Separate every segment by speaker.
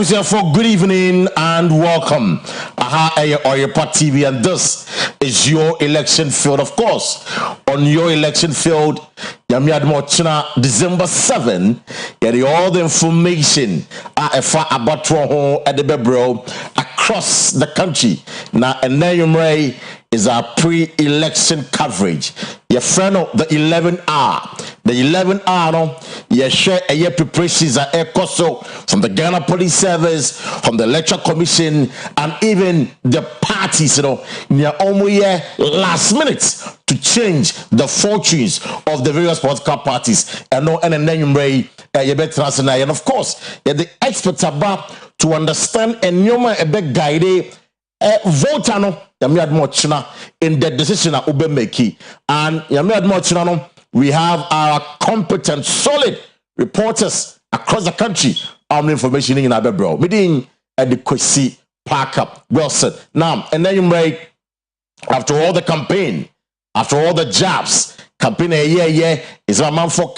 Speaker 1: For good evening and welcome. Oyerepa TV, and this is your election field. Of course, on your election field, December 7, get all the information about across the country. Now, and then is our pre-election coverage. Your friend of the 11 hour. The 11 hour, no, you share a year preparations at ECOSO from the Ghana Police Service, from the Electoral Commission, and even the parties, near almost last minute to change the fortunes of the various political parties. And then you may and of course, the experts about to understand and you may be guided voter no in the decision that Ube make. And we have our competent, solid reporters across the country on information in our bro. Meeting at the Kwasi Park up. Well said. Now, and then you may, after all the campaign, after all the jobs, campaign is a man for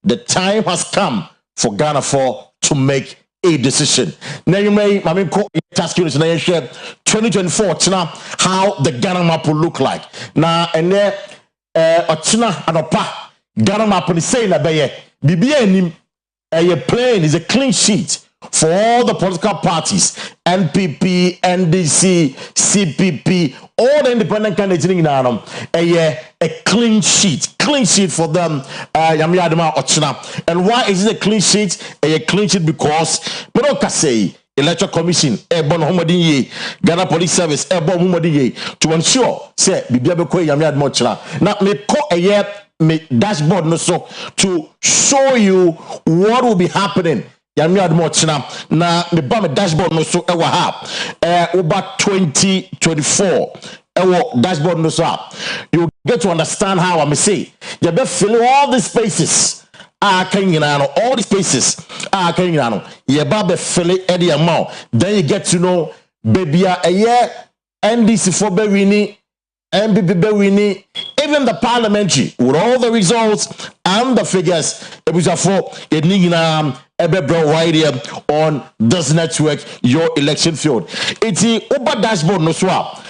Speaker 1: the time has come for Ghana to make a decision. Now you may task you 2024 how the Ghana map will look like. Now and there anopa Ghana map is saying that BBN a plane is a clean sheet for all the political parties, NPP, NDC, CPP, all the independent candidates in Ghana, a clean sheet for them. And why is it a clean sheet? A clean sheet because say Electoral Commission, Ghana Police Service, to ensure say now me call a year me dashboard no so to show you what will be happening. Na me ba me dashboard no so ewa ha over 2024 ewa dashboard no so you get to understand how I may say you be filling all these spaces all these spaces you be filling any amount, then you get to know baby a year NDC for be winning, MPP be winning, even the parliamentary with all the results and the figures it was for right here on this network, your election field. It's the Uber dashboard no swap.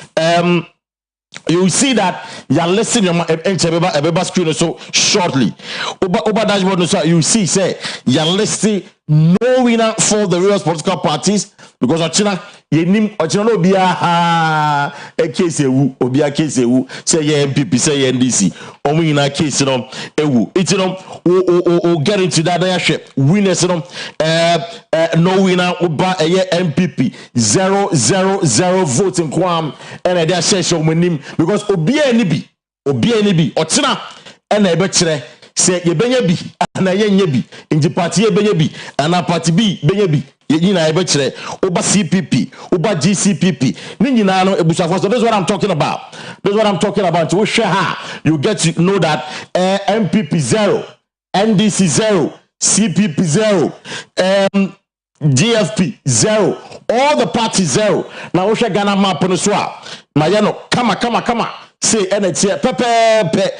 Speaker 1: You see that you're listening your screen so shortly. Uber dashboard no swap. You see, say you're listing no winner for the various political parties because Ochina no be a case obi a case say MPP say NDC omo in a case ewu it we'll get into that winners no winner uba MPP 000 votes in kwam and they share omonim because obi ani bi Ochina and e be kire say ye benya bi na ye nya bi inji party ye benya bi and party B benya bi ye na e be kire oba CPP oba GCPP ni nyina no ebusafo. So this is what I'm talking about. We share how you get to know that MPP 0, NDC 0, CPP 0, GFP 0, all the parties 0. Now we share Ghana map on so mayano kama say NHS pepe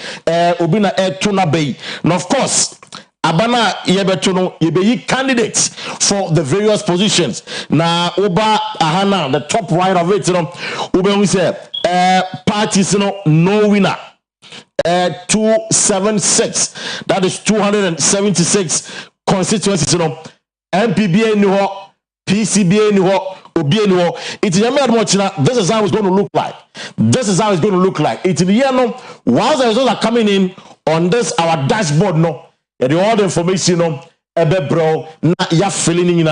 Speaker 1: obina tuna bay. Now of course abana yebetuno yebeyi candidates for the various positions. Now oba ahana the top right of it ube we say parties no winner 276, that is 276 constituencies MPBA ni ho, PCBA ni ho, OBA ni ho. It's this is how it's going to look like. It's in the year while the results are coming in on this our dashboard and all the information bro na ya filling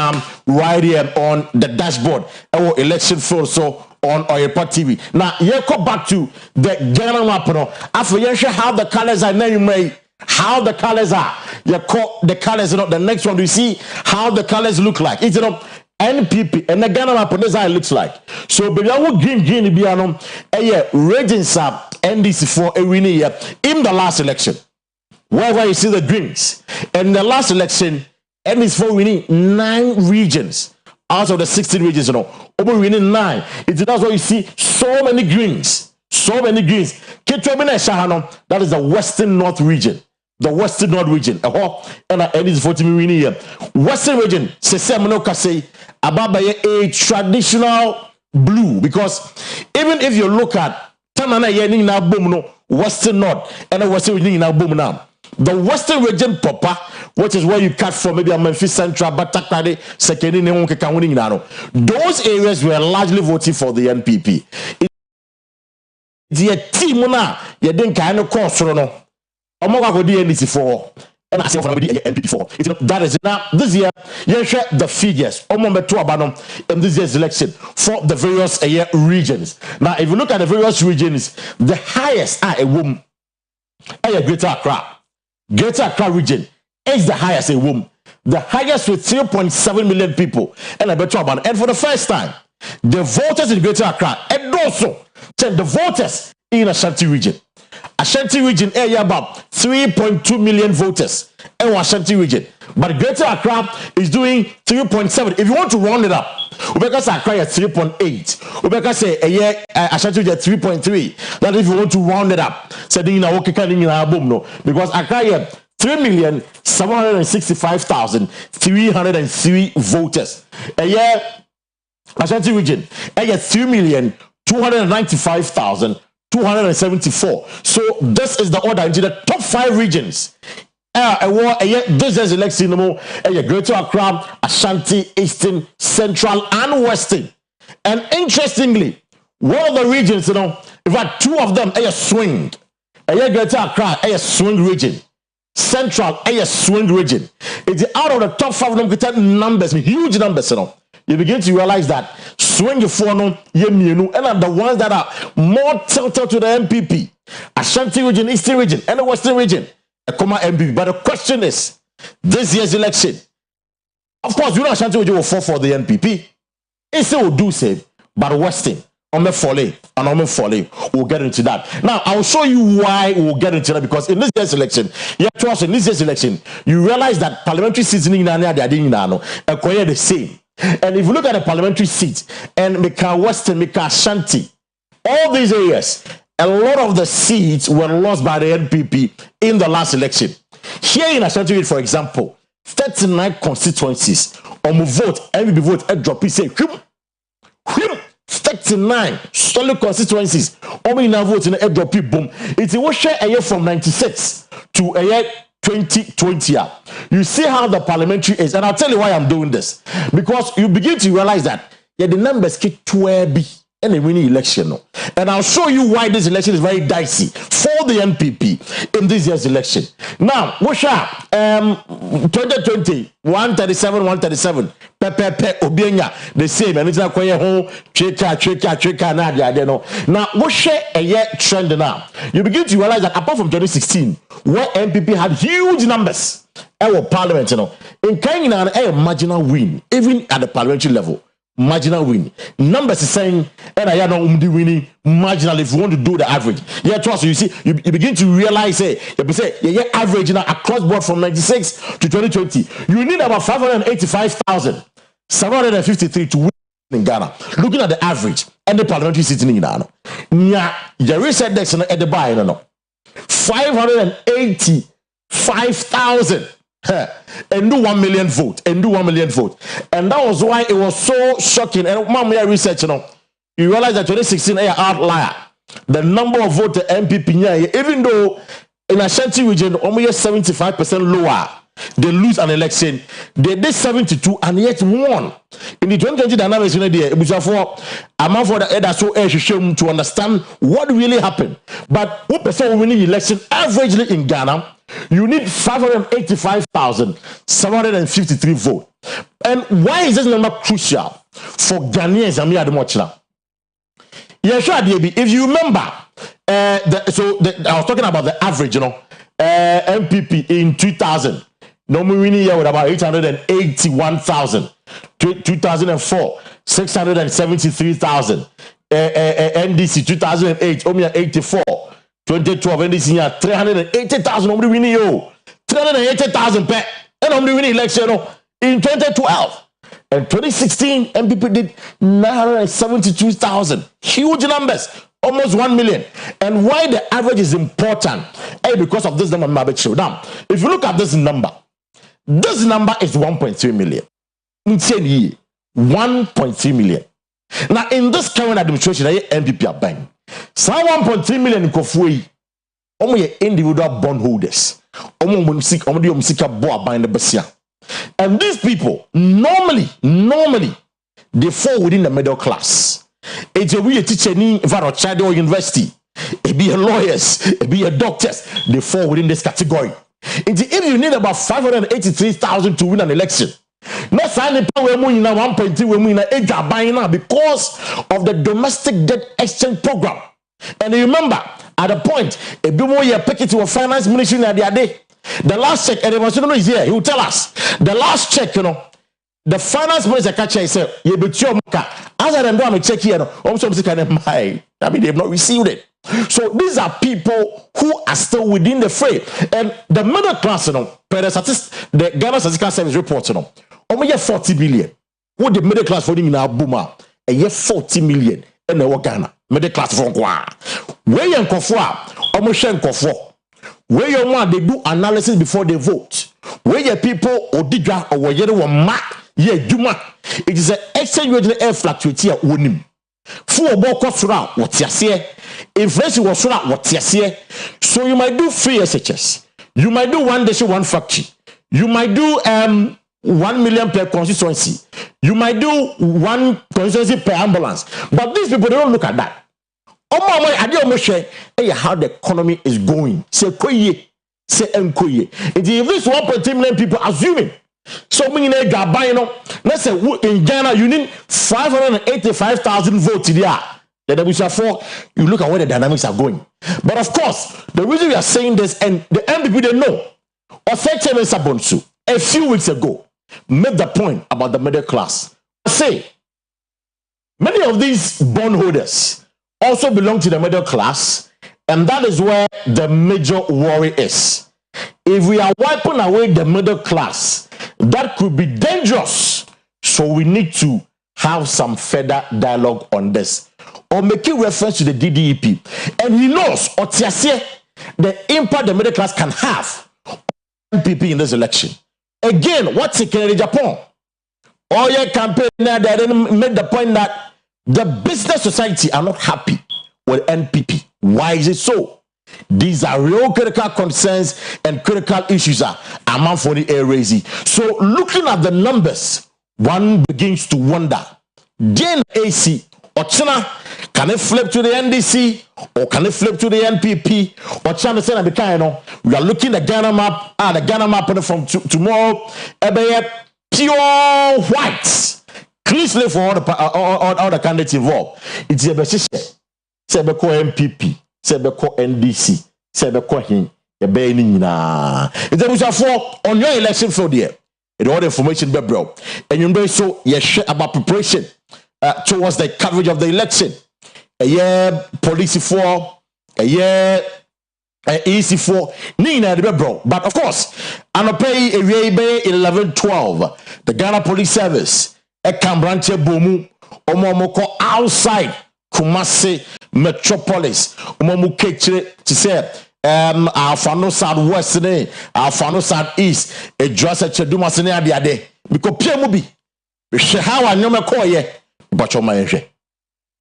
Speaker 1: right here on the dashboard our election field so on Oyerepa TV. Now you go back to the Ghana map after you show how the colors are how the colors are. You call the colors the next one you see how the colors look like. It's NPP and the Ghana map this how it looks like. So baby I will green biano regions up NDC for a winning year in the last election. Wherever you see the greens. In the last election, NDC for winning 9 regions out of the 16 regions. Over winning 9. That's why you see so many greens. That is the Western North region. the Western North region. And it is 40 million here. Western region, say about a traditional blue, because even if you look at Tanana Yening na boom no Western North and the Western region na boom now. The Western region proper, which is where you cut from maybe a Memphis Central, Batakade, Sekeni, those areas were largely voting for the NPP. The team now, you didn't kind of course, no. Omoga go DNC for, and I say for the NPP for. That is now this year. You share the figures. Omombe to abanom in this year's election for the various regions. Now, if you look at the various regions, the highest are a woman, a Greater Accra. Greater Accra region is the highest in womb. The highest with 3.7 million people. And I bet you about. And for the first time, the voters in Greater Accra and also the voters in Ashanti region. Ashanti region area about 3.2 million voters in Ashanti region. But Greater Accra is doing 3.7. If you want to round it up, Ubeka say Accra is 3.8. Ubeka say Ashanti region 3.3. That if you want to round it up, say in a boom no, because Accra is 3,765,303 voters. Ashanti region is 3,295,274. So this is the order into the top 5 regions. This is election Greater Accra, Ashanti, Eastern, Central, and Western. And interestingly, one of the regions, in fact, 2 of them are swing. Greater Accra, a swing region. Central, a swing region. It's out of the top 5 numbers, huge numbers, you begin to realize that swing for no and are the ones that are more tilted to the NPP. Ashanti region, Eastern region, and the Western region. MPP. But the question is, this year's election, of course, you know Ashanti region will fall for the NPP. It's will do save, but Western, we'll get into that. Now, I'll show you why we'll get into that, because in this year's election, in this year's election, you realize that parliamentary seasoning they are the same. And if you look at the parliamentary seats and Mika Western, Mika Ashanti, all these areas, a lot of the seats were lost by the NPP in the last election. Here in Ashanti, for example, 39 constituencies on vote, NPP vote, a drop, say, 39 solid constituencies. Only now vote in a drop, boom. It's a share a year from 96 to a year 2020. You see how the parliamentary is, and I'll tell you why I'm doing this. Because you begin to realize that the numbers get 12 and a winning election. And I'll show you why this election is very dicey for the NPP in this year's election. Now, Wosha, 2020, 137, Obienya, the same, and it's not quite home, Cheka, Now, Wosha a year trend now. You begin to realize that apart from 2016, where NPP had huge numbers, our parliament, in Kenya, a marginal win, even at the parliamentary level. Marginal win. Numbers is saying, and I am winning marginal if you want to do the average. So you see, you begin to realize, average now across board from 96 to 2020. You need about 585,753 to win in Ghana. Looking at the average and the parliamentary sitting in Ghana. The reset desk at the buy, 585,000. And do 1 million vote, and that was why it was so shocking. And mom, research, you realize that 2016 outlier, the number of votes the MPP, even though in Ashanti region almost 75% lower, they lose an election. They did 72 and yet won. In the 2020 dynamics, it was for amount for the so to understand what really happened. But what percent winning election averagely in Ghana? You need 585,753 votes. And why is this number crucial for Ghanaians? I if you remember, I was talking about the average, MPP in 2000. Normally, with about 881,000. 2004, 673,000. NDC 2008, only 84. 2012, NDC 380,000. Nobody winning 380,000 per. And nobody winning election in 2012. And 2016, MPP did 972,000. Huge numbers. almost 1 million. And why the average is important? Because of this number. Now, if you look at this number is 1.3 million. 1.3 million. Now, in this current administration, NPP are buying. So 1.3 million in Kofuei, only individual bondholders. And these people, normally, they fall within the middle class. It's a real teacher in Child or university. It be a lawyers, it be a doctors. They fall within this category. If you need about 583,000 to win an election, not signing power 1.3 buying now because of the domestic debt exchange program. And remember, at the point, a bit more year pick it to a finance ministry at the other day. The last check, and is here. He will tell us the last check, the finance minister catcher said, "You bet your muka." As I do, I'm check here. I mean, they have not received it. So these are people who are still within the fray, and the middle class, per the Ghana Statistical Service report, only 40 billion. What the middle class voting in our boomer, a year 40 million, and the Ghana middle class from Kwa. Where you Kofwa, almost Kofwa. Where you want they do analysis before they vote. Where your people or diga or where you want mark. Yeah, Juma. It is an exchange rate air fluctuate here. Winning. Full about cost around what you say. Inflation was around what you say. So you might do free SHS. You might do one day, one factory. You might do 1 million per constituency. You might do one constituency per ambulance. But these people, they don't look at that. How the economy is going. Say koye, say enkoye. If this 1.3 million people assuming, so many let's say in Ghana you need 585,000 votes there. You look at where the dynamics are going. But of course, the reason we are saying this, and the NPP they know, a few weeks ago, made the point about the middle class. Say, many of these bondholders also belong to the middle class, and that is where the major worry is. If we are wiping away the middle class, that could be dangerous. So we need to have some further dialogue on this, or making reference to the DDEP. And he knows the impact the middle class can have on NPP in this election. Again, what's it in Japan? All your campaign there, they made the point that the business society are not happy with NPP. Why is it so? These are real critical concerns and critical issues among for the air raising. So looking at the numbers, one begins to wonder, then AC or China, can it flip to the NDC or can it flip to the NPP or China say we are looking at Ghana map, the Ghana map from tomorrow, pure whites. Clearly for all the candidates involved. It's a decision. Sebeko MPP, Sebeko NDC, Sebeko him, the Benina. It's a for on your election field here. And all the information be bro. And you know so you share about preparation towards the coverage of the election. A year police for a year easy for Nina the bro. But of course, and pay a 11-12, the Ghana Police Service. A Cambranche Bomu, Omomoko outside Kumasi Metropolis, Omomu Ketche to say, our Fano Southwest, our Fano Southeast, a dress at Chedumasene the other. Because Pierre Mubi, we shall have a number call ye, but your man.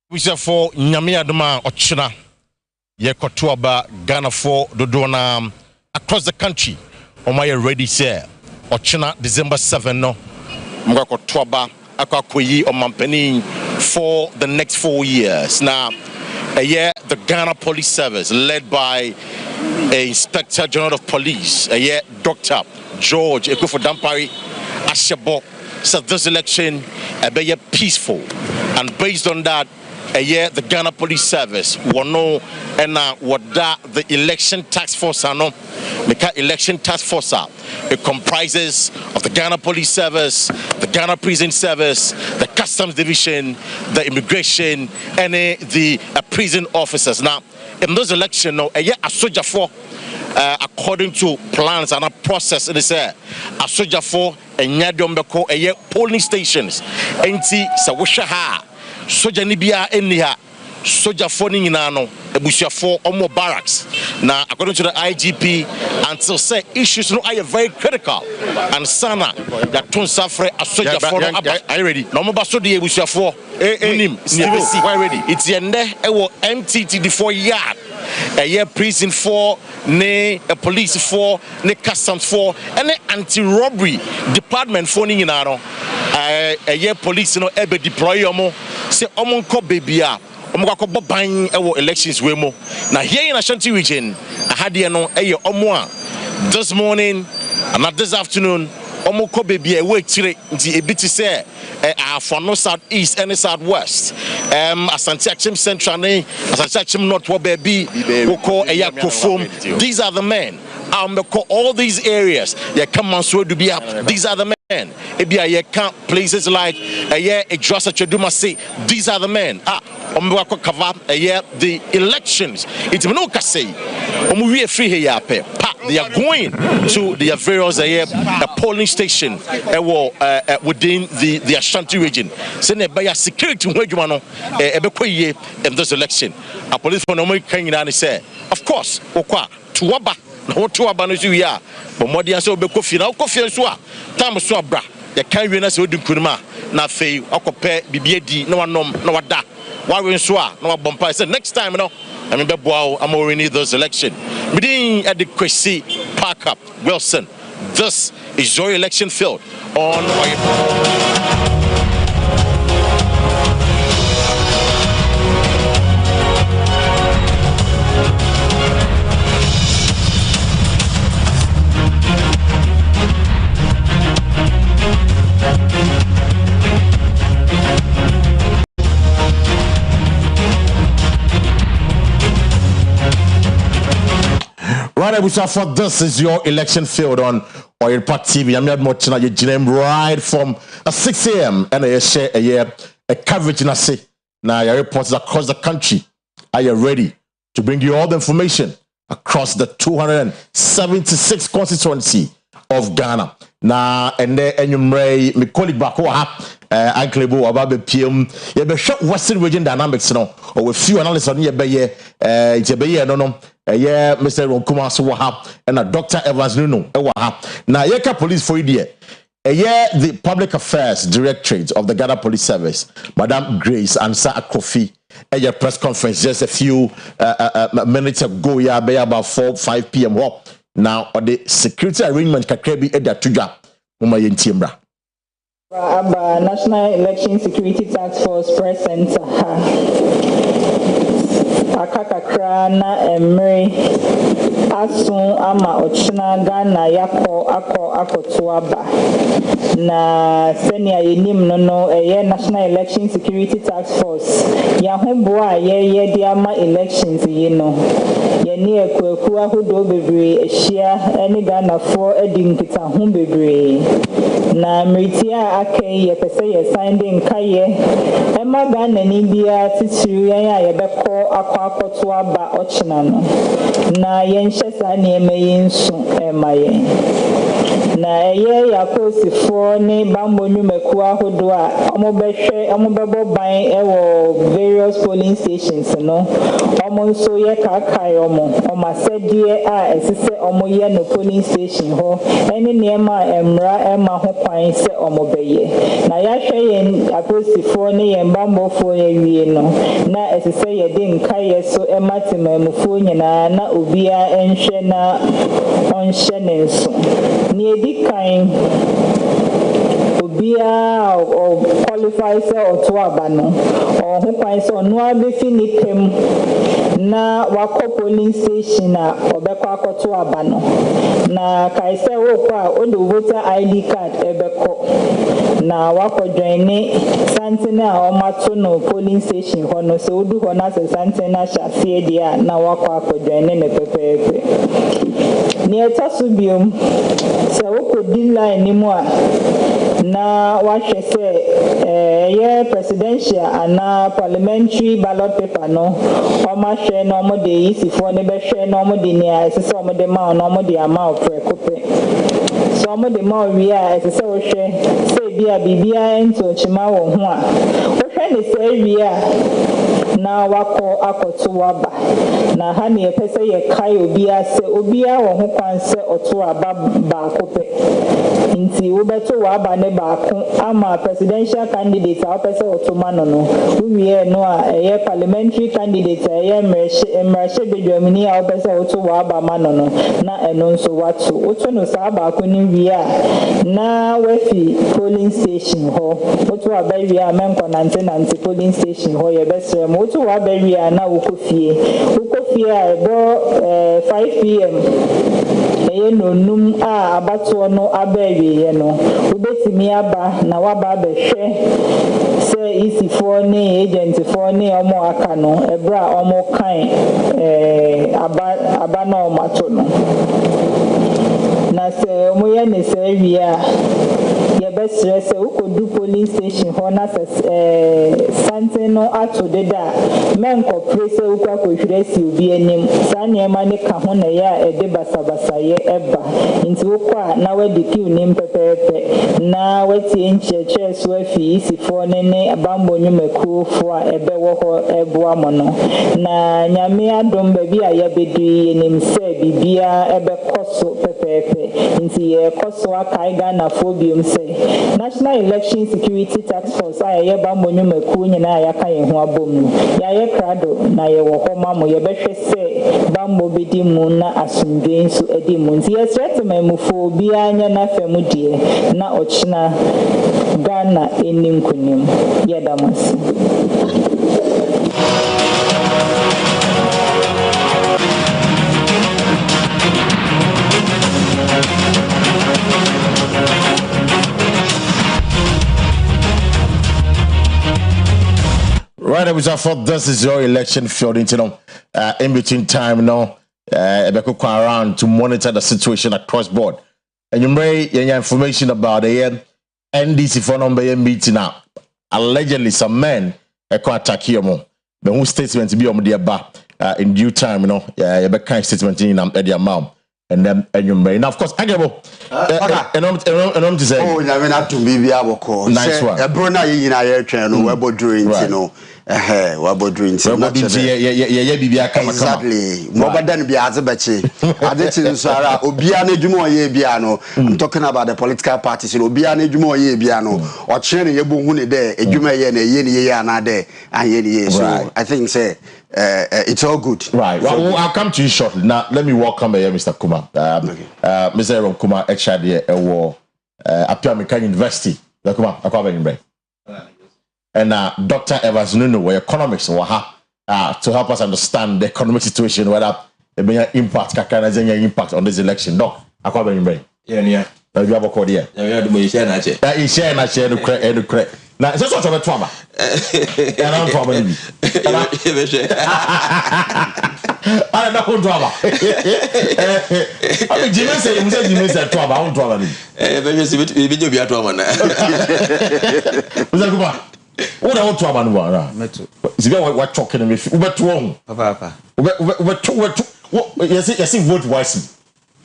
Speaker 1: We shall for Nyamia Duma or China, Yekotuaba, Ghana for Dodona across the country. On my ready, sir, or China, December 7, no, Mwakotuaba. Akwakoyi or Mampeni for the next 4 years. Now, the Ghana Police Service, led by Inspector General of Police, Dr. George Ekufu-Dampari Ashebo, said this election be peaceful. And based on that, the Ghana Police Service will know what the election task force are no. The election task force it comprises of the Ghana Police Service, the Ghana Prison Service, the Customs Division, the Immigration, and the prison officers. Now, in this election, no, a soldier for according to plans and a process, it is a soldier for a polling stations. Enti sa wisha ha soja ni bia eni ha soldier for Ninano, a bushia for Omo barracks. Now, according to the IGP, until say issues no are very critical. And Sana, that don't suffer a soldier for I ready. No more basso de bushia for why ready? It's yende, MTT for yard. A year prison for, a police for, customs for, and anti-robbery department for Ninano. A year police no ebe deploy yomo. Say omonko baby ya. Omoko buying elections wemo. Now here in Ashanti region, I had omwa this morning and not this afternoon. Omoko baby a wait till the bit to say for no southeast and southwest. Asante Achim Central, Asante Achim North, what baby, Oko Eyakrofom. These are the men. All these areas, yeah, come on, so to be up. These are the men. Ebia camp places like a Josa Cheduma say these are the men. The elections. It's no say free here. They are going to the various polling station within the Ashanti region. Send a security in this election. A police for no can say, of course, Tuaba. What to abandon you here? But more than so, be coffee now, coffee and swap. Time so bra. The kind of so do kurma. Na fei, okope, BBD, no one nom, no what da. Why we swa, no bumper. I said next time, no. I mean, I'm already need those election. Meeting at the Kwasi Park up, Wilson. This is your election field on Oyerepa. Right, for this is your election field on Oyerepa TV. I'm not much right from 6 a.m. and I share a coverage in a say. Now your reporters across the country. Are you ready to bring you all the information across the 276 constituency of Ghana? Now and then enumerate my colleague back Uncle Ababe PM. You be short Western region dynamics no or with few analysts on your bay no. Yeah, Mr. Ronkuma Suwaha and a Dr. Evans Nuno. Now, Yeka Police for you, the Public Affairs Directorate of the Ghana Police Service, Madam Grace Ansa Kofi, at your press conference just a few minutes ago, yeah, by about 4-5 p.m. Now, the security arrangement Kakrebi Eda Tuja, Mumayin Timbra.
Speaker 2: National Election Security Task Force Press Center. Akakakra na emre asun ama ochina Ghana ako tuaba na senior yenim no National Election Security Task Force ya homboa ye di ama elections yi no ye ni ekwaku ahodo bebre ehia ene Ghana for edinkita ho bebre na meritia akai ye pese ye signing kaye ema Ghana ni bia titiru ya ye beko akwakoto aba ochina no na yenhyesa na emeyensu emaye na yakosifo ni bambo nyumeku ahodo a omobebo ban ewo various polling stations no omonso ye kakai omasedie a esise omoye no polling station ho eni niema emra ema ho kwan se omobeye na yahwe yen akosifo ni yen bambo fo ye wie no na esise ye de nkaye so ematemamufo nyina na obia enhwe na onhye nenso ni edikan obia o qualify se oto abano o ho kwan se ono abefi nipem na wako polling station na obekọ akoto abano na kaise wo kwa o do voter ID card ebekọ na wako join something a o mato no polling station ho no se odu ho na se something na hyafe dia na wako akojoin ne pepepe ni etasubium se wo ko di line ni mu a na wahwe se ye presidential ana parliamentary ballot paper no o ma hwe no mo de isifo ne be hwe no mo de ni a se o mo de ma no mo de ama o prekope so mo de ma wi a se o hwe se bia bibia ento chima wo ho a o hwe ne se wi a na wakɔ akɔto waba na ha ne yɛpɛ sɛ yɛkae obia sɛ obia wɔ ho kwan sɛ ɔto aba baako pɛ nti wobɛto waba ne baako ama presidential candidate a wopɛ sɛ ɔto ma no no wowie no a ɛyɛ parliamentary candidate a ɛyɛ mmarahyɛ badwamni a wopɛ sɛ woto waba ma no no na ɛno nso wato woto no saa baako no wie a na wafi polling station hɔ woto aba wie a mɛnkɔnante polling station hɔ yɛbɛsrɛ mu woto waba wie a na wokɔ fie a ɛbɔ 5 p.m. ɛyɛ nonum a abatoɔ no aba awieɛ no wobɛtumi aba na waba abɛhwɛ sɛ isifoɔ ne agentfoɔ ne ɔmo aka no ɛberɛ a ɔmo kan aba na ɔmo ato no na sɛ ɔmo yɛ ne saa wie a yɛbɛsrɛ sɛ wokɔdu polling station hɔ na sɛ santen no ato deda a mɛnkɔpere sɛ wokɔ akɔhwerɛ si obi anim saa nneɛma ne ka ho na ɛyɛ a ɛde basabasayɛ ɛba nti wokɔ a na wadi kiw nim pɛpɛɛpɛ na watie nkyerɛkyerɛ so afi isifoɔ ne abambɔ nnwumakuofoɔ a ɛbɛwɔ hɔ ɛboa mo no na nyame adom baabi a yɛbɛduru yɛnim sɛ biribiara ɛbɛkɔ so pɛpɛɛpɛ nti yɛkɔ so akae ghanafoɔ biom sɛ National Election Security Task Force a yɛyɛ bambɔ nnwumakuo nyinaa yɛaka yɛn ho abom no yɛayɛ krado na yɛwɔ hɔ ma mo yɛbɛhwɛ sɛ bambɔ bɛdi mu na asomdwe nso adi mu nti yɛsrɛ temamufoɔ obiara nyɛ n'afa mu deɛ na ɔkyena Ghana ɛni nkonim yɛda mo ase.
Speaker 1: Right, we thought this is your election field, in between time, around to monitor the situation across board. And you may your information about the NDC phone number meeting up. Allegedly, some men attack here more. But whose statement to be on the bar in due time, you kind statement in their mom. And then you may now, of course, I get and I'm to say, oh, I mean, not to be able to nice one. A Bruna in our channel, we're about doing, we're about doing exactly. More than be as a betchy. I did Sarah, Obiane Jumo Yebiano. I'm talking about the political parties, Obiane Jumo Yebiano, or Chen Yabuni there, a Juma Yen, a Yen, and there, and Yen. So I think, say, it's all good. Right. Well, I'll come to you shortly. Now, let me welcome Mr. Kuma. Mr. Aaron Kuma, HRD, Apiamika University. Kuma, I come in break. And Dr. Evans Nuno, where economics to help us understand the economic situation, whether there be an impact, impact on this election. Doc, I come in break. Yeah. You have a code here. Yeah, you share na share. You share na share. No credit. Now, it's just about trauma. Yeah, I'm trauma. I don't know trauma. I mean, Jimmy said trauma. I don't trauma. Video be a trauma now. What I want trauma no. Is it what talking me? What wrong? Papa. What? Yes, vote wisely.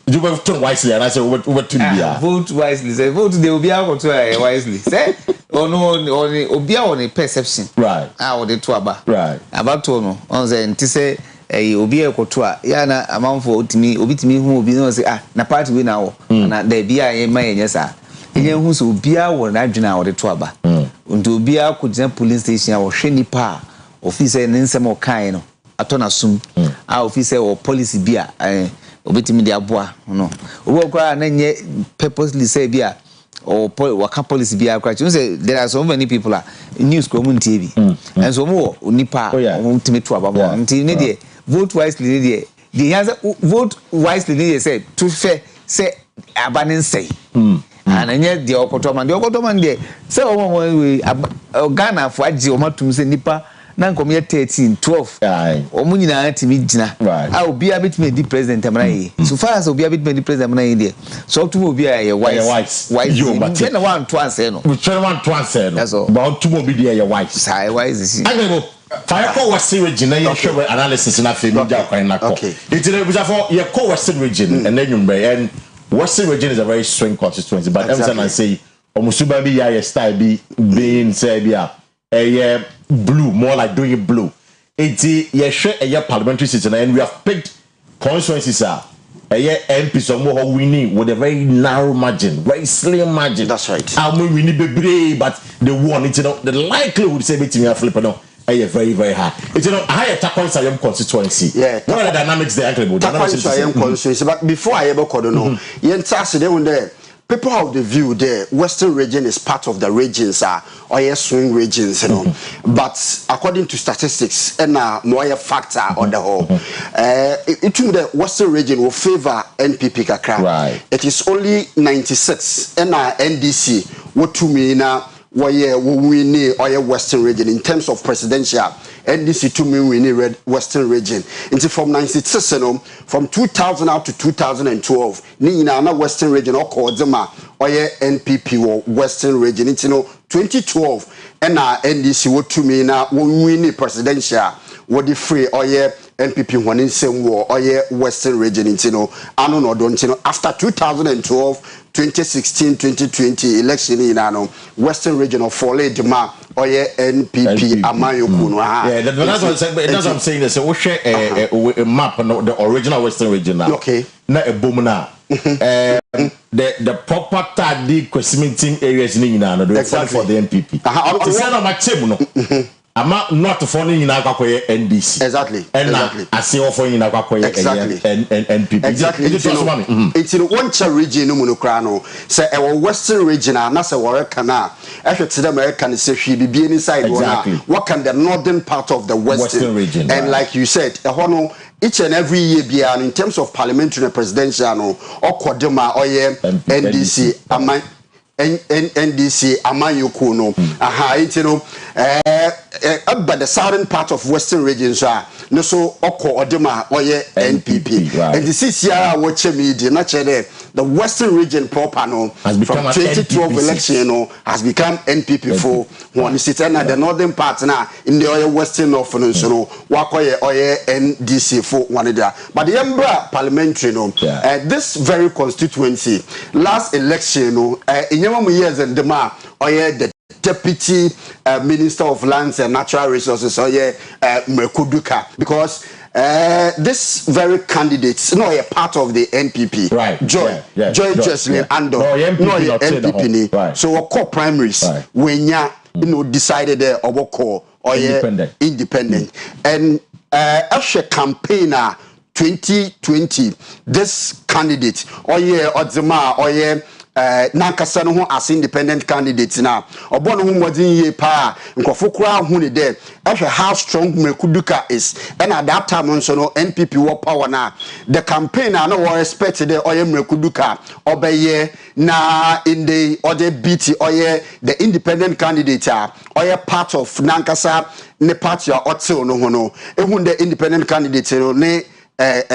Speaker 1: You vote wisely, and I say what to be. Vote wisely. Say vote. They will be able to wisely. Say no, only on perception. Right. Or the tuaba. Right. About to no. On the say obi ekotoa ya na amanfo otimi hu obi no say na party we na wo na da bia ye ma yenye sa yenye hu so obi a wo na adwena a wo de tuaba. Nto obi a ko gina police station a wo hwe nipa officer ne nsem o kan no atona sum a officer o policy bia obetimi de aboa no obo kwa na nye purposely say bia or waka policy bia kwa you say there are so many people news community bi and so mo nipa o timi tuaba mo nti ne de vote wisely ne the answer vote wisely ne say to fair say abanin say and enye de okotoman de say we Ghana for agi o matum say nipa na nkom ye 13 12 omu nyina atimi gina obi a betime di president amna yi so far as obi a betime di president amna yi there so to obi a ye wise you but na one to answer no we try one to answer no but to obi dey ye wise sai wise is agbo fire call was region na ye hwe analysis na fe media kwan na call it is for ye call western region and then you and western region is a very swing constituency but everything I say omusuba bi ya style be being say bia blue, more like doing it blue. It's a parliamentary system, and we have picked constituencies are MPs or winning with a very narrow margin, very slim margin.
Speaker 3: That's right.
Speaker 1: We need be but the one, it's the likelihood say between a flip very, very high. It's higher Takwai constituency.
Speaker 3: Yeah.
Speaker 1: What are the dynamics there?
Speaker 3: Takwai constituency. But before I ever could know, people have the view the Western region is part of the regions or swing regions, But according to statistics and more factor on the whole, it the Western region will favor NPP kakra.
Speaker 1: Right.
Speaker 3: It is only 96 and NDC what to me now. We win or Western region in terms of presidential NDC to me win Western region. Into from 96 from 2000 out to 2012 ni na Western region or Kozema or NPP or Western region into 2012 and NDC what to me na win presidential what the free or NPP one in same war or Western region into ano no don't after 2012 2016 2020 election in Western region of Fole Dema or NPP Amayo Kuno.
Speaker 1: Yeah, that's what I'm saying. So we share a map on the original Western region now.
Speaker 3: Okay.
Speaker 1: Not a boom now. The proper tardy meeting areas in exactly for the NPP. It's not my table. I'm not funding in NDC.
Speaker 3: Exactly.
Speaker 1: And I see offering in
Speaker 3: exactly.
Speaker 1: NPP.
Speaker 3: Exactly. It's in one region, Munokrano. Say our Western region, and that's a warrior canal. After the American say she be inside.
Speaker 1: Exactly.
Speaker 3: What can the northern part of the Western
Speaker 1: region?
Speaker 3: And like you said, each and every year, in terms of parliamentary and presidential, or Kodema, or NDC, NDC Amayukuno. But the southern part of Western regions are no so Oko Odema or NPP.
Speaker 1: Right.
Speaker 3: And this is here watch media naturally the Western region proper
Speaker 1: has become
Speaker 3: from 2012 election has become NPP for one sit and the northern part now in the Western North Wakoye or NDC for one there. But the Embra parliamentary this very constituency last election in years and the the Deputy Minister of Lands and Natural Resources, Mekuduka, because this very candidates, a part of the NPP,
Speaker 1: right?
Speaker 3: Joy Jocelyn Ando, no NPP, right. So our core primaries, when decided or call or independent, and after campaigner 2020, this candidate or Nankasa no as independent candidates now. Obono hu modin ye pa nkofo kura hu ne there. How strong Mekuduka is. And at that time also no NPP war power na. The campaign na no expected there oye Mekuduka obeye na in the other BT oye the independent candidate oye part of Nankasa ne party otil no hono. Ehun the independent candidate no ne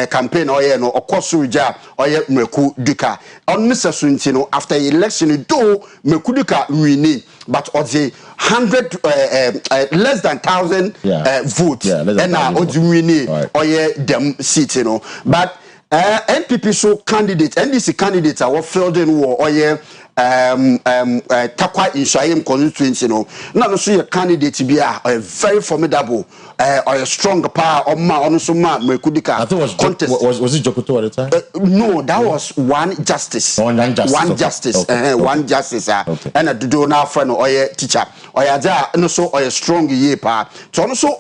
Speaker 3: campaign or no okosuja or Mekuduka on Mr. Suntino after election do Mekuduka winning but or the 100 less than 1,000 votes and now winning or them seat but NPP so candidate NDC candidates are filled in war or Takwa in Shayim constituency no so your candidate be a very formidable or a strong power or Mekudika.
Speaker 1: I think was it Jokoto at the
Speaker 3: time? No, that was one justice. One justice. And a do now friend or a teacher or a so or a strong year pa. So also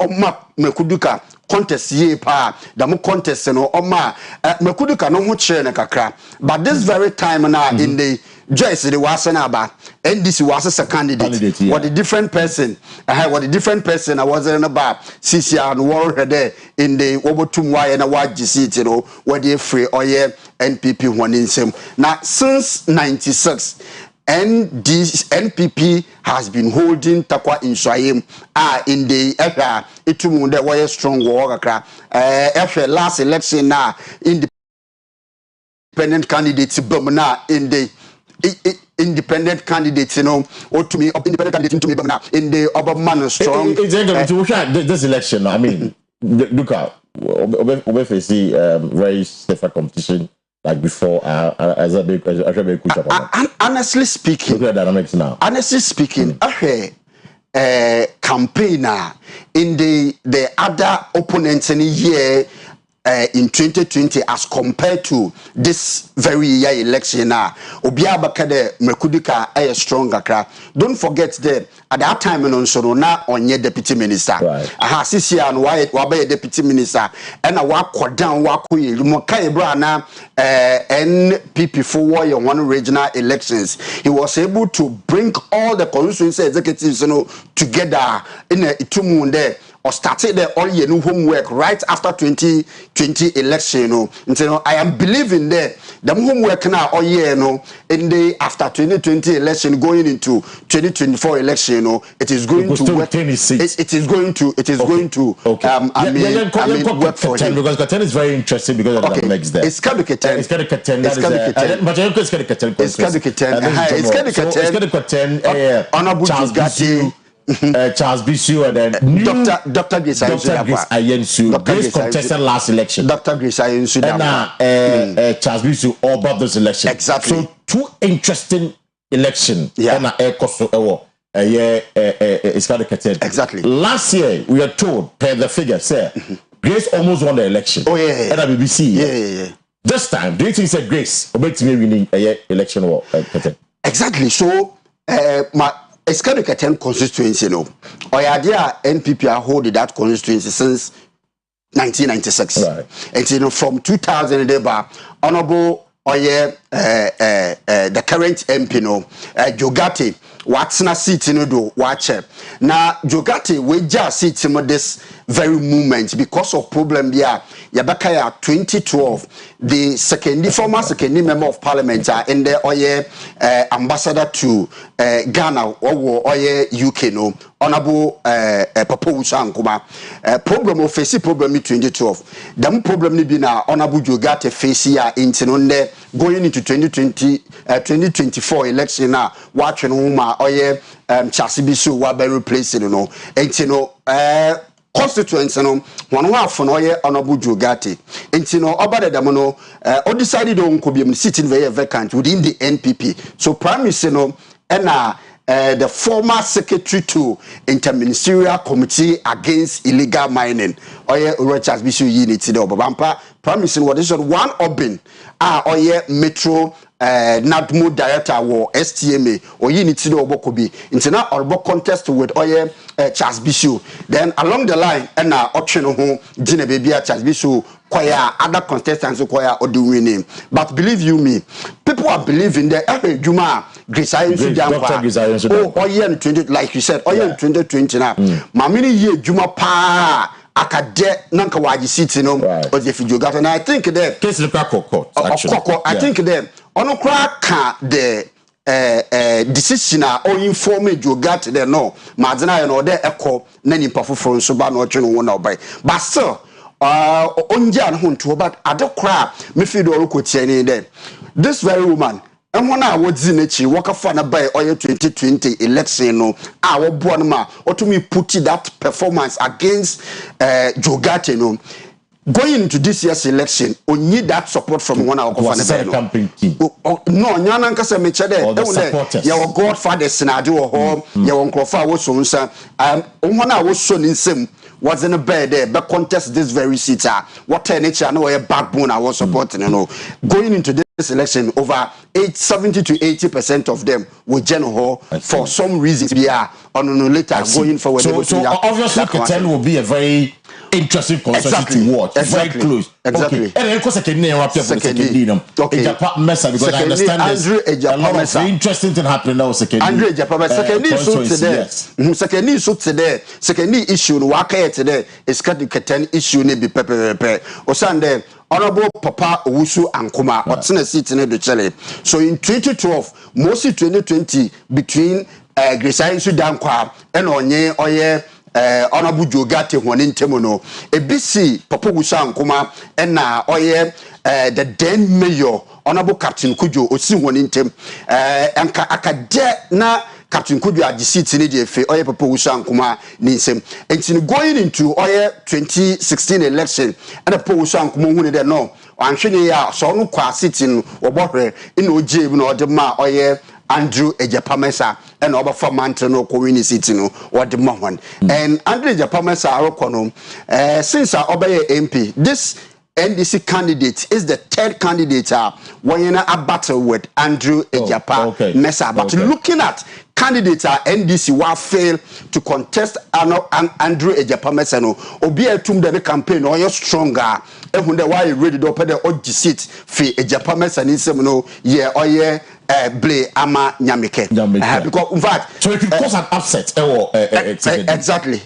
Speaker 3: Mekuduka contest ye pa the mo contest Mekuduka no much kakra. But this very time now in the Joyce the wasn't about NDC was a candidate. What a different person. What a different person I wasn't about CCR and war there in the Obotumwa and a white seat, where they free or NPP one in same. Now since 96 NPP has been holding Takwa in Shayim in the area itum there was a strong war after last election now independent candidates Bumna in the independent candidates, or to me, independent candidate to me, in the Obama strong.
Speaker 1: This election, I mean, look out, obviously, very stiff competition like before.
Speaker 3: Honestly speaking,
Speaker 1: look at the dynamics now.
Speaker 3: Honestly speaking, campaigner in the other opponents in the year in 2020 as compared to this very year election obia bakade mekudika a strong kakra. Don't forget that at that time on so na onye deputy minister aha sisi an wa be deputy minister and a wa down wa koye mo kai bra na NPP for your one regional elections. He was able to bring all the constituency executives together in a itumu there or started the all year new homework right after 2020 election. I am believing that the homework now all year in the after 2020 election going into 2024 election it is going to work. It is going to work for him
Speaker 1: because Katen is very interesting because of the next day.
Speaker 3: It's Katen.
Speaker 1: It's Katen.
Speaker 3: Honorable
Speaker 1: Charles Bisu. Charles Bisu and then
Speaker 3: Dr. Grace
Speaker 1: Ayensu. Grace contested last election.
Speaker 3: Dr. Grace Ayensu.
Speaker 1: And Charles Bisu all about this election.
Speaker 3: Exactly.
Speaker 1: So two interesting elections.
Speaker 3: Yeah.
Speaker 1: Exactly. Last year we were told per the figure, sir, Grace almost won the election.
Speaker 3: Oh yeah.
Speaker 1: And BBC.
Speaker 3: Yeah.
Speaker 1: This time, do you think said Grace about to be winning election or
Speaker 3: Exactly. So it's kind of a 10 constituency, Oyadia NPP hold that constituency since 1996.
Speaker 1: Right.
Speaker 3: And from 2000 Honorable the current MP Jogate what's na seat do watch now Jogate we just seat this very moment because of problem there Yabakaya 2012 the former second member of parliament in the ambassador to Ghana or UK Honorable Papa Usankuma problem of face problem in 2012 the problem ni be na Honorable Jogate face here into going into 2024 election now watching Uma Charles Bisu wa be replacing constituency one half on Honorable Jogate about the damono or decided on could be sitting very vacant within the NPP. So Prime Minister the former secretary to Interministerial Committee Against Illegal Mining Charles Bisu unity the Obampa Prime Minister what is one Obin Metro Nadmo director war STMA or unity the Obokobi into now or contest with Charles Bisu. Then along the line and option home Gina Baby Charles Bisu choir other contestants choir or do winning. But believe you me, people are believing that every Juma Grace Ayensu in 20 like you said, in 2020 now. Mamini ye Juma pa akade nanka waji city or the Jogate. And I think that
Speaker 1: case the court
Speaker 3: I think that ono kwa the decision or inform Jogate there no madina no there echo nani pafufo so ba no twe no wona obai but still onja no hunto but adokra me feel do orukotie ni there this very woman and when I was in it, walk off on a by 2020 election no wo bo no ma otumi put that performance against Jogate no going into this year's election, we need that support from one of our
Speaker 1: campaign team.
Speaker 3: No, Nyan Kasa Mechade, your godfathers in Adu home, your uncle was so one I was shown in sim was in a bed there, but contest this very seat. What nature I know a backbone I was supporting, going into this election, over 70 to 80% of them were general for some reasons. We are on later going forward.
Speaker 1: So obviously, Katen will be a very interesting constituency to watch. Very close.
Speaker 3: Exactly.
Speaker 1: Okay. And of course, I can name up because I understand there's a lot of interesting thing happening now.
Speaker 3: Andrew Japapa, second issue, Waka today is cut the Katen issue, maybe Pepe or Sunday. Honorable Papa Owusu Ankuma, what's in a seat in the Chile. So in 2012, mostly 2020, between Grace Ayensu Dankwa and Oye. Honorable Jogate Huanin Temono, a BC Papa Owusu Ankuma, and the then mayor, Honorable Captain Kujo, Osi Huanin Tem, and Akade na Captain Kujo at the seat in the FA, Papa Owusu Ankuma Ninsem. And going into 2016 election, and Papa Owusu Ankuma who didn't know, I'm sure they are so no Kwasi in Obore in OJ, no, the ma Andrew Ejapamesa and over for Mantano community city no or the Mohon. And Andrew Ejapamesa Arokono, since I obey MP, this NDC candidate is the third candidate when you a battle with Andrew Ejapa Mesa. But looking at candidates NDC will fail to contest Andrew Ejapa Mesa no obi etum the campaign or you stronger ehunde why you ready to put the odd seat fi Ejapa Mesa ni sem no ye oye Blay ama nyamike because in fact
Speaker 1: so it could cause an upset
Speaker 3: exactly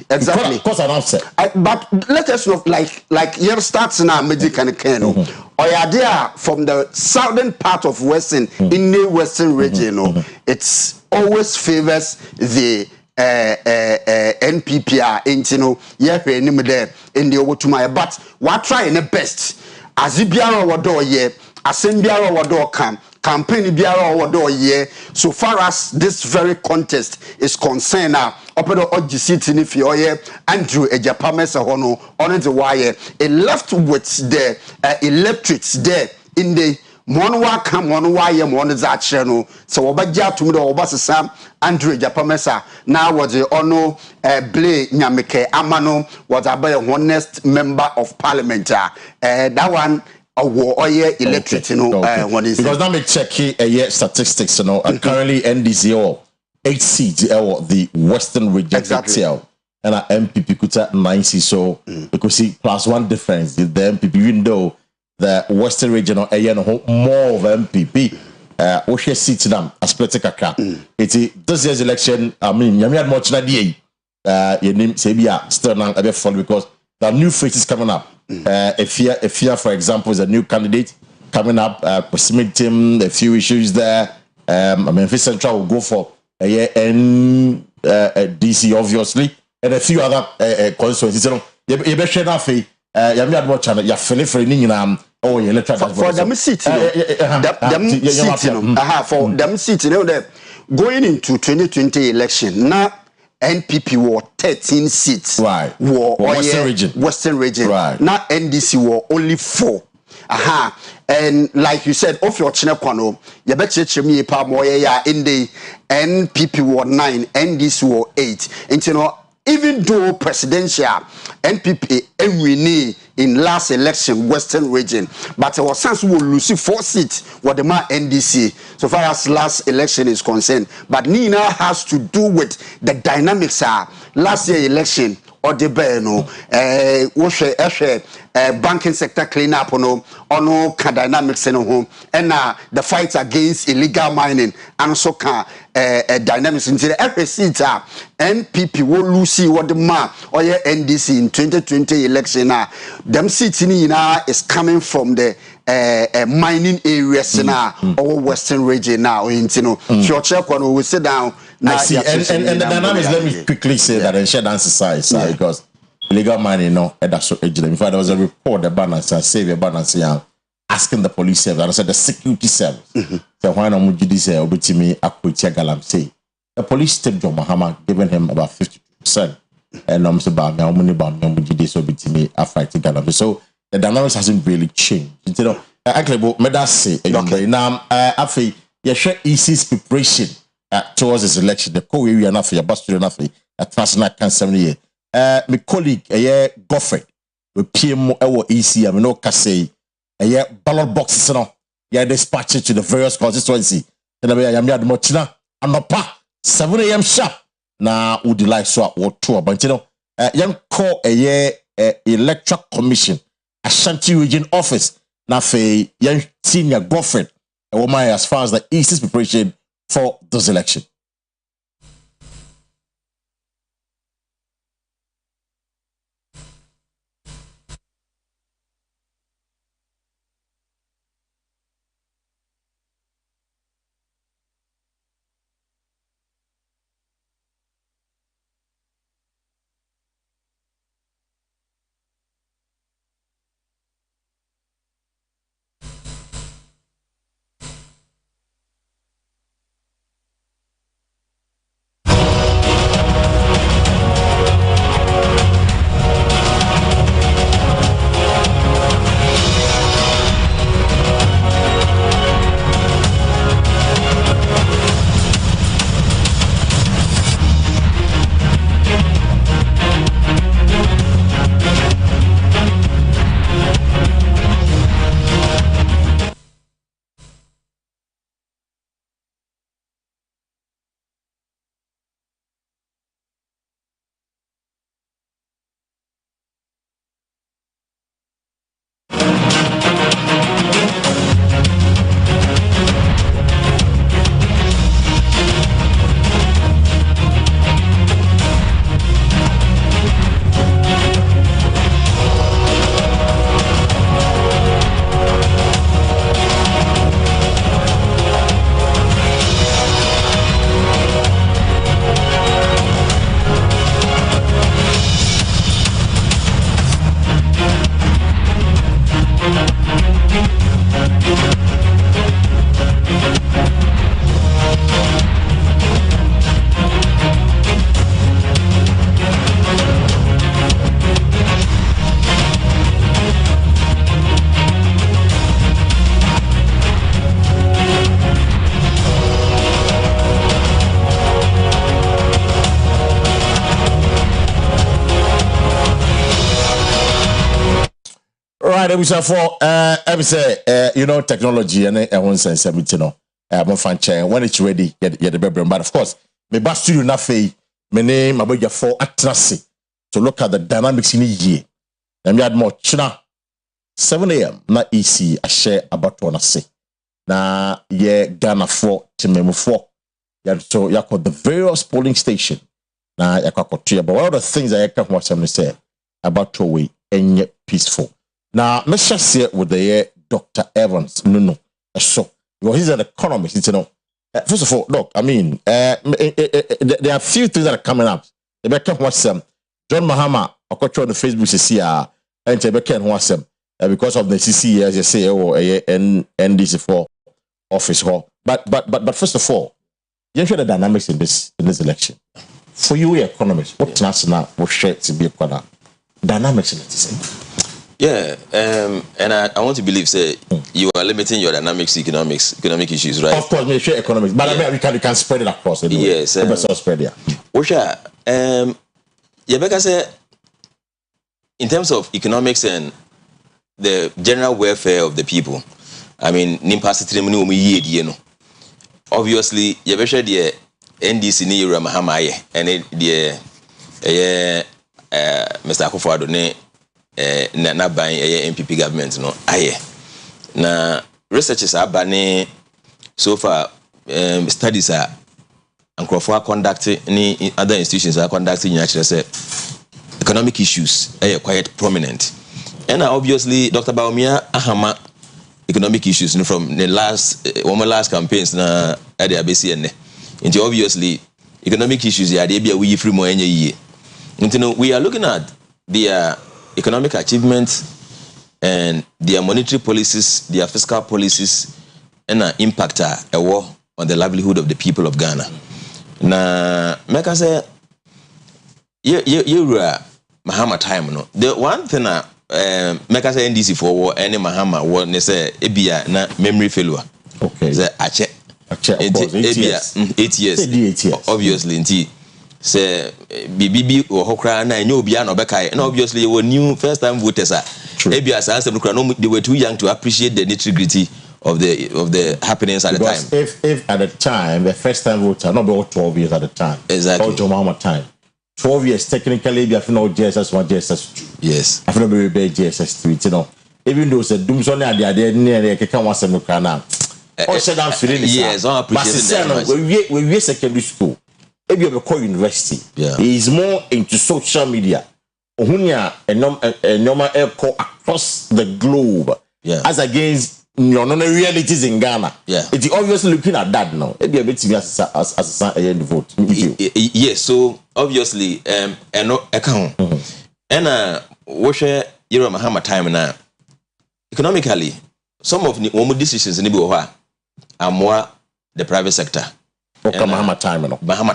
Speaker 1: cause an upset
Speaker 3: but let us know like here starts now magic and keno or there from the southern part of western in the western region it's always favors the NPPR intino yeah there in the Owotumaya but what trying the best as ibiara wado ye asembiara wado campaign biara wado ye so far as this very contest is concerned opedo ogc ni fi oye Andrew Ejapamesa hono on the wire it left with the electorates there in the monwa kam monwa ye mon za kire no so obagya atum de obasesa Andrew Ejapamesa now was the ono Blay Nyamike Amano was a honest member of parliament that one oye electric one is
Speaker 1: because now me check here statistics currently NDC 8 seats the western region itself and MPP kuta 9 seats so because see plus one difference the MPP even though the western region more of MPP Oshe seats them as political car. It's this year's election. I mean, you had much idea. Your name Sebia still now a bit full because the new faces coming up. If here, for example, is a new candidate coming up, team, a few issues there. I mean, Central will go for a year and DC obviously, and a few other constituencies. You better share that fee. You had much channel. You feel for oh, yeah, let's try
Speaker 3: for them seats, for them seats, going into 2020 election now. NPP were 13 seats.
Speaker 1: Right.
Speaker 3: Western region.
Speaker 1: Right.
Speaker 3: Now NDC were only 4. And like you said, of your Chinekwano, you bet me pa more in the NPP were 9, NDC were 8. And you know, even though presidential NPP winning in last election Western region, but our sense will lose 4 seats what the man NDC so far as last election is concerned. But Nina has to do with the dynamics last year election or the banking sector clean up ono dynamics in home and the fight against illegal mining and also dynamics into the every seat NPP will lose what the man or NDC in 2020 election them seats is coming from the mining areas now or western region now so check when we sit down
Speaker 1: I see and the dynamics let me quickly say that and share the exercise because illegal mining that's so in fact there was a report about Savior Balance asking the police service and said the security service so why not this obitimi akwiti galam say the police tipped John Mahama giving him about 50% and so about me so obitimi afight galam so the dynamics hasn't really changed actually but me that say now afi you share EC's preparation towards this election the co-area enough your bus enough at national cancer year my colleague Godfrey we PM EC I mean no kase ballot boxes dispatch it to the various constituency and I am the mochina anopa 7 a.m. sharp na would like so what tour but young call electoral commission Ashanti region office na fe young senior Godfrey as far as the EC's preparation for this election. right, we shall for I say you know technology and one sense you know I'm fan chain when it's ready get the baby but of course me back studio na fei me name about your for atrasi to look at the dynamics in the year and we had more china 7 a.m. na EC I share about one say na ye Ghana for to memo for yeah so you call the various polling station na you call but one of the things I can watch them say about to way and yet peaceful. Now, let's just see it with the Dr. Evans. No. So, well, he's an economist, you know. First of all, look, I mean, there are a few things that are coming up. They became watch them. John Mahama, I got on the Facebook to see and they became watch them because of the CC, as you say, or NDC for office hall. But first of all, you show the dynamics in this election. For you, economists, what national will share to be a dynamics in it?
Speaker 4: Yeah, and I want to believe say you are limiting your dynamics economic issues, right?
Speaker 1: Of course, we share economics, but yeah. I mean we can spread it across. Anyway.
Speaker 4: Yes,
Speaker 1: spread it.
Speaker 4: Osha, Yabeka say in terms of economics and the general welfare of the people, I mean, obviously, Yabesha the NDC ni Yura Mahamaye and the Mr. Akufo-Addo ne na ban MPP government no aye na researches abane so far studies are Ankrofo conducting any other institutions are conducting actually say economic issues are quite prominent and obviously Dr. Baumia ahama economic issues from the last campaigns na at the ABCN into obviously economic issues are there we free more any we are looking at their economic achievements and their monetary policies, their fiscal policies, and an impact a war on the livelihood of the people of Ghana. Na meka say you Mahama time no. The one thing meka say NDC for war any Mahama war ne say ebia na memory failure.
Speaker 1: Okay.
Speaker 4: Say ache.
Speaker 1: Of course, 8 years.
Speaker 4: 8 years.
Speaker 1: 8 years.
Speaker 4: Obviously, indeed. Say BBB or Hokra na new Bian or Bekai, and obviously you were new first time voters. Maybe as they were too young to appreciate the nitty-gritty of the happenings at
Speaker 1: because
Speaker 4: the time.
Speaker 1: If at the time the first time voter, not about 12 years at the time.
Speaker 4: Exactly.
Speaker 1: Or Jomama time. 12 years technically be no JSS 1, JSS 2.
Speaker 4: Yes.
Speaker 1: I feel be JSS 3, you know. Even though said Doomson and the idea near the can was a now. Or said I'm feeling
Speaker 4: yes, I appreciate
Speaker 1: that. We secondary school. If you have a university, he is more into social media. Ohunya a normal echo across the globe as against realities in Ghana.
Speaker 4: Yeah.
Speaker 1: It's obviously looking at that now. Maybe a bit to be as a vote.
Speaker 4: Yes, so obviously and account and what share Yura Mahama time now. Economically, some of the decisions in the are more the private sector.
Speaker 1: Mahama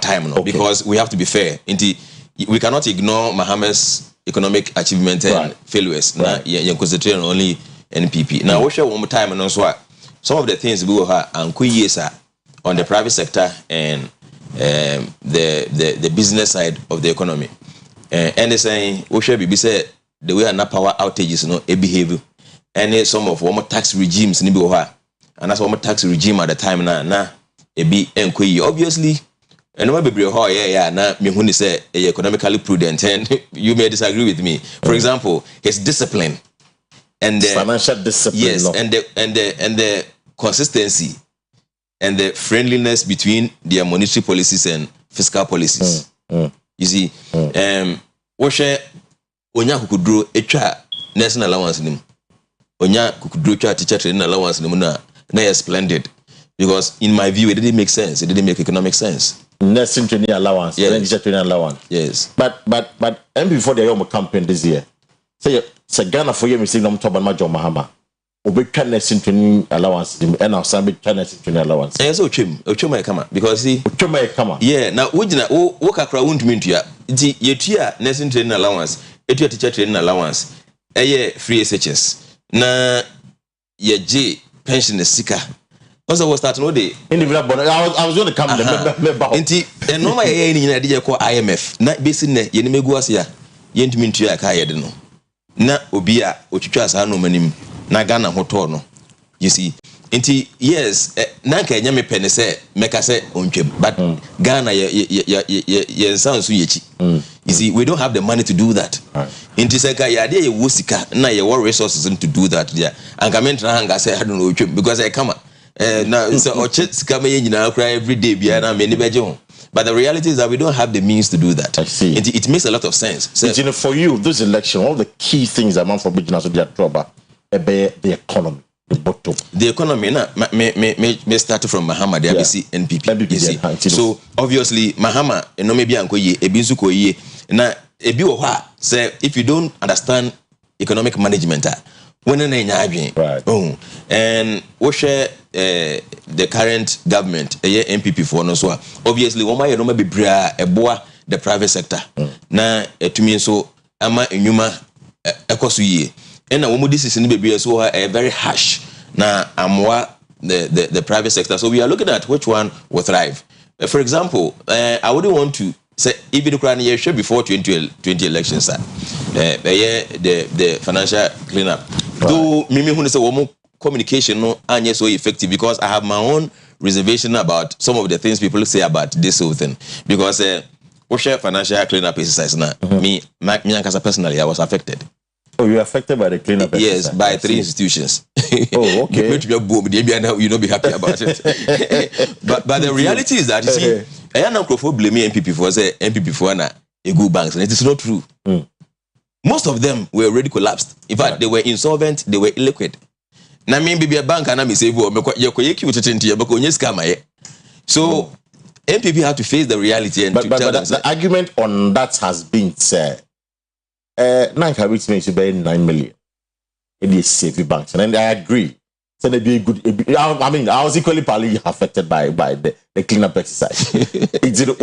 Speaker 1: time no.
Speaker 4: Because we have to be fair. We cannot ignore Mahama's economic achievement and failures. Right. Now, concentrate on only NPP. Now, we share one more time and also some of the things we will have on the private sector and the business side of the economy. And they saying we share be said the way and power outages a behavior and some of one more tax regimes and that's one more tax regime at the time now. Be obviously, and no be now me who say economically prudent, and you may disagree with me. For example, his discipline and the
Speaker 1: financial discipline,
Speaker 4: yes, and the consistency and the friendliness between their monetary policies and fiscal policies. You see, what share onya kukudro echa national allowance nim, onya kukudro echa teacher training allowance nim na splendid. Because in my view, it didn't make sense. It didn't make economic sense.
Speaker 1: Nursing training allowance, teacher training allowance.
Speaker 4: Yes.
Speaker 1: But and before the Yomo campaign this year, say Ghana for you, Mr. Nom Toban Majo Mahama, obe nursing training allowance, and our son be nursing training allowance.
Speaker 4: And so Ochima kama because see
Speaker 1: Ochima kama.
Speaker 4: Yeah. Now ujina work akra won't mean to ya. Nti yetua nursing training allowance, yetua teacher training allowance, free SHS. Na ye pension sika. Because I was starting all day.
Speaker 1: I was going to come
Speaker 4: there. And no, my idea called IMF. Not basically, you may go as ya. You mean to your car, na obia otwitwa sa no manim na Ghana hoto no you see nti yes na ka nya me pene se meka se ontwem but Ghana ye sound so yechi you see we don't have the money to do that nti se ka ya de ye wosika na ye war resources to do that there and comment na hanga say I don't know ontwem because I come na so oche sika me nyina cry every day bia na me ni beje ho. But the reality is that we don't have the means to do that.
Speaker 1: I see.
Speaker 4: It makes a lot of sense. So,
Speaker 1: for you, this election, all the key things that man for business to be a trouble, the economy, the bottom.
Speaker 4: The economy, may start from Mahama, the ABC, NPP. You see. So obviously, Mahama, no maybe anko ye, ebizuko ye. Na ebi oha say if you don't understand economic management, when right. Oh, and we share the current government, MPP for no so obviously one may no be bria eboa the private sector. Na to me so ama enyuma ekoso ye. And na womu decision be so very harsh na amwa the private sector. So we are looking at which one will thrive. For example, I wouldn't want to say even Ukraine year before 2020 elections the financial cleanup. Right. Though Mimi who say womu communication no anye so effective because I have my own reservation about some of the things people say about this whole thing because we share financial cleanup exercise now. Me personally I was affected.
Speaker 1: Oh, you were affected by the cleanup exercise?
Speaker 4: Yes, by 3 institutions.
Speaker 1: Oh, okay.
Speaker 4: You know, be happy about it. but the reality is that you see, I am not blaming MPP for say MPP for a good banks, and it is not true. Most of them were already collapsed. In fact, they were insolvent, they were illiquid. Na me be a bank and I say, so MPP have to face the reality and to tell them.
Speaker 1: The argument on that has been said. Nanka which makes you pay 9 million. It is safe banks, and I agree. So they be good. I mean, I was equally partly affected by the cleanup exercise. It's the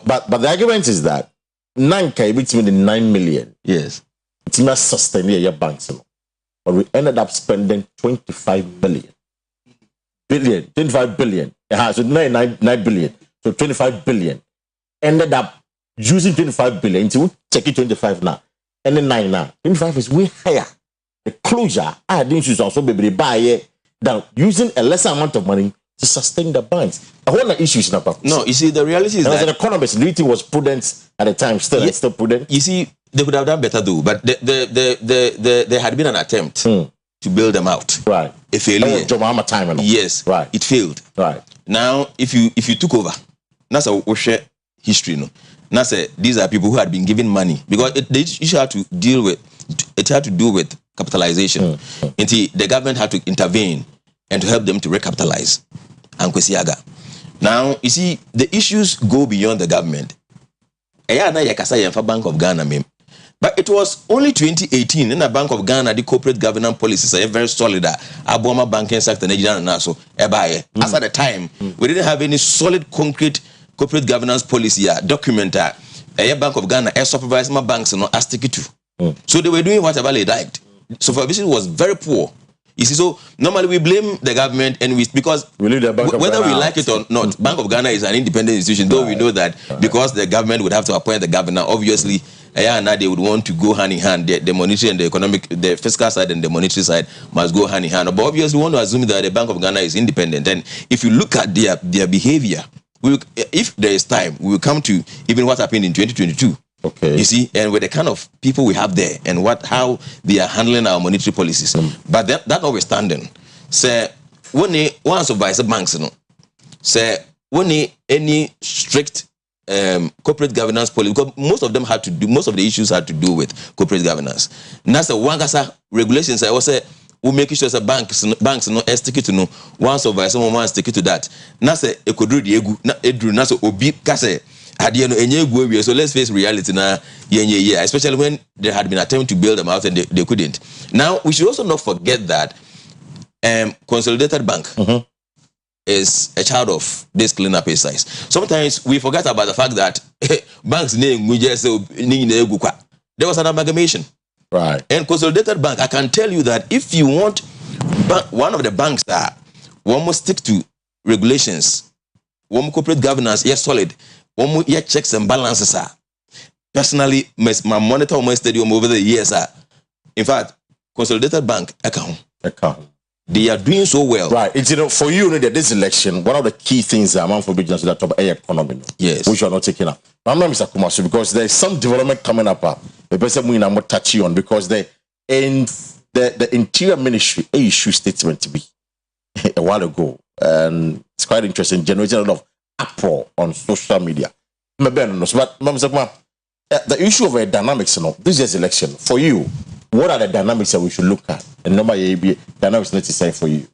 Speaker 1: but the argument is that Nanka which made 9 million.
Speaker 4: Yes,
Speaker 1: it must sustain your banks, but we ended up spending 25 billion. 25 billion. So 9 billion. So 25 billion ended up using 25 billion to check it 25 now. And then 9 now. 25 is way higher. The closure, I didn't use also be buy than using a lesser amount of money to sustain the banks. A whole issue is not.
Speaker 4: No, you see, the reality is that
Speaker 1: as an economist, do you think was prudent at the time? Still prudent.
Speaker 4: You see, they could have done better though, but there had been an attempt to build them out.
Speaker 1: Right.
Speaker 4: A failure.
Speaker 1: Time.
Speaker 4: Yes.
Speaker 1: Right.
Speaker 4: It failed.
Speaker 1: Right.
Speaker 4: Now, if you took over, that's a share history, no. Now say these are people who had been given money because the issue had to deal with it had to do with capitalization. Until the government had to intervene and to help them to recapitalize. And Kwasi. Now you see the issues go beyond the government. Bank of Ghana, but it was only 2018 in the Bank of Ghana the corporate governance policies are very solid. Aboma banking sector so as at the time we didn't have any solid concrete corporate governance policy document Bank of Ghana supervise my banks as sticky to. So they were doing whatever they liked. Supervision was very poor. You see, so normally we blame the government and because
Speaker 1: whether
Speaker 4: we like it or not, Bank of Ghana is an independent institution, though we know that because the government would have to appoint the governor, obviously now they would want to go hand in hand. The monetary and the economic, the fiscal side and the monetary side must go hand in hand. But obviously we want to assume that the Bank of Ghana is independent. And if you look at their behavior, if there is time, we will come to even what happened in 2022.
Speaker 1: Okay.
Speaker 4: You see, and with the kind of people we have there and how they are handling our monetary policies. But that notwithstanding, say one supervisor banks, say any strict corporate governance policy, because most of the issues had to do with corporate governance. And that's the one regulations I was say we make sure that banks no stick to no one supervisor one stick to that. Na say e could do the egu na edru na so obi kase so let's face reality now, especially when there had been an attempt to build them out and they couldn't. Now, we should also not forget that Consolidated Bank is a child of this cleanup exercise. Sometimes we forget about the fact that banks name we just there was an amalgamation.
Speaker 1: Right.
Speaker 4: And Consolidated Bank, I can tell you that if you want one of the banks that one must stick to regulations, one corporate governance, yes, solid. One more checks and balances personally, my monitor my stadium over the years. In fact, Consolidated Bank, they are doing so well.
Speaker 1: Right. It's, for you, this election, one of the key things among for business is that top economy.
Speaker 4: Yes.
Speaker 1: Which you are not taking up. I'm not Mr. Kumasu because there's some development coming up. The person we are touchy on because the Interior Ministry issued statement to be a while ago. And it's quite interesting, generating a lot of uproar on social media. But the issue of dynamics, this year's election, for you, what are the dynamics that we should look at? And number dynamics necessary for you.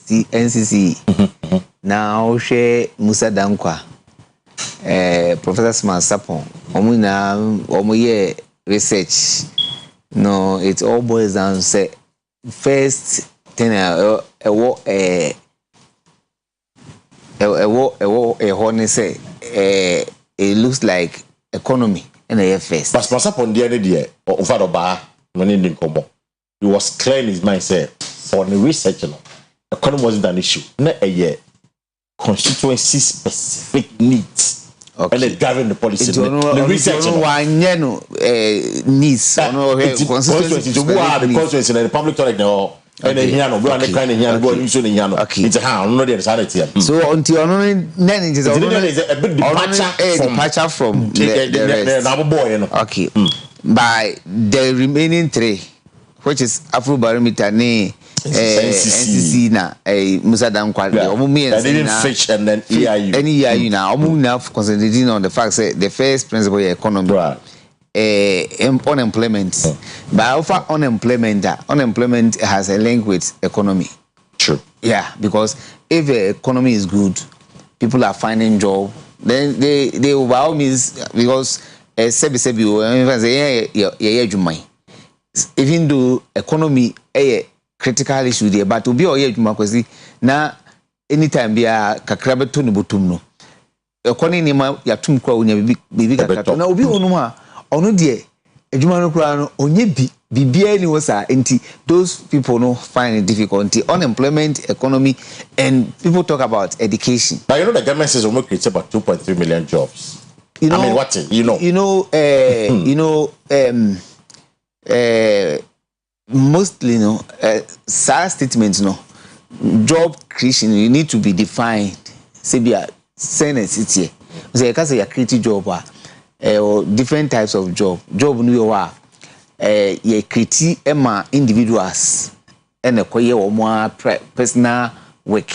Speaker 5: The NCC now share Musa Dankwa, Professor Smart Sapon, Omuye research. No, it all boils down to say first thing a honey say it looks like economy and a first.
Speaker 1: But Sapon the other day, over bar when in Komo, he was clear in his mind say for the research, economy wasn't an issue. Not a year. Constituency specific needs. Okay. And they're driving the policy. The research
Speaker 5: needs.
Speaker 1: Constituency. So who are the constituency in the public toilet now? And then here, no, we are the kind of here, go and use it in here. It's a hand, no, there's a here.
Speaker 5: So until then it is a bit departure from the okay. By the remaining three, which is Afrobarometer, NCC na Musa Dankwa
Speaker 1: and Fitch and then EIU.
Speaker 5: Any EIU now enough concentrating on the fact that the first principle is economy, right. Unemployment. But for unemployment has a link with economy.
Speaker 1: True.
Speaker 5: Yeah, because if the economy is good, people are finding job. Then they by all means because even though economy critical issue there, but to be or Kwasi na anytime be a kakrabe to no botum no. Economy nima ya tum kwa unya bibi kakra. Na obi onuma ono de adwuma no kura no onye bibia ni wosa enti those people no find it difficult. Unemployment, economy, and people talk about education.
Speaker 1: But the government says we'll create about 2.3 million jobs.
Speaker 5: You know,
Speaker 1: I mean, what
Speaker 5: mostly, sad statements, job creation, you need to be defined. Say, be a Senate city. Say, because you create job, or different types of job. Job, you create individuals and acquire more personal work.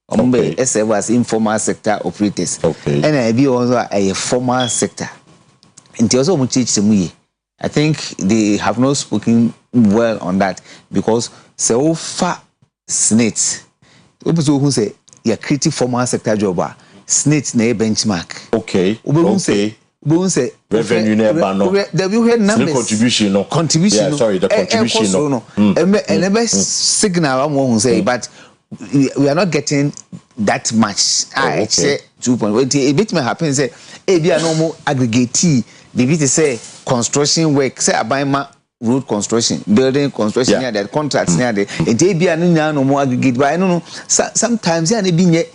Speaker 5: Okay. As informal sector operators.
Speaker 1: Okay.
Speaker 5: And I be also a formal sector. And also much I think they have not spoken well on that because so far SNET. People who say you're creating formal sector job, SNET na benchmark.
Speaker 1: Okay.
Speaker 5: People say
Speaker 1: revenue never no.
Speaker 5: There we had numbers.
Speaker 1: Contribution no.
Speaker 5: Contribution.
Speaker 1: Yeah, sorry, the contribution no.
Speaker 5: And never signal I'm one say, but we are not getting that much. I say 2.1. A bit may happen. Say, be a normal aggregate. The bit say construction work. Say about road construction, building construction. Yeah, that contracts near there. And they be a no more aggregate. But I don't know. Sometimes they be a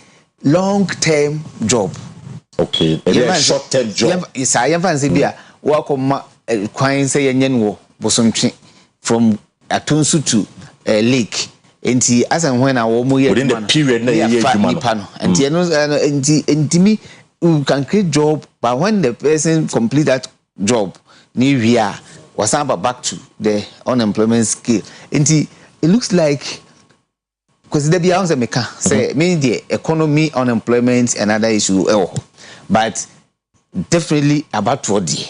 Speaker 5: long-term job.
Speaker 1: Okay, a short-term job.
Speaker 5: Yes, I am fancy be a work on quine say yenwo bosomtwe from Atunsu to Lake. Enti as and when I
Speaker 1: within the period na
Speaker 5: enti me you can create job, but when the person complete that job new year was back to the unemployment scale. Enti it looks like because there be answer meka say mean the economy, unemployment another issue but definitely about what the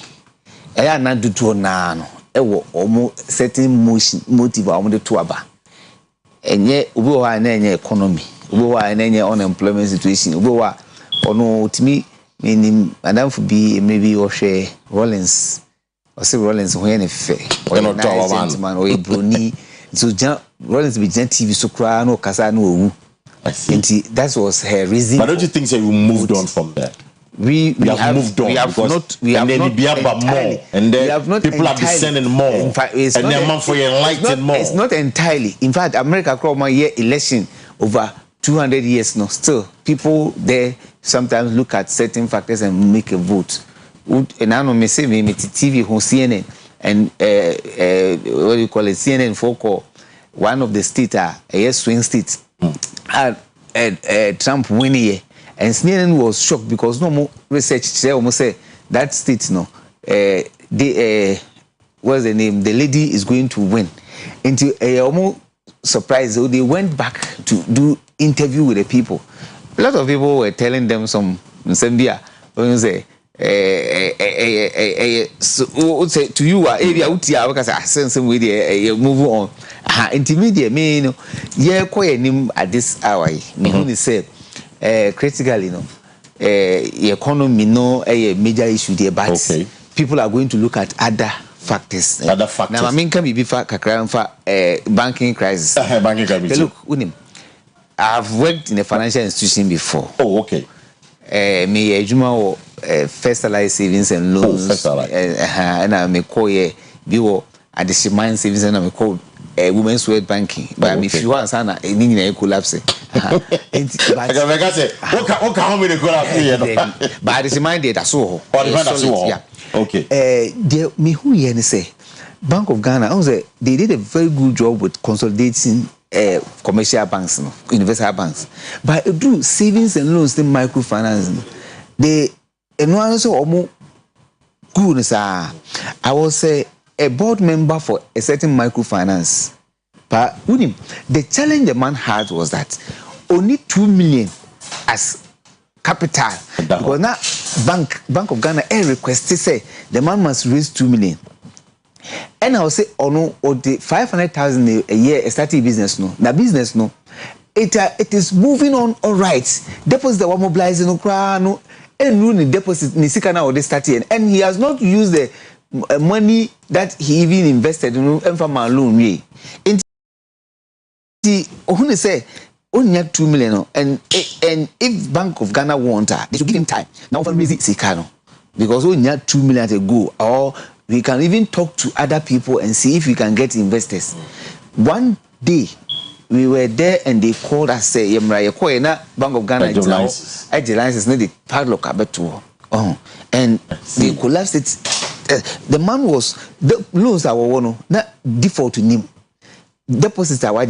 Speaker 5: I na do to na no omo certain motive omo de to aba enye obi wa na enye economy obi wa na enye unemployment situation obi wa ono timi meaning madam for be maybe or share Rollins or say Rollins when ne fe or no man or broni so Rollins be TV so cry no kasa no owu and that was her reason. But
Speaker 1: don't you think we moved on from there?
Speaker 5: We have moved on. We have not
Speaker 1: more, and then people are descending more. In fact, it's and then for enlightened more.
Speaker 5: It's not entirely. In fact, America crowd my year election over 200 years no still people there sometimes look at certain factors and make a vote. And I know me say me TV on CNN and what do you call it, CNN for one of the states a swing states had Trump winning, and CNN was shocked because no more research say almost say that state no what's the name, the lady is going to win. Until almost surprised, so they went back to do interview with the people. A lot of people were telling them some when you say say to you area utia because sense we dey move on intermediate me you know yeah quite at this hour me say critically you know economy no a major issue there, but people are going to look at other factors.
Speaker 1: Other factors.
Speaker 5: Now I mean can be for banking crisis.
Speaker 1: Banking crisis.
Speaker 5: Look, Unim, I've worked in a financial institution before.
Speaker 1: Oh, okay.
Speaker 5: Me Juma First Allied Savings and Loans.
Speaker 1: Oh, First Allied.
Speaker 5: And I may call ye Biwo at the Shimane Savings and I may call Women's Wealth Banking. But if you want Sana, a nina collapse. But the Shimane data so. Yeah.
Speaker 1: Okay.
Speaker 5: Me who ye say Bank of Ghana, they did a very good job with consolidating commercial banks, no, universal banks. But do savings and loans, the microfinance, they also more good. I was a board member for a certain microfinance. But the challenge the man had was that only 2 million as capital. Because now Bank of Ghana requested say the man must raise 2 million. And I will say, oh no, or the 500,000 a year starting business no. The business no, it is moving on all right. Deposit the one mobilizing no no, and running deposit nisikana or the starting, and he has not used the money that he even invested in farmer loan way. And the who say only 2 million and if Bank of Ghana want her, they should give him time. Now for raise sikano because only 2 million to go or. We can even talk to other people and see if we can get investors. One day, we were there and they called us, say, Bank of Ghana, license, the padlock abeto. And they collapsed it. The man was, the loans are one, not default to him. Deposits are why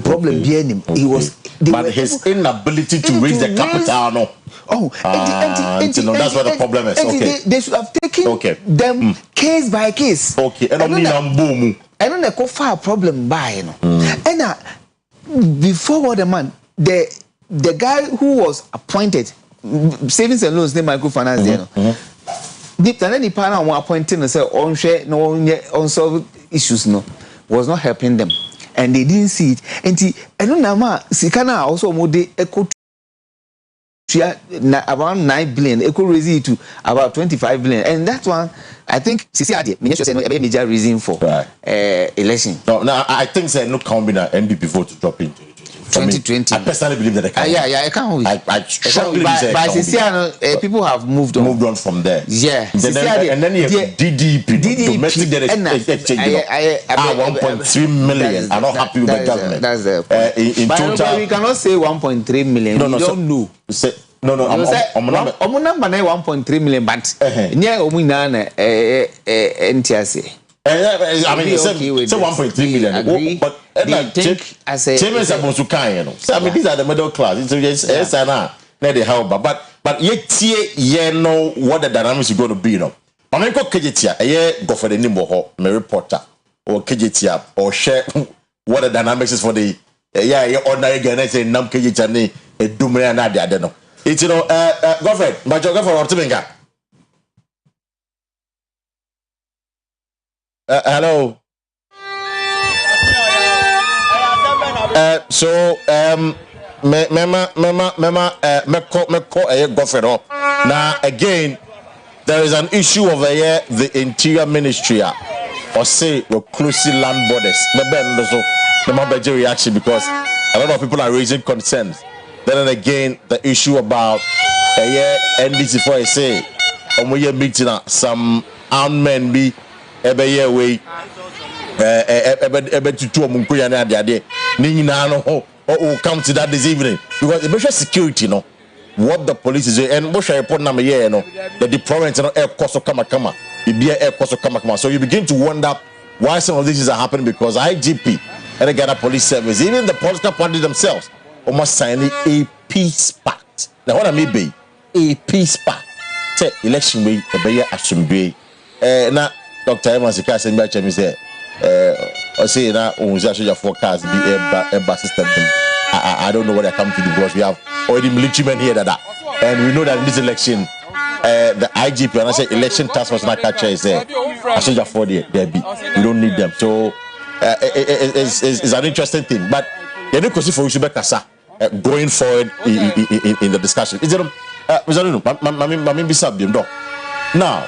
Speaker 5: problem behind him. He was,
Speaker 1: but his inability to raise the capital, no. That's what the problem is. Okay.
Speaker 5: They should have taken them case by case.
Speaker 1: Okay. And then
Speaker 5: they could file a problem by you know. And before what the man, the guy who was appointed, savings and loans, the microfinance there, and then the partner were appointed and said on share no unsolved issues no was not helping them, and they didn't see it. And don't know Sikana also mode echo. Around 9 billion, it could raise it to about 25 billion, and that one, I think, a major reason for election.
Speaker 1: No, I think no combina NDP vote to drop in
Speaker 5: 2020.
Speaker 1: I personally believe that they can.
Speaker 5: Yeah, I can't.
Speaker 1: I strongly believe
Speaker 5: that. People have moved on
Speaker 1: from there.
Speaker 5: Yeah,
Speaker 1: and then you have DDP, domestic exchange, 1.3 million. I'm not happy with the government.
Speaker 5: That's the
Speaker 1: in total.
Speaker 5: We cannot say 1.3 million.
Speaker 1: No,
Speaker 5: we don't know. I'm 1.3 million, but near Omunana, NTSA.
Speaker 1: I mean, it's 1.3 million. But
Speaker 5: as a
Speaker 1: James Amosukai, so I mean, these are the middle class. It's yes and not the help, but yet, know what the dynamics is going to be. No, I'm going to KJT, go for the Nimbo, my reporter, or KJT, or share what the dynamics is for the ordinary Ghanaian Nam KJT, a Dumere and Nadia. I don't know. It's Godfrey, but your girlfriend or Timinga. Hello. So now again, there is an issue over here. The Interior Ministry, or say we're closing land borders. The reaction because a lot of people are raising concerns. Then again, the issue about NDC for say, we meeting some armed men be every way. To munkuya na ade ade ni nyina no ho we'll come to that this evening because the measure security, what the police is doing, and what shall report number here, the deployment, air cost of kama, air cost of kama. So you begin to wonder why some of these are happening because IGP and the Ghana Police Service, even the political party themselves, almost signing a peace pact. Now, what I mean by a peace pact, say election way, a better assembly. Now, Dr. Evans, the case in Bachelor said, I say now, on the forecast be a system. I don't know what they come to do because we have already military men here and we know that in this election, the IGP and I say election task force not catch is I should afford there be. We don't need them. So it's an interesting thing. But the new question for Ushibekasa going forward in the discussion. Is it now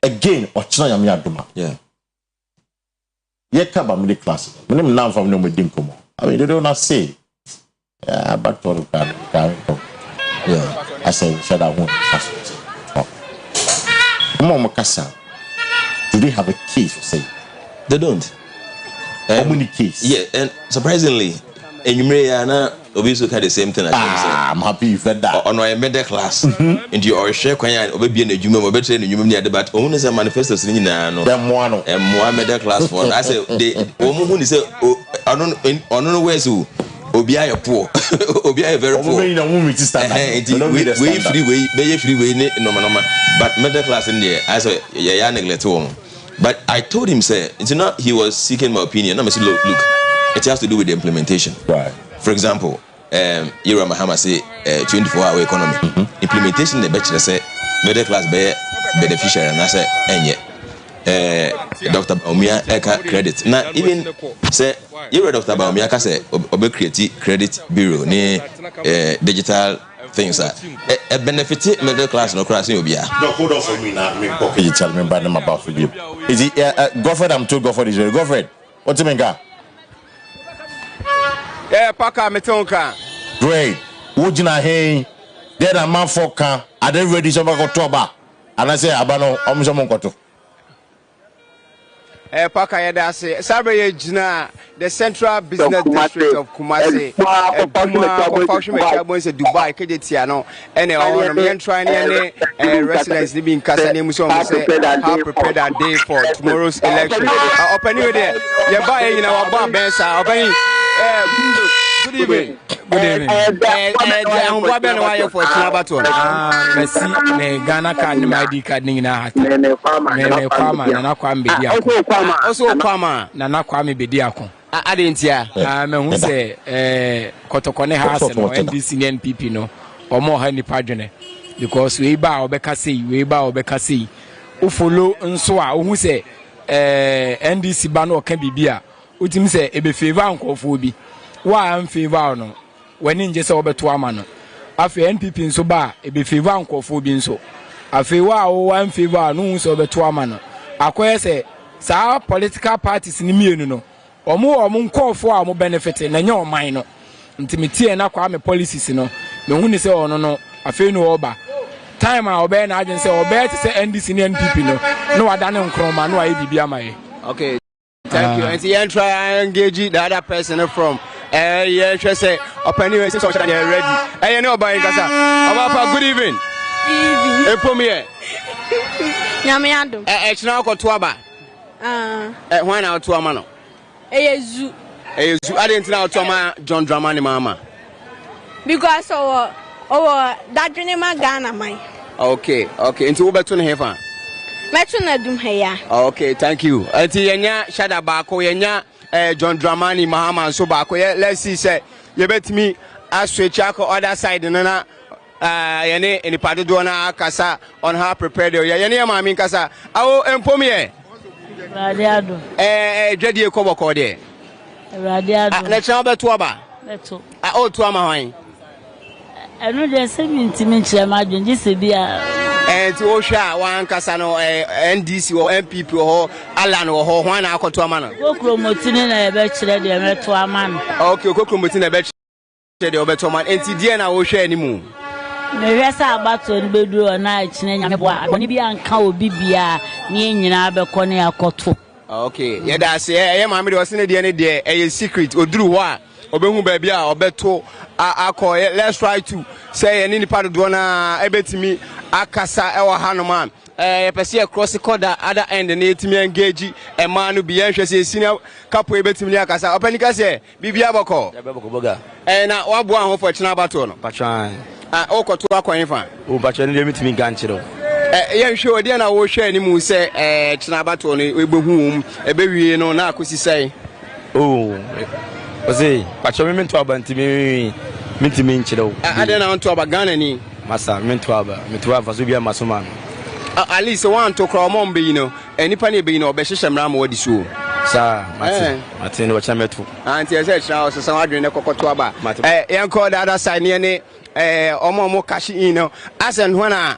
Speaker 1: again yeah. Yet come middle class. When I'm from no dinkomo. I mean they don't not say back to yeah. I say shut up one. Do they have a case to say?
Speaker 4: They don't.
Speaker 1: How many cases?
Speaker 4: Yeah, and surprisingly, and you may obviously had the same thing.
Speaker 1: I'm happy you said that.
Speaker 4: On my middle class, and you are share quite or be in a human or better in a human near the but owners and manifestos in them one and more middle class for. I say, the woman is I don't know where's who. Obia poor, Obia very poor. We freeway, no, but middle class in there. I said, yeah, neglect home. But I told him, say, it's not he was seeking my opinion. I said, look, it has to do with the implementation.
Speaker 1: Right.
Speaker 4: For example, Ira Mahama say 24-hour economy. Implementation, the bachelor say middle class be beneficiary, and I say, and yet. Dr. Baumia Eka credit. Now even say you Dr. Baumia ka say obe create credit bureau ni digital things a benefit middle class no class you bia.
Speaker 1: No, hold on for me now. Me pocket you tell me about them about for you. Is it Godfred? I'm told Godfred is very Godfred. What do you mean, guy?
Speaker 6: Yeah, Paka Metonka.
Speaker 1: Great. Would you not hey? Then a man for can. Are they ready to go to Oba? And I say Abano, I'm some go
Speaker 6: Paka Yadase, Sabre Jina, the Central Business District of Kumasi, Function Makers in Dubai, Kedetiano, and all trying any residents living in Kasane Musom say how prepared that day for tomorrow's election. Open you there, you're buying in our bar, Bensa, opening. Good evening. Good evening. What been why for Chinabaton? Messi, me Ghana card, my ID card, Nina, me Kwama, Nana Kwame Bediako. Also Kwama, Nana Kwame Bediako. I didn't hear. Me who say, Kotokone House and NDC NPP no, or more honey padrone. Because we bow Bekasi, we bow Bekasi. Ufolo Nswa, who say, NDC Bano can be beer. Utim say, Ebe favor uncle Phoebe. Why am favor no? When in just over to a man. After NPP in so bar, a be favor uncle for being so. A favor one favor, no so over to a man. A quest say, political parties in the no. Or more call for our benefit and your minor. Intimity and aqua policies, no. No one is say, oh no, a fair no over. Time I obey an agency or better say NDC and NPP no. No, I don't know Chroma, no, I be my. Okay. Thank you. And then try and engage the other person from. Yeah, just say, open your social media ready. I know about Kasa. About good evening. Evening. Premier.
Speaker 7: Yamiando.
Speaker 6: It's now called Tuaba. When out to a mano.
Speaker 7: Zoo.
Speaker 6: I didn't know to John Dramani Mama.
Speaker 7: Because that Genema Ghana, my.
Speaker 6: Okay. Into Uberton Heaven.
Speaker 7: Metuna dum here.
Speaker 6: Okay, thank you. Ati yenya Shada Bako yenya John Dramani Mahama so Bako. Let's see say you bet me as switch other side nana yene any part do na kasa on how prepared you yene mami kasa awo empomie
Speaker 8: Radiado
Speaker 6: dwede ekoboko de
Speaker 8: Radiado
Speaker 6: na chan beto aba
Speaker 8: beto
Speaker 6: o to ama hwan
Speaker 8: enu de se mintimi kire ma dwonji se bia
Speaker 6: ti o hwa wan kasa no NDC or MPP or Alan or hwan na akoto ama no
Speaker 8: kokromotini na ebe kire de meto ama no
Speaker 6: okay kokromotini na ebe kire de obeto ama enti die na o hwa animu
Speaker 8: me hwesa abato ni beduro na kire nyame bo aboni bia nka obi bia ni nyina abekọ na akoto
Speaker 6: okay yeah that's yeah mama de osine de ne de secret oduru ho a obehu baby a obeto akọ let's try to say any part of na ebetimi akasa ewa hanuman pese cross corner other end na etimi engage e man no bi enhwe se senior couple ebetimi akasa openika se bibia boko boga na wabo ahụ for china bato no patran okoto akwan fa o patran le metimi ganchiro ye nhwe odi na wo hwe ani mu se china bato no ebehu ebewie no na akosi sai Ose, pacho me mento aba ntimi nchiro. Ade na nto aba Ghana ni. Masa mento aba so bia masoma. At least one to kro mo mbe yi no. Enipa na be yi no obehyehyem ra ma wadi so. Sa, Martin no cha metu. Anti e se chira o se san adwene ne kokoto aba. Yanko the other side ne omo cash in no. Asen ho na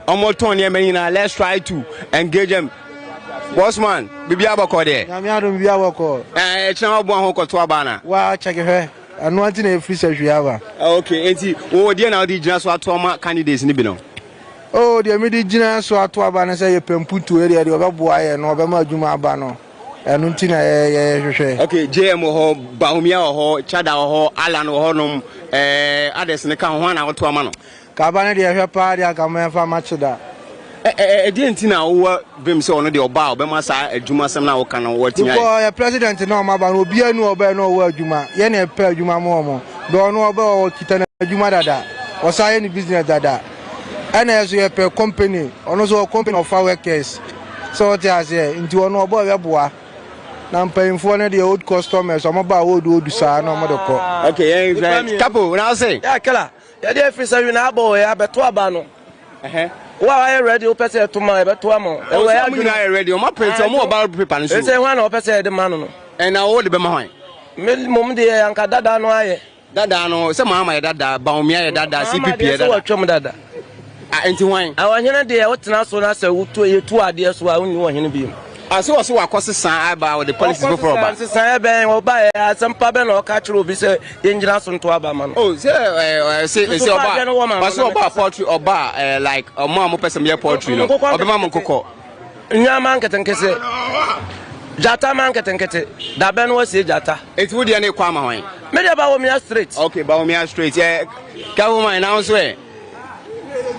Speaker 6: omo ton ye me na let's try to engage them. Bossman, bibia bako de. Na me ado bibia bako. Chama bo ahụ koto aba na. Wa cheke he. Anu anti na free sehwe aba. Okay, enti wo de na odi gina so ato ma candidates ni bi no. Oh, de me di gina so ato aba na say ye pemputu area de obeboa ye no obema adwuma aba no. Anu nti na ye hwehwe. Okay, JM ho, Bahumia ho, Chada ho, Alan ho nom ades ne ka ho na ato ama no. Ka aba na de hwe pa de aka ma fa ma chida. Enti na wo bem se ono de oba obema sa adwuma sem na wo kana wo tinya ko ya president na o ma ba no obi anu oba na wo adwuma ye na pe adwuma mo do no oba o kita na adwuma dada o sa ye ni business dada ana yeso ye pe company ono so company of workers so ti ase nti ono oba we boa na mpayimfo na de old customers o mo ba odu sa na o mo de ko okay couple now say ya kala ya de free say na abo ya beto aba no Wa I ready o pese to ma be to am. E we ya gina ready o ma print o mo ba paper nso. E say hwan na o pese de man no. E na wo de be ma hwan. Me mom de anka dada no aye. Dada no se ma ma dada ba o mi aye dada CPP e dada. So twem dada. Enti hwan. A wahene de o tena so na se wo to ye to ade so a woni wahene bi. Ase wo so wakose san aba with the police go for oba. San e ben wo ba ya sampa be na o ka kire obi se ye ngina so nto aba man. Oh say oba. But so oba poultry oba like mo person me poultry no. Oba ma mo kokko. Nyama nketenkese. Jata man nketenkete. Da be no wase jata. It would dey na kwa ma hwan. Me dey ba wo me straight. Okay, ba wo me straight. Ka wo man now so e.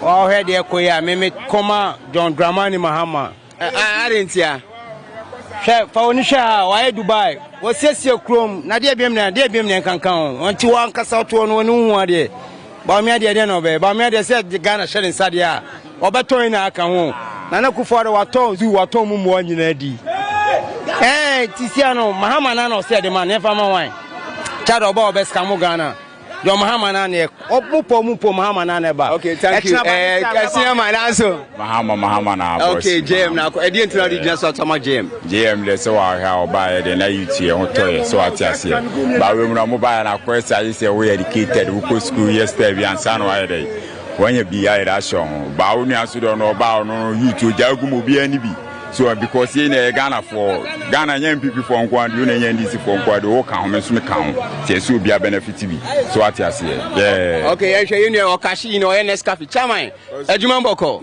Speaker 6: Oh head dey koya me koma John Dramani Mahama. I didn't hear. Chef, Faunisha, why Dubai? What's your chrome? Nadia Bim can count. On 2 1 cast out one one day. Bamia Denobe, Bamia said the Ghana shell in Sadia, or Batoina Kamu. Nanaku father was told you what Tom one in Eddie. Eh, Tiziano, Mahamanano said the man, never mind. Chado Bob Escamogana. Your Mahamanane, Mupo Mahamanane. Okay, thank you. I see my answer. Mahamana. Okay, JM now. I didn't tell you just what my JM. JM, let's so how buy the naivety on toy, so I tell you. But we will mobile and of course, I say we educated who go school yesterday and Sunday. When you be at show, Bauni, I don't know about you to Jagumu be any be. So because in Ghana for Ghana young people for Nkwan, you know NDC for Nkwan, the whole count, so count. So be a benefit to me. So what you say? Yeah. Okay, I show you know Okashi no NS Cafe. Chama. Ejumamboko.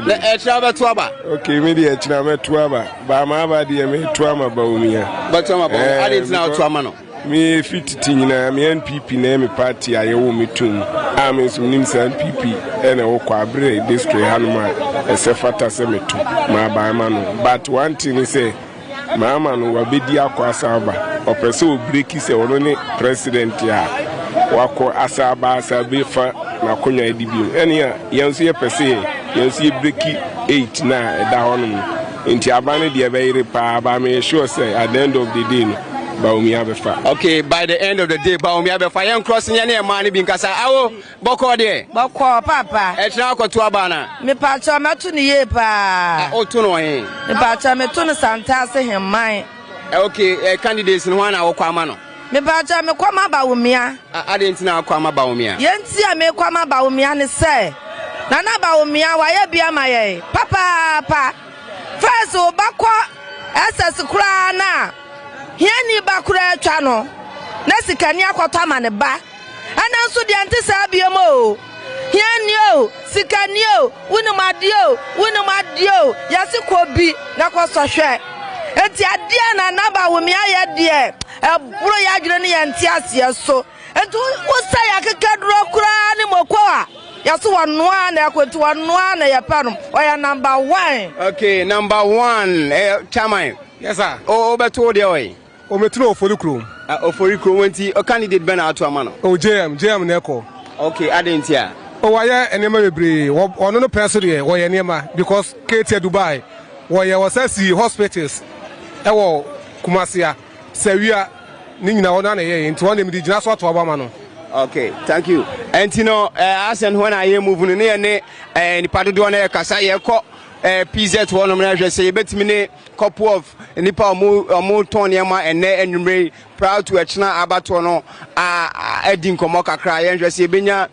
Speaker 6: The travel to Aba. Okay, maybe a travel to Aba. Bama di me trauma baumia. But Tama, I didn't know to Amano. Me fit tingina me NPP na me party ayewo metum am so nim sa NPP e na wo kwabre district hanuma e se fata se metu ma ba ma no but one thing is say ma no wa bedi akwa asaba opese o breaki se wono ne president ya wako asaba asabe fa na konya edibio ene ya yenso ye pese yenso ye breaki 8 na e da hono nti abane de be ire pa ba me sure say at the end of the day no okay, by the end of the day, Baumi Abefa, young crossing any money being Casa. Awo, Boko de Boko, Papa, it's now got to Abana. Me Pacha Matuni Yepa, oh, Tuno, the Pacha Metuna Santasa, him mine. Okay, candidates in 1 hour, Quamano. Me Pacha me Quama Baumia. I didn't know Quama Baumia. Yensi, I may Quama Baumia and say, Nana Baumia, why be my Papa, first, oh, Bakwa, as a crana. Here ni bakura chano. Nesi kanya kwata mane ba. Ana nso de antisa biemo. Here ni o, sikanio, wunu madio, yasi ko bi na kwa so hwe. Enti adia na naba wo mi aye de.
Speaker 9: bro ya adwene ne yente asie so enti wo say akeka duro kura ne mokwa ya so wanoa na akwenti wanoa na yepanom oya number 1
Speaker 6: okay number 1 chairman
Speaker 10: yes sir
Speaker 6: o beto de oy
Speaker 10: o metro oforikrom
Speaker 6: wenti o candidate ben ato amano
Speaker 10: o jm na eko
Speaker 6: okay adentia
Speaker 10: o waya enema bebre ono no person de wo ye enema because Kate Dubai wo ye wasasi hospitals ewo kumasia sawia ni nyina wona na ye nti wona mi di gina so ato abama no.
Speaker 6: Okay, thank you. And you know, as and when I am moving near ne and Padudo na kasa ye ko PZ one of them say betimi couple of nipa mo ton yama and enumere proud to echna abato no edin komo kakra ye say benya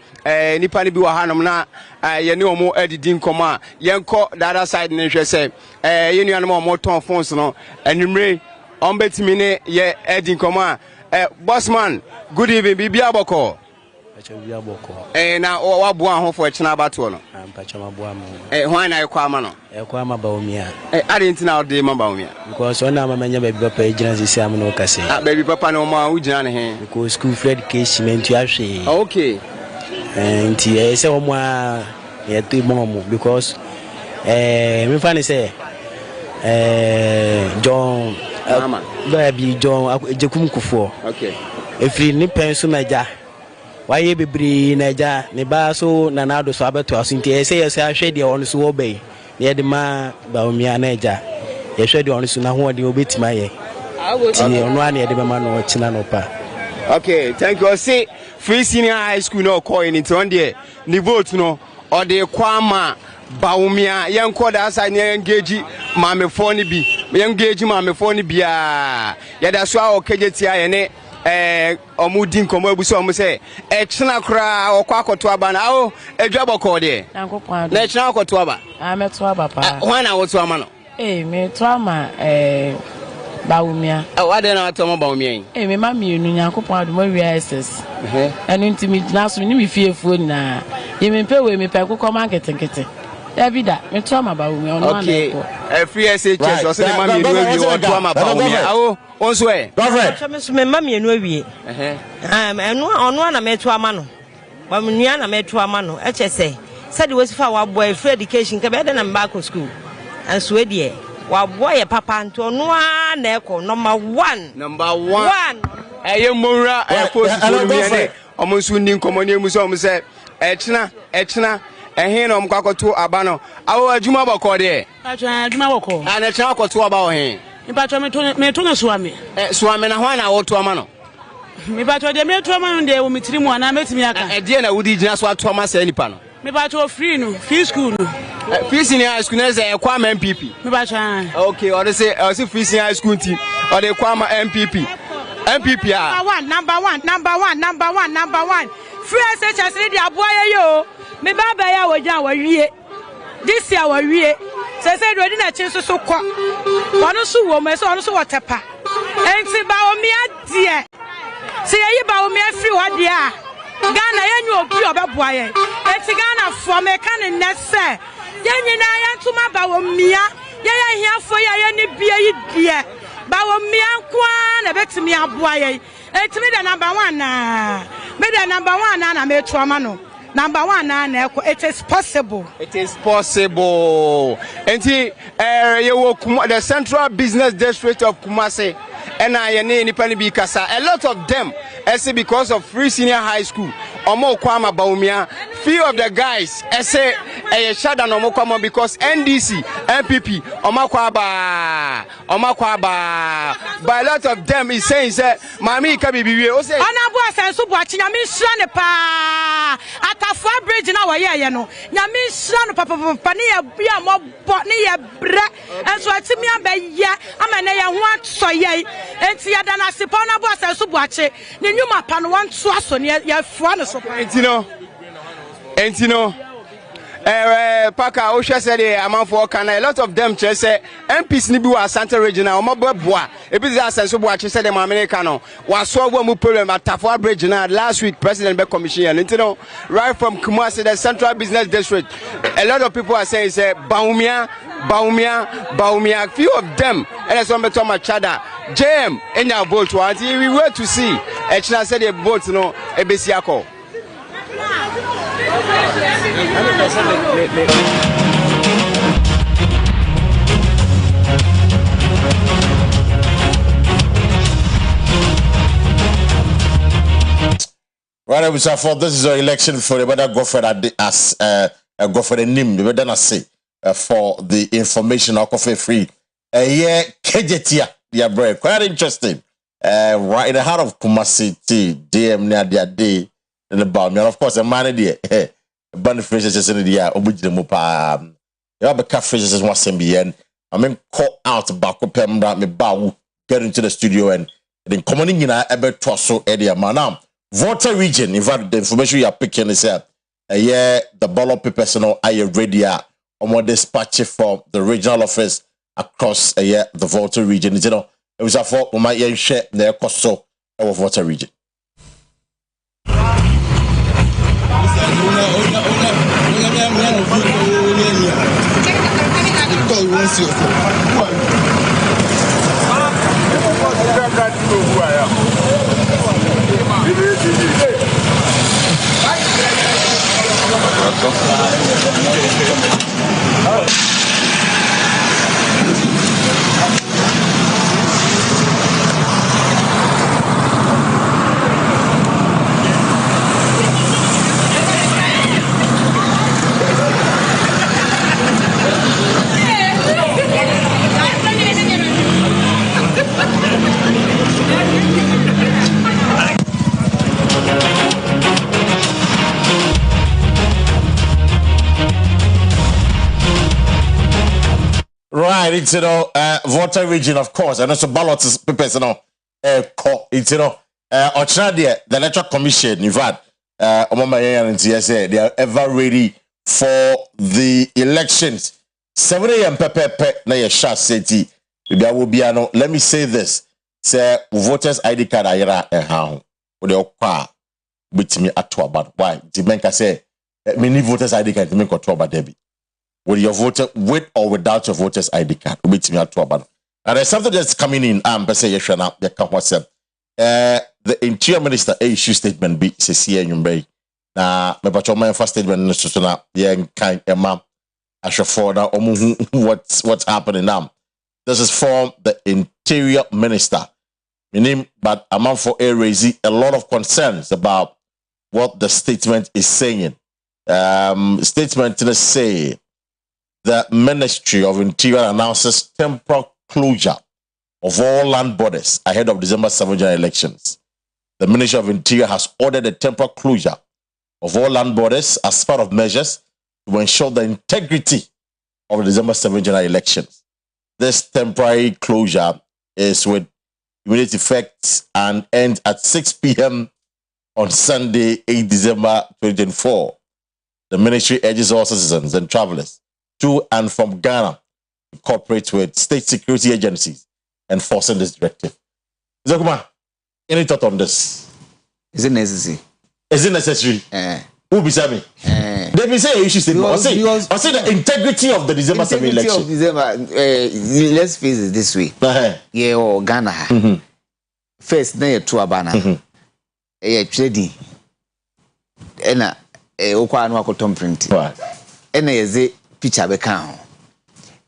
Speaker 6: nipa ne bi wa hanom na ye ne omo edin komo a ye nko the other side ne hwe say ye nuanom omo ton phones no enumere on betimi ne ye edin komo a bossman, good evening. Bibi aboko. Na wabuan ho for echina abato no.
Speaker 11: Mpacha mabuan mo.
Speaker 6: Hwan na ekwa ama no?
Speaker 11: Ekwa ma baomia.
Speaker 6: Adenti na ode ma baomia.
Speaker 11: Because ona ma manya baby papa ejina sisi am no kase.
Speaker 6: Baby papa no ma ujina ne he.
Speaker 11: Because school free education mentu ahwe.
Speaker 6: Okay.
Speaker 11: Nti se omo a ye to mo because me fa ni say John baby John Jekum Kufo.
Speaker 6: Okay.
Speaker 11: Efri ni penso meja. Waye bebri naja ne ba so nanado so abeto asunti ese ahwe de on so obey. Ne de ma baomia naja. Ye hwe de on so na ho de obetima ye. Ti ono ane de be ma no china no pa.
Speaker 6: Okay, thank you. See, free senior high school no call in on there. Ni vote no or the kwama baumia young call that side engage mame phone bi engage mame phone bia ya da so a okejeti ayene omudi nkomo ebuso omo se china kra okwa akoto aba na o edwaboko de na china akoto aba
Speaker 12: meto aba pa
Speaker 6: ho na woto ama no
Speaker 12: meto ama baumia
Speaker 6: wade na wato ama baumia
Speaker 12: me ma mienu Nyankopon adoma wi SS enu ntimi na so ni mi fiefuo na ye mempe we mepe kokko marketing Davida, me to ama baumia ono
Speaker 6: okay free SHS o se ma mienu awie o to ama baumia awo onso
Speaker 9: me ma mienu awie enu ono na me to ama no ba menua na me to ama no eche se de wasifa wa boy free education ke be de na mba ko school anso e de wa boy papa nto ono na eko number 1
Speaker 6: eye monra post so mi ene omo nso ni nkomo ni emuso omo se echina ehin na omkwakoto aba no awo adwuma boko de
Speaker 12: adwuma boko
Speaker 6: ana china akoto aba o hin
Speaker 12: Mipacho meto na suame
Speaker 6: suame na hwan na woto ama no
Speaker 12: mipacho de meto ama no de wo mitirimu ana metimi aka
Speaker 6: de na wudi gina so ato ama sa nipa no
Speaker 12: mipacho free school no
Speaker 6: free senior school na say ekwa ma MPP
Speaker 12: mipacho
Speaker 6: okay or they say free senior school team or they kwa ma MPP
Speaker 12: number one free SHS dey aboye yo me baba ya wojan wawie this year wawie say do di na chin so kwa ono so wo me so ono so watepa enti ba o mi adie say yi ba o mi afri ho de a Ghana yenyu obi obeboa ye enti Ghana fo me kan ne se yenyina ya ntuma ba wo mia ye hiafo ye ni bia yi die ba wo mia kwa na betimi aboa ye enti me the number 1 na me the number 1 na me tuama no number 1 na it is possible
Speaker 6: enti the Central Business District of Kumasi and I nipa ni bi kasa a lot of them say because of free senior high school omo kwama baumia few of the guys say shada no mo kwama because NDC MPP omo kwaba but a lot of them is saying say mami ka bibiwe o say
Speaker 12: onabu asenso bu achi nyame hira ne pa atafo bridge na wo ye no nyame hira no papa ne ya bia mo bo ne ye bra enso atimi abaye ama ne ye ho atsoye enti ya da na sipa onabu asenso bu achi ne nyuma pa no wan to aso ne ya fua no so pa
Speaker 6: enti no Paka Osha said amanfo kana a lot of them che say MPs ni bi wa Santa Regional o mabeboa e bi za senso bo ache say dem America no wa so wo mu problem at Tafo Bridge na last week president be commission and you right from Kumasi the Central Business District a lot of people are saying say baumia few of them and some beto machada JM enya boat one we wait to see echina said the boat no ebesiako.
Speaker 1: Right, we say for this is an election for the better go for that as go for the name the better say for the information or coffee free. Yeah, KJT, yeah, bro, quite interesting. Right in the heart of Kumasi, DM near their day in the bar. And of course, a man there, bunny fishes in the air, obey the mopa. You have a cat fishes as one SMBN. I mean, call out back up me bow, get into the studio and then coming in a bit torso area, man. Voter region, in fact, the information you are picking is here. The ballot papers, are ready on dispatch from the regional office across the voter region. It was a fault my share their cost so our voter region. Right, it's voter region, of course, and also ballot papers, it's the electoral commission, in fact, they are ever ready for the elections. 7 a.m. na ye sha city. Let me say this. Say voters ID card ayera ho. Wo de okwa betimi ato aba. Why? The bank say many voters ID card me to aba debi. With your voter, with or without your voters ID card, betimi ato aba. And there's something that's coming in. Say yeshana they can what's the interior minister issue statement be say nyumbe. Na me pacho my first statement no so na ye kan emam ashafo na what's happening now. This is from the interior minister. Meaning, but among for raising a lot of concerns about what the statement is saying. Statement to say the Ministry of Interior announces temporal closure of all land borders ahead of December 7 general elections. The Ministry of Interior has ordered a temporal closure of all land borders as part of measures to ensure the integrity of the December 7 general elections. This temporary closure is with immediate effect and ends at 6 p.m. on Sunday, 8 December 2024. The ministry urges all citizens and travelers to and from Ghana to cooperate with state security agencies enforcing this directive. Zakuma, any thought on this? Is it necessary? Is it necessary? Who beside me? They be say issue statement. I say the integrity of the December 7 election. Of December,
Speaker 5: let's face it this way. Yeah, or Ghana. First, na to abana. Trading. Ena okwa anu akotom print. Ena yeze picture be kan.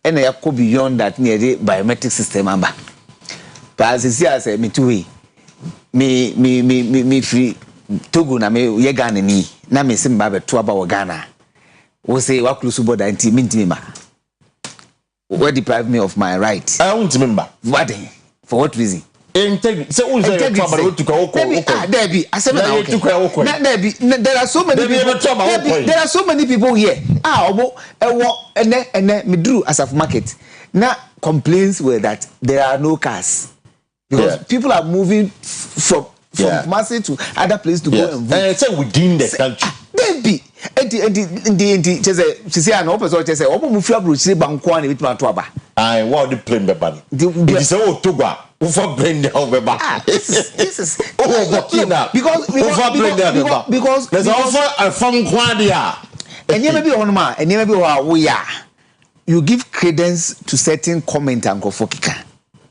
Speaker 5: Ena yakko beyond that near the biometric system amba. But as I say me two way. Me free Togo na me ye Ghana ni na me simba be to aba wo Ghana wo say wa close border nti me ma what deprive me of my right
Speaker 1: I won't remember
Speaker 5: what for what reason
Speaker 1: integrity say who say to aba to ko
Speaker 5: there be asem na okay there be there are so many people there are so many people here obo ene me drew asaf market na complaints were that there are no cars because people are moving from Kumasi to other places to go and vote.
Speaker 1: Say within the country.
Speaker 5: They be. She say an opposite. She say, "Omo mufi abro chire banko ani bitima to aba."
Speaker 1: Aye, what the plane be ban? It is so Togo. Ufa plane the over back.
Speaker 5: This is because
Speaker 1: there's also a phone quadia.
Speaker 5: And you may be on ma, and you may be we are. You give credence to certain comment and go for kika.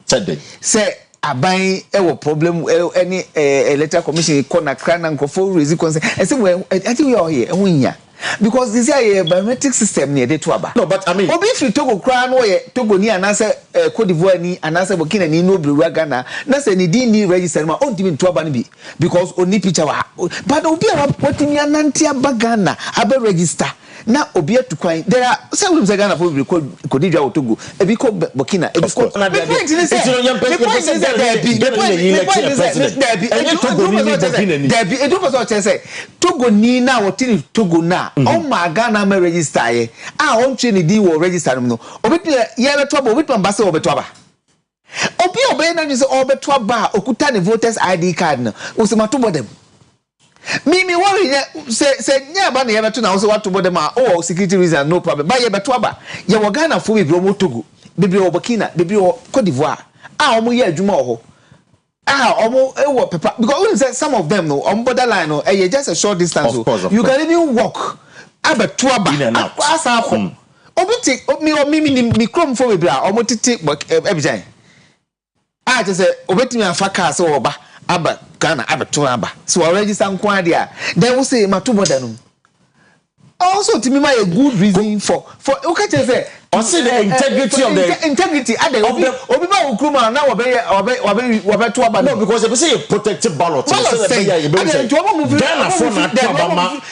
Speaker 1: Said
Speaker 5: say aban ewo problem any electoral commission corner cran and for raise concern and say well I think we are here and because this is a biometric system near the Tuaba.
Speaker 1: No, but I mean,
Speaker 5: if you Togo crown or Togo ni and answer Cote d'Ivoire ni and answer Burkina ni no blue Ghana, that's any D register my own team Tuaba be because only picture but Obia what in your Nantia Bagana Abe register. Now Obia to coin there are several Ghana for Kodija or Togo, a big Burkina, a big Togo ni na or Togo na. Oh my Ghana may register ye. I won't train the will register no. Obit yellow trouble with Mambasa over Twaba. Obi obey na say over Twaba, Okuta the voters ID card no. Usamatubo them. Me worry say nya ba na ye beto na so what to them oh security reason no problem. Ba ye beto aba. Ye wo Ghana fo we bro Togo. Bebre o Burkina, bebre o Cote d'Ivoire. Omo ye adwuma ho. Omo ewo pepper because some of them no on borderline no just a short distance. Of course. Can even walk. Abeto aba. Asa ko. Obi take me chrome for we bra omo tete ebijan. Just say obetimi afaka so oba aba Ghana abeto aba. So already some dia. Then we say matubo danum. Also to me my a good reason for okay say
Speaker 1: also the integrity of the
Speaker 5: integrity obi ba ukruma na obe to aba.
Speaker 1: No, because they say a protective ballot. Ghana for na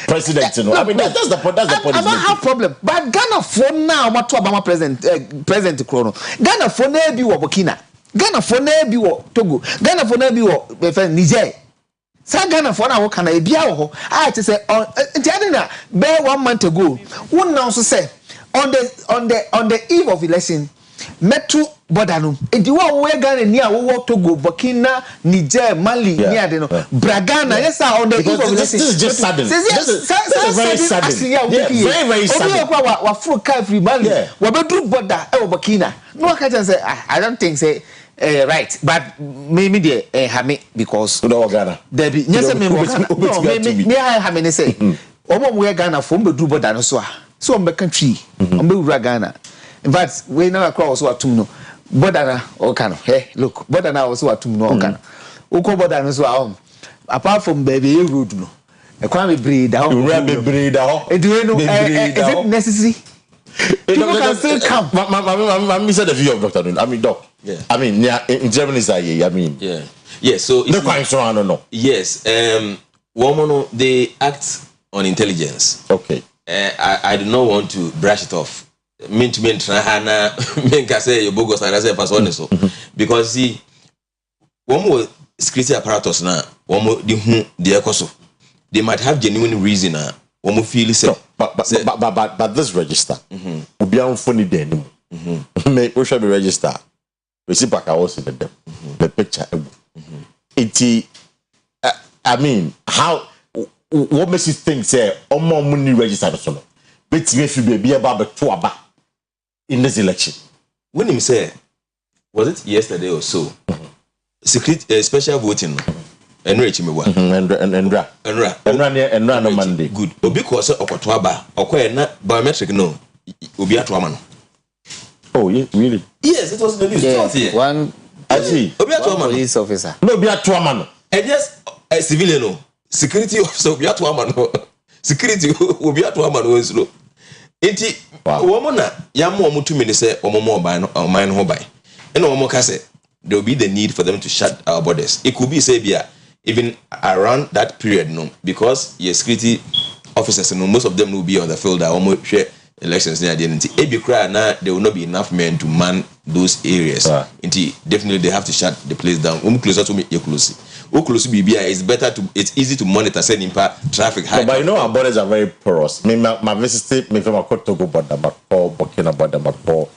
Speaker 1: president no. I mean that's the point. I don't
Speaker 5: have problem. But Ghana for now to Obama president Krono. Ghana for na bi wo Burkina. Ghana for na bi wo Togo. Ghana for na bi wo Niger. Sa Ghana for na wo kana e bia wo ho. I say na be 1 month ago. Won now so say on the eve of election metu bodanu edi wo Ghana ni a wo Togo Burkina Niger Mali ni ade no Bragana yes on the eve of election
Speaker 1: this is just sudden this is very sudden very sudden
Speaker 5: obi wa fro car free Mali wa bedru border e wo Burkina no ka say I don't think say right but maybe the hame because
Speaker 1: no Ghana
Speaker 5: there be yes me hame say omo we Ghana for bedru border no so on the country on be Ghana. In fact, we never cross what no border or kind of hey look border now also what no kind uko border no so apart from baby road no e kwa be breed down
Speaker 1: is
Speaker 5: it necessary people can still come
Speaker 1: I said the view of Dr. I mean doc I mean in Germany I mean
Speaker 4: so
Speaker 1: no crime so I don't know
Speaker 4: yes woman they act on intelligence.
Speaker 1: Okay.
Speaker 4: I do not want to brush it off. Mean to hana say your bogus and I say person so because see one more security apparatus now one more the ekoso they might have genuine reason one more feel say
Speaker 1: but this register obi an phone dey no me we should be register we see back was in the picture I mean how what makes you think say omo money register so no betime fi be about to aba in this election
Speaker 4: when him say was it yesterday or so secret special voting enra chimewa enra no Monday good obi ko say okoto aba okoye na biometric no obi ato ama no
Speaker 1: oh really
Speaker 4: yes it was the news
Speaker 5: here one
Speaker 1: I see
Speaker 4: obi ato ama
Speaker 5: police officer
Speaker 1: no obi ato ama no
Speaker 4: and just a civilian no security officer obi ato ama no security obi ato ama no nsuro enti womo na yamo omutumi ne say omomo oban no ho ban ena omo ka say there will be the need for them to shut our borders. It could be say bia even around that period no because your security officers no most of them will be on the field that almost share elections near the end ebi cry na there will not be enough men to man those areas definitely they have to shut the place down closer to me close bibia is better to it's easy to monitor say impact traffic high
Speaker 1: but you know our borders are very porous me my visit me from Togo border but Burkina border but border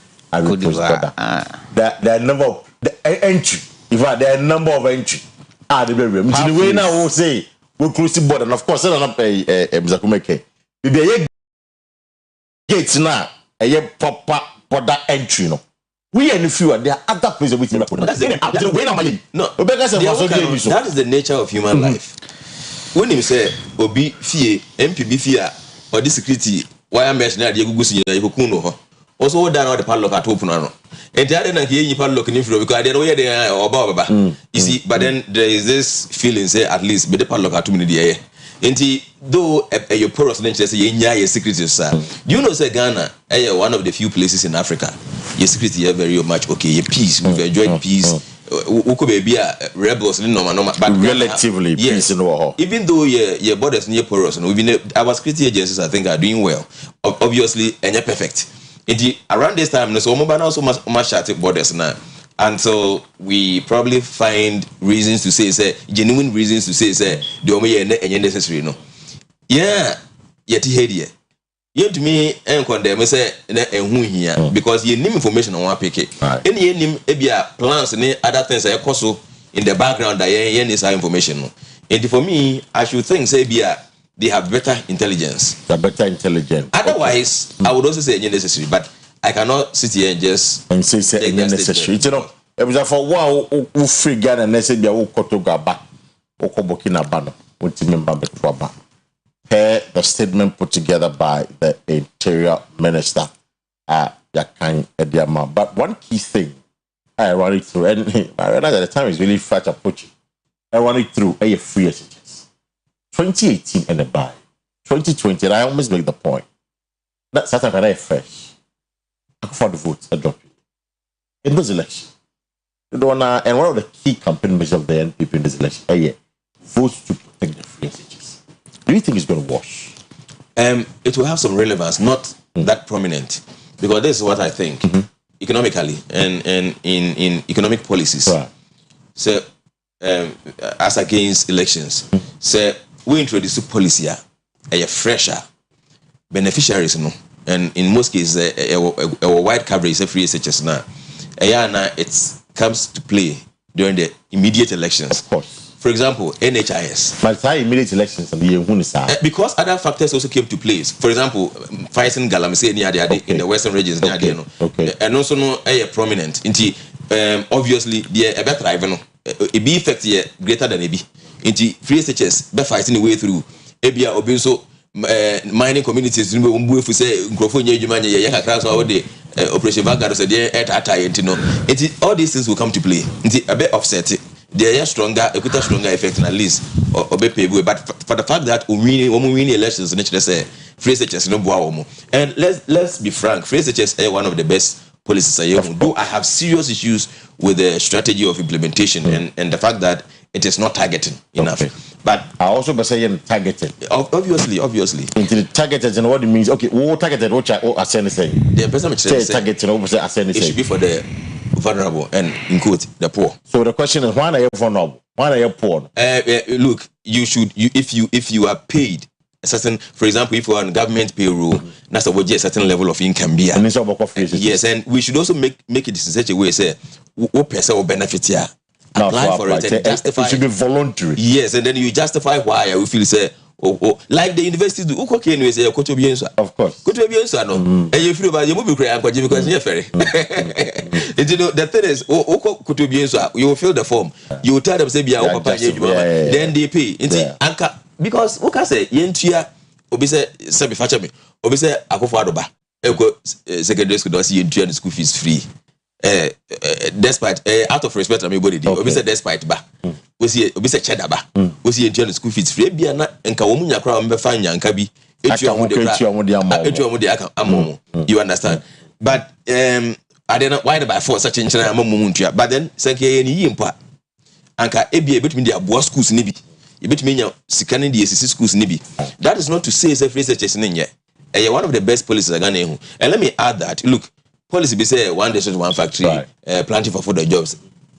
Speaker 1: there are number of the entry in fact there are number of entry the very the way now we say we close the border and of course not Mzakumeke the gates now a proper border entry no we are in few there are other places with
Speaker 4: that is the nature of human life when you say obi fie MPB fie or the security why am mentioning the gugu sin you kuno ho also down all the padlock at open no And the other than you padlock in because I don't know where they are or baba. You see, but then there is this feeling, say at least, but the padlock are 2 minutes. And though your porous nature say your security, sir. Do you know, say Ghana, one of the few places in Africa, your security are very much okay. Your peace, we've enjoyed peace. Uko be rebels, but
Speaker 1: relatively
Speaker 4: yes. Even though your borders near porous, and our security agencies, I think, are doing well. Obviously, and you're perfect. Around this time, so also much at borders now. And so we probably find reasons to say, genuine reasons to say, the only and necessary, no. Yeah, yet here. You to me and condemn say who here because you need information on one picket. Any name plans and other things I also in the background that you need information. And for me, I should think say they have better intelligence.
Speaker 1: Better intelligence.
Speaker 4: Otherwise, I would also say necessary, but I cannot sit here and just
Speaker 1: say necessary. You know, it was for one who free Ghana and they said they will go to Gaba or Burkina Faso. What do you mean by the statement put together by the Interior Minister, Yakan Ediama. But one key thing I run it through, and I realize at the time is really fast approaching. I run it through a free SHS. 2018 and a buy. 2020, and I almost make the point. That certain kind of fresh. For the votes, I drop it. In this election, and one of the key campaign measures of the NPP in this election, votes to protect the free SHS. Do you think it's going to wash?
Speaker 4: It will have some relevance, not that prominent, because this is what I think economically and in economic policies. Right. So, as against elections, so we introduce a policy a fresher beneficiaries, no, and in most cases a wide coverage of free SHS now. It comes to play during the immediate elections.
Speaker 1: Of course.
Speaker 4: For example, NHIS.
Speaker 1: But how immediate elections
Speaker 4: because other factors also came to place. For example, fighting Galamsey in the western regions.
Speaker 1: Okay.
Speaker 4: And also no prominent. Obviously, the a better rival. A B effect here greater than a B. Free SHS be fighting the way through. Ebia Obinso mining communities if we say Operation Vanguard said all these things will come to play. A bit offset it. There are stronger effect at least or be pay. But for the fact that we win elections, say free SHS no boa. And let's be frank, free SHS is one of the best policies I have. Though I have serious issues with the strategy of implementation and the fact that it is not targeting enough. But
Speaker 1: I also be saying targeted.
Speaker 4: Obviously.
Speaker 1: Into the targeted and what it means. Okay, what targeted? What I say anything.
Speaker 4: The person say
Speaker 1: targeted. What say I say anything.
Speaker 4: It should be for the vulnerable and in quote the poor.
Speaker 1: So the question is, why are you vulnerable? Why are you poor?
Speaker 4: Look, if you are paid a certain, for example, if you are on government payroll, that's what a certain level of income be. Yes, and we should also make it in such a way say what person will benefit here. Apply for it and justify.
Speaker 1: It should be voluntary.
Speaker 4: Yes, and then you justify why I will feel say. Like the university do uko kenwe say ko to bienso.
Speaker 1: Of course.
Speaker 4: Ko to bienso no. And you feel about you move cry because you ferry. You know the thing is uko ko to bienso you will fill the form. You will tell them say bia o papa then they pay. Anka because what can say yentua obi say be facha me. Obi say akofo adoba. Eko secondary school don't see yentua school fees free. Despite out of respect to everybody, obi say despite ba. We see cheddar ba. We see enjoy the school fees free. Bia na enka wo munya kra mbe fa nyanka bi. Etu amode aka amomo. You understand? But I don't know why by force such enchina amomo ntua. But then say ke ye ni yimpa. Anka ebia betumi dia boa schools ni bi. E betumi nya sika ni dia sisi schools ni bi. That is not to say say free SHS ni nye. One of the best policies Ghana ehu. And let me add that look, policy be say one district, one factory, planting for further jobs.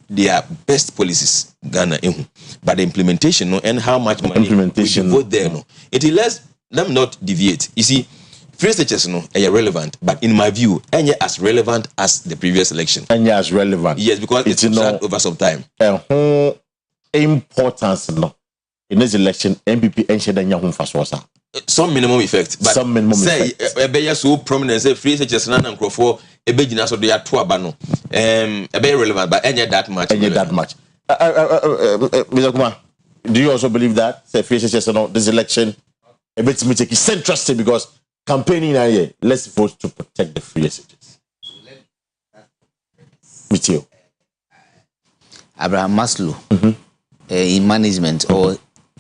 Speaker 4: They are best policies Ghana ehu. But the implementation and how much money we devote there it lets them not deviate. You see, free SHS are relevant, but in my view, any as relevant as the previous election.
Speaker 1: Any as relevant.
Speaker 4: Yes, because it's over some time.
Speaker 1: Importance in this election, MPP and
Speaker 4: some minimum effect, but
Speaker 1: some minimum effect.
Speaker 4: Say, so prominent, say free SHS and Crawford, a big so they are two abano. A very relevant, but any that much.
Speaker 1: Any that much. Mr. Kumar, do you also believe that say free SHS this election a bit to take central state because campaigning here, let's vote to protect the free SHS. With you.
Speaker 5: Abraham Maslow in management or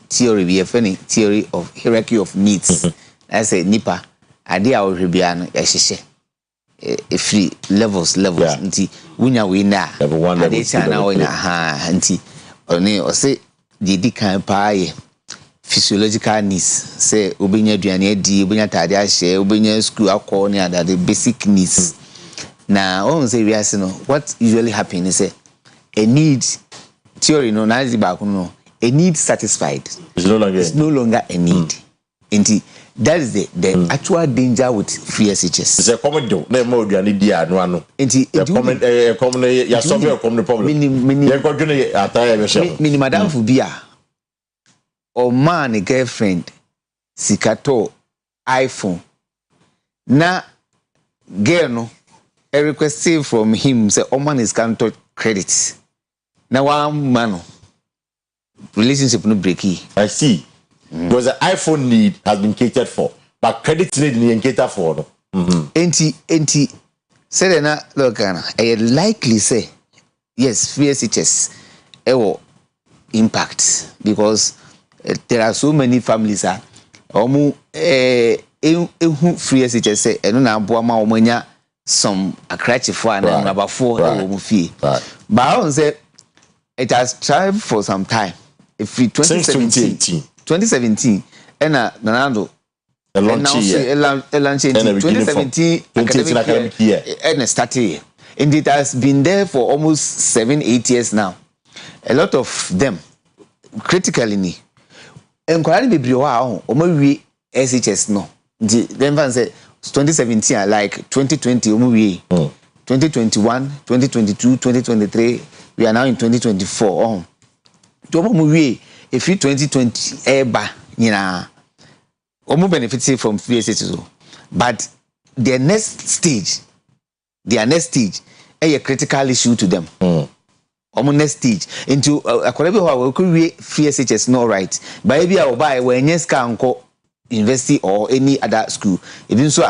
Speaker 5: theory, we have any theory of hierarchy of needs. I say nipa, idea or rebiano, a free levels. Nti wunya wina.
Speaker 1: Everyone
Speaker 5: now in a anti or say the kind pie physiological needs. Say ubinya duane di, ubinya tadia share, ubinya school alcohol that the basic needs. Now, I say we are saying what usually happens is a need theory no a need satisfied. It's no longer a need. Indeed, that is the actual danger with free SHS.
Speaker 1: It's a common do. No more than idea no. Indeed, common ya solve your common problem.
Speaker 5: Mini madam fubia or man a girlfriend sikato iPhone na girl no a request from him say man is can't touch credit. Now one man relationship no breaky.
Speaker 1: I see. Because the iPhone need has been catered for, but credit need being catered for.
Speaker 5: Enti say na look I likely say yes free SHS will impact because there are so many families free SHS say eno na aboa ma omanya some akrachi for and number 4 fee. But I don't say it has tried for some time. If we 2017 and Nanando a launch in 2017 academic year and started and it has been there for almost 7-8 years now. A lot of them critically and quite be or maybe SHS no then say 2017 like 2020 2021 2022 2023 we are now in 2024 if you 2020 eba benefit from free SHS but their next stage a critical issue to them next stage into free SHS no right but if you buy when yes can university or any other school even so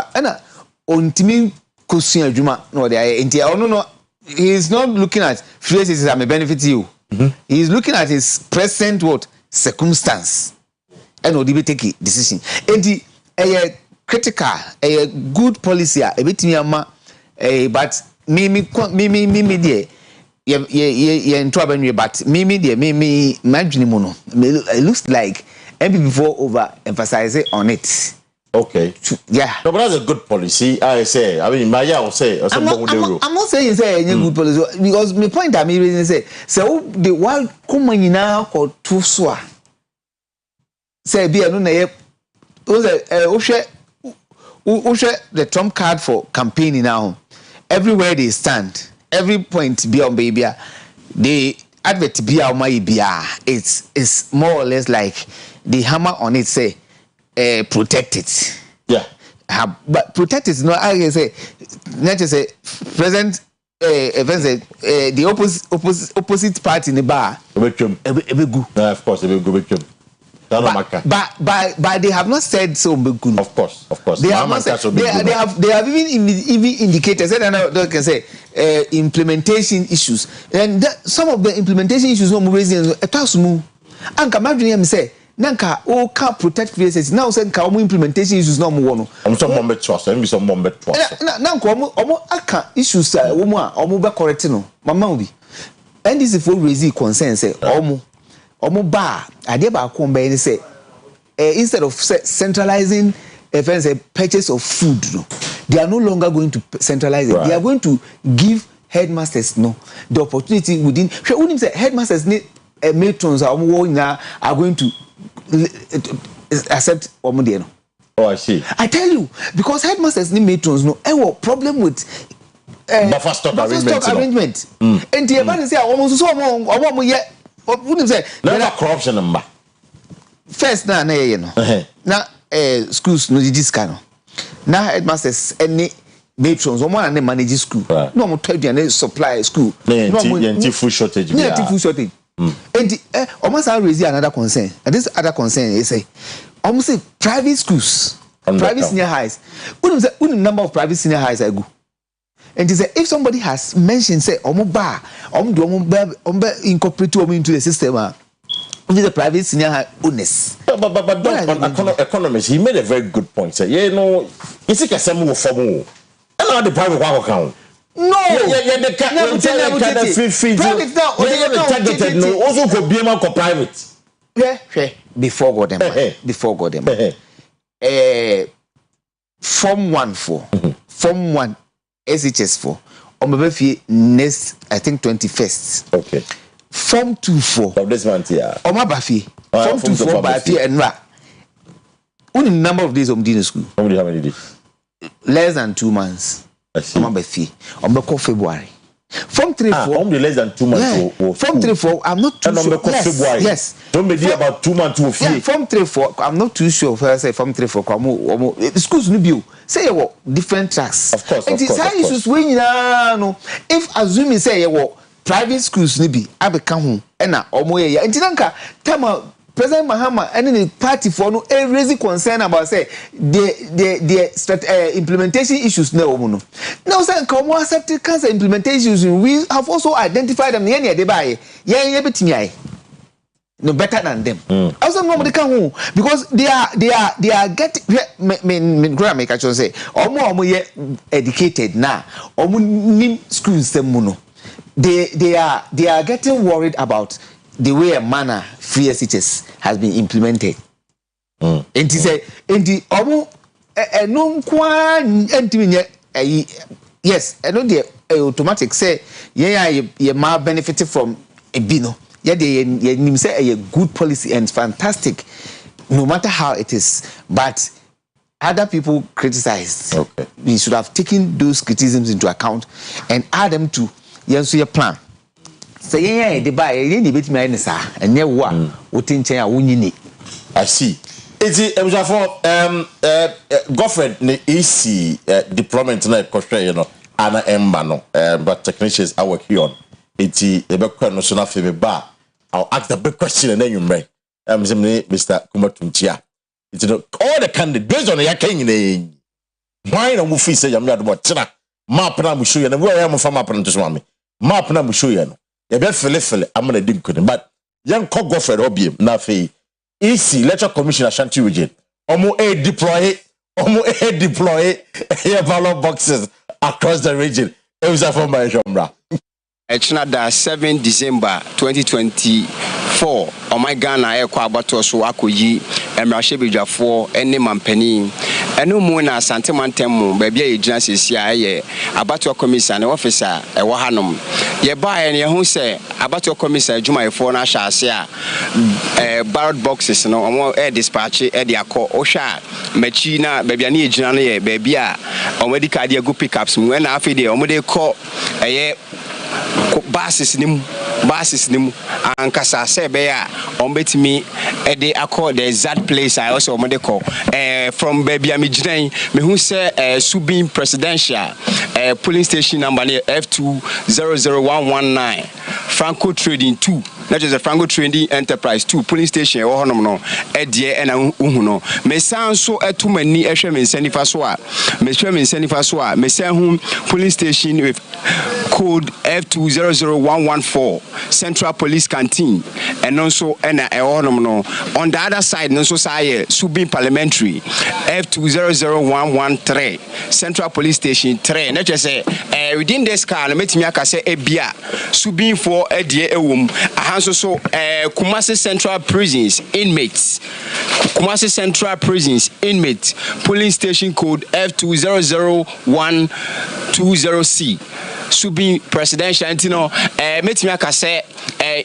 Speaker 5: ontimi kosia adwuma no dey no he is not looking at free SHS as a benefit to you. He is looking at his present circumstance and would take a decision. And a critical, a good policy, a bit but me dear, in trouble, but me imagine mono. It looks like MP before overemphasizing on it.
Speaker 1: Okay.
Speaker 5: Yeah.
Speaker 1: No, but that's a good policy. I mean, Maya will say. I'm
Speaker 5: not saying it's a good policy because my point I mean say the world come now or too swa. Say be no na the Trump card for campaigning now. Everywhere they stand, every point be on baby. The advert be on my it's more or less like the hammer on it say. Protect it.
Speaker 1: Yeah.
Speaker 5: But protect it is not I say not to say present the opposite party in the bar.
Speaker 1: Of course,
Speaker 5: but they have not said so.
Speaker 1: Of course.
Speaker 5: They have not said, they have even indicated they can say implementation issues. And some of the implementation issues no raising a task move. And come imagine say Nanka can't protect free SHS. Now say nka implementation issues no mo no.
Speaker 1: Some bomb trust, and some bomb trust.
Speaker 5: Nanka aka issues omo be correct no. Mama obi. And this is for raise concern say omo ba ade ba ko be say instead of centralizing a purchase of food no. They are no longer going to centralize it. Right. They are going to give headmasters the opportunity within. When say headmasters need matrons are going to accept no.
Speaker 1: Oh, I see.
Speaker 5: I tell you, because headmasters need matrons no problem with
Speaker 1: buffer stock arrangement.
Speaker 5: And the man say almost so wouldn't say
Speaker 1: corruption number.
Speaker 5: First na you know. Na schools no this kind. Now headmasters any matrons and manage school. No mo tell you supply school.
Speaker 1: No food shortage.
Speaker 5: Food shortage. And almost I raise another concern. And this other concern is say almost say private schools, private senior highs. What number of private senior highs I go? And he said, if somebody has mentioned, say, incorporate into the system, with the private senior owners.
Speaker 1: But economist, he made a very good point. Say, you know, it's like a semi for more. And now the private one account. No, the private now, also could be a private.
Speaker 5: Yeah, before God them. Form 1 for Form 1 SHS for next, I think 21st.
Speaker 1: Okay.
Speaker 5: Form 2 for
Speaker 1: of this month, yeah.
Speaker 5: Bafi. Form 2 for Bafi and Ra. Only number of days in school.
Speaker 1: How many days?
Speaker 5: Less than 2 months.
Speaker 1: I see.
Speaker 5: Bafi. February. Form 3 4.
Speaker 1: Only less than 2 months.
Speaker 5: Yeah. Form 3 4. I'm not too sure. Yes.
Speaker 1: Don't be about 2 months to
Speaker 5: yeah, Form 3 4. I'm not too sure. If I say Form 3 4, the schools no be. Say you different tracks.
Speaker 1: Of course.
Speaker 5: It is how you should when you know. If assuming say you private schools ni bi abeka ho na omo ye ntinanka tama President Mahama and the party for no raising concern about say the implementation issues na omo no now say come accept cancer implementation issues we have also identified them near they buy ye betimi ai no better than them also nobody can who because they are getting me make I say omo ye educated na omo nim schools them no they are getting worried about the way a manner free SHS has been implemented. And he say, and the no yes, I know the automatic say, you might benefit from a bino. Yeah, they say a good policy and fantastic, no matter how it is. But other people criticized.
Speaker 1: Okay.
Speaker 5: We should have taken those criticisms into account and add them to your plan. So they buy any bit me and near one would
Speaker 1: I see. Is it Godfred ne easy deployment na you know ana embano but technicians I work here on it's a big national favor bar. I'll ask the big question and then you may Mr. Kumatuntia. It's all the candidates based on the king why no move say I'm not about tina map na show you and where I am from map to swami map na show you you be fele I'm gonna dig couldn't but young cock Godfred obiem na fe easy electoral commission Ashanti region omo deploy ballot boxes across the region it was from my genre
Speaker 6: Echnada 7 December 2024 oh my Ghana ekwa abato so akoyi emrahwebedwafo ene mampani eno mu na asante mantemu baabi a yegina sesia eye abato commission officer ewo hanom ye ba ye hu se abato commission adwumayefo na ahyaase a ballot boxes no omo dispatch de akọ ohwa machi na baabi na yegina no ye baabi a omo di card agu pickups mu na afi de omo de kọ eye basis nim ankasa se be ya on betimi e dey accord the exact place I also omode call from baby amigina me hu say Subin presidential polling station number F200119 Franco Trading 2 that is a Franco Trading Enterprise 2 polling station e wo honom no e de e na uhu no me san so etumani ehwe me nsanifa so a me hwe me nsanifa so a me san hu polling station with code F200114 Central Police Canteen and also and no on the other side no so say Subin Parliamentary F200113 Central Police Station 3 na just say within this car no metimi aka say ebia Subin for edie ewom ahanso so Kumasi Central Prisons inmates Kumasi Central Prisons inmates polling station code F200120C Subin presidential antino metimi aka say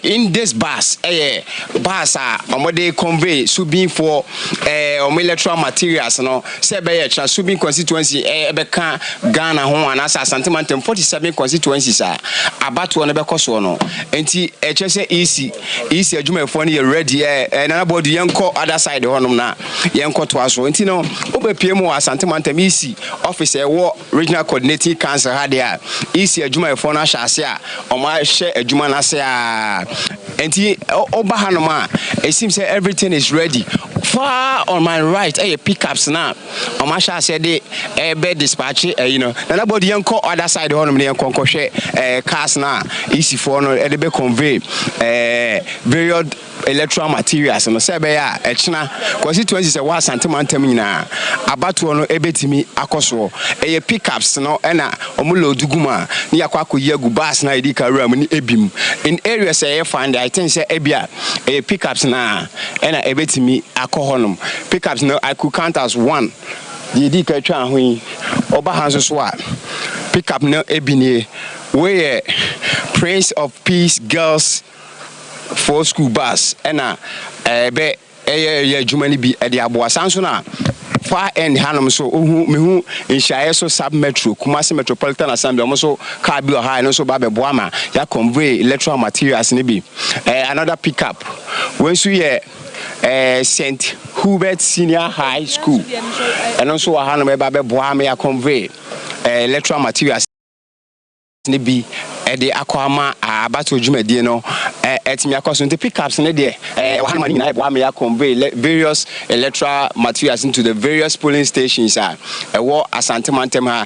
Speaker 6: in this bus bus omode convey Subin for electoral materials no say be cha Subin constituency ebeka Ghana ho anasa santimantem 47 constituencies abato no bekoso no enti say easy adwumafo no ye ready na body yenko other side honum na yenko to aso enti no obepie mu santimantem easy office wo regional coordinating council ha there easy adwumafo no ahyaase a oma hye adwuma na se a enti oba hanoma it seems everything is ready far on my right, pickups now. Omasha said the bed dispatch, you know. And about the young other side on the young cars now, easy for no, and they convey various electoral materials. And say, yeah, Echna, Kwasi 20 is a was antimantamina. About to no ebetimi akoso. Pickups no, and omulo duguma, near Kwaku Yagu Bas na idika ram ebim. In areas I find, I think say ebia pickups na, and ebetimi akohonum. Pickups no, I could count as one. The idika tran hui, oba hanzo swat. Pickup no ebini, where Prince of Peace Girls for school bus and be Jumani be at the Abua Sansona far end Hanum so me in Shaeso sub metro Kumasi Metropolitan Assembly also Kabio High and also Babe Boama ya convey electoral materials nibi another pickup when we St. Hubert Senior High School and also Hanum Babe Boama ya convey electoral materials nibi the aquama about Jumedi no etimiakos the pickups in there convey various electoral materials into the various polling stations a war asantimantem now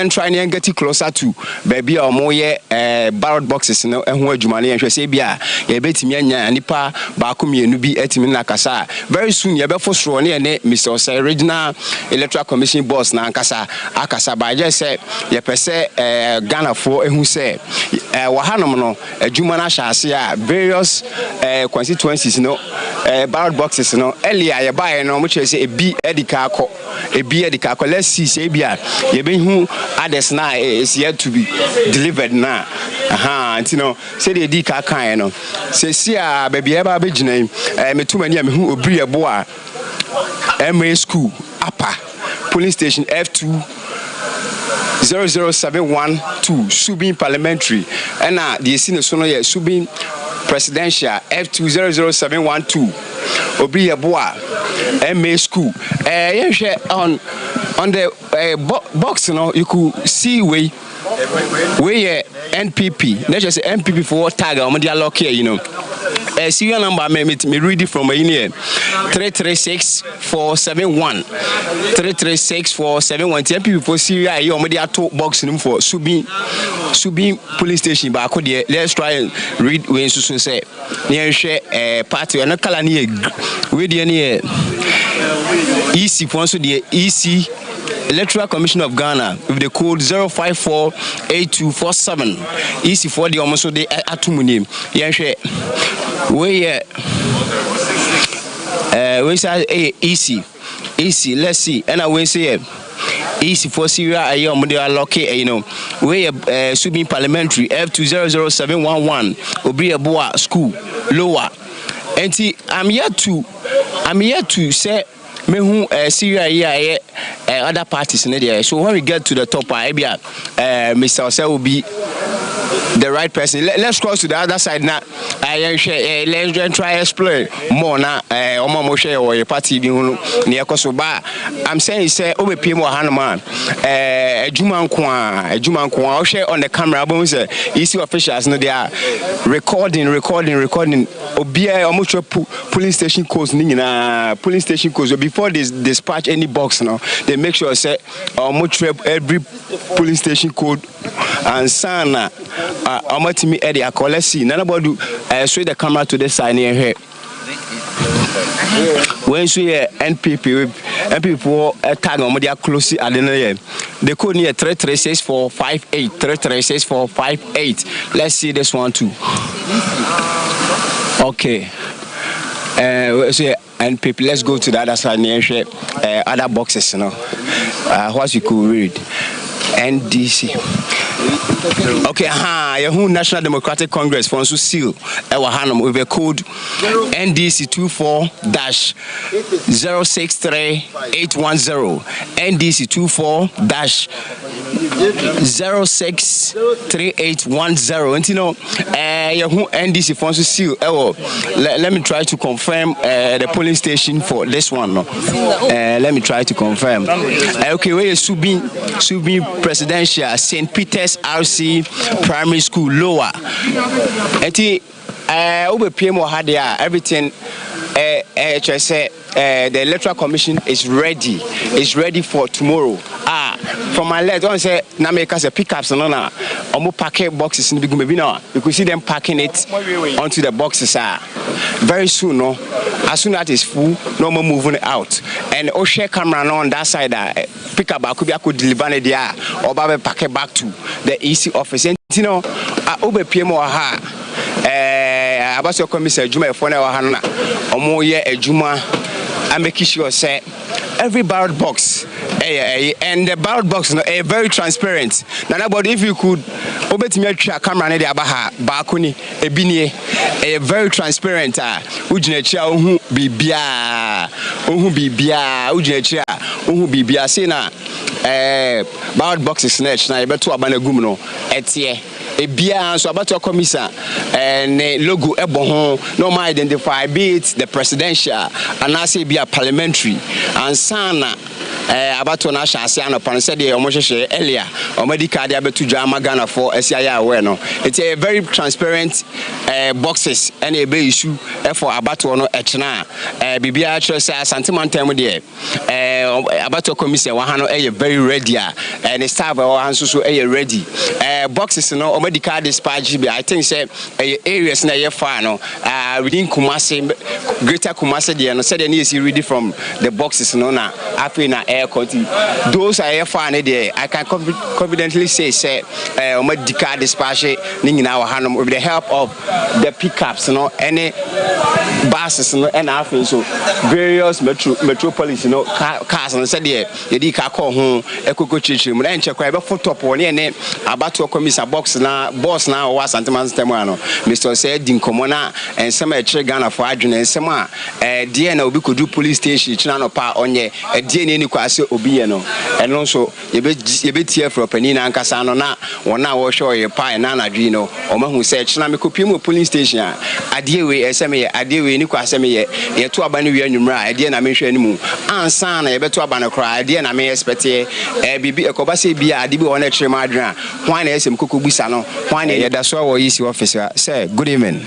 Speaker 6: trying and get closer to baby or more ballot boxes no and who Jumani and say bia ye betimi anya nipa baako mienu bi etimi na kasa very soon ye be for ne Mr. Osei original electoral commission boss na kasa akasa by just say ye pese Ghana for who say wahanom no adwuma na hyase various constituencies no ballot boxes no earlier ye buy no mo chere say ebi edika akọ let's see say bia ye be hu others na is yet to be delivered na you know say the edika kan no say see baby eba be gina metumani a me hu obri ebo a MA school upper police station F2 00712 Subin Parliamentary and the senior sono Subin Presidential F2 00712 Obi Aboa MA School on the box you know you could see where NPP let's just say NPP for tag on the lock here you know serial number me read it from in here 336471 336471 NPP for serial you on the top box for Subin police station but let's try and read when so say near share party and kala ni we dey near EC for so the EC Electoral Commission of Ghana with the code 0548247 EC for the almost the atumuni yenhwe we say EC let's see and I will say EC for Syria I am the allocate you know we Subin Parliamentary F200711 Obi Aboa School lower and I'm here to say me who Syria here other parties in there. So when we get to the top, Mr. Osei will be the right person. Let's cross to the other side now. Let's try explore more now. Moshe or a party near Kosoba. I'm saying say over PM or Hanuman. Juman Kwan share on the camera. EC officials know they are recording. Obia almost police station codes. Police station codes. Before they dispatch any box now, they make sure say every police station code and sana amatimi area let's see none about sway the camera to the side near here when you NPP for tag on media closely at the they code near 336458 336458 let's see this one too okay NPP let's go to the other side near other boxes you know what you could read NDC okay Yahoo National Democratic Congress for also seal our Hanum with a code NDC 24-063810 NDC 24-063810 and you know Yahoo NDC for also seal let me try to confirm the polling station for this one let me try to confirm okay where is Subin Presidential St. Peter's RC Primary School lower. Eti over PM or had everything the Electoral Commission is ready. It's ready for tomorrow. From my left, don't say na make us a pickups no na. Omo pack boxes in the big maybe now. You could see them packing it onto the boxes. Very soon, no. As soon as it is full, no more moving it out. And share camera no on that side. Pick up, I could deliver it there or pack it back to the EC office. And you know, over PM or about your commissioner Juma for now, Omo ye a Juma. I make sure say every ballot box and the ballot box is very transparent. Now, but if you could obey me camera ne abaha balcony ebini very transparent. Ujinechia ohu bibia ujinechia say na ballot boxes next na beto abana gum no etie ebia so about your commissioner and logo ebo ho no ma identify be it the presidential and I say be a parliamentary and sana about to na chance an upon said the omohwehwe earlier omedical dey abetu Ghana Ghana for SIA aware no it's a very transparent boxes and a be issue for about no echna bibia choose santiman time there about to commission wa no very ready and staff wa hanso so ready boxes no omedical dispatch be I think say areas na far no within Kumasi greater Kumasi there no said they need to ready from the boxes no na afi na air country those are far there I can confidently say omedical dispatch ni nyina wa hanom with the help of the pickups no any buses no and afi so various metropolis no cars no said there you car call ho ekoko chichiri mu na enche kwa be photo po ne about to commission box na boss na wa santeman system ano Mr. said din komo na ensem e kire Ghana for adwene ensem a die na obi kodu police station china no pa onye die ne ni kwase obi ye no eno so ye be tie for pani na ankasa no na wona wo hwe Oyerepa na anadwi no o mahu se china me kopie mu police station a adie we ensem ye adie we ni kwase me ye to aba ne wi anwumra adie na me hwe animu ansa na ye be to aba no kra adie na me expect bibi ekoba se bi ade bi wona kire ma adwena hwan na esem kokobusa no hwan na ye da so wo yisi officer say good evening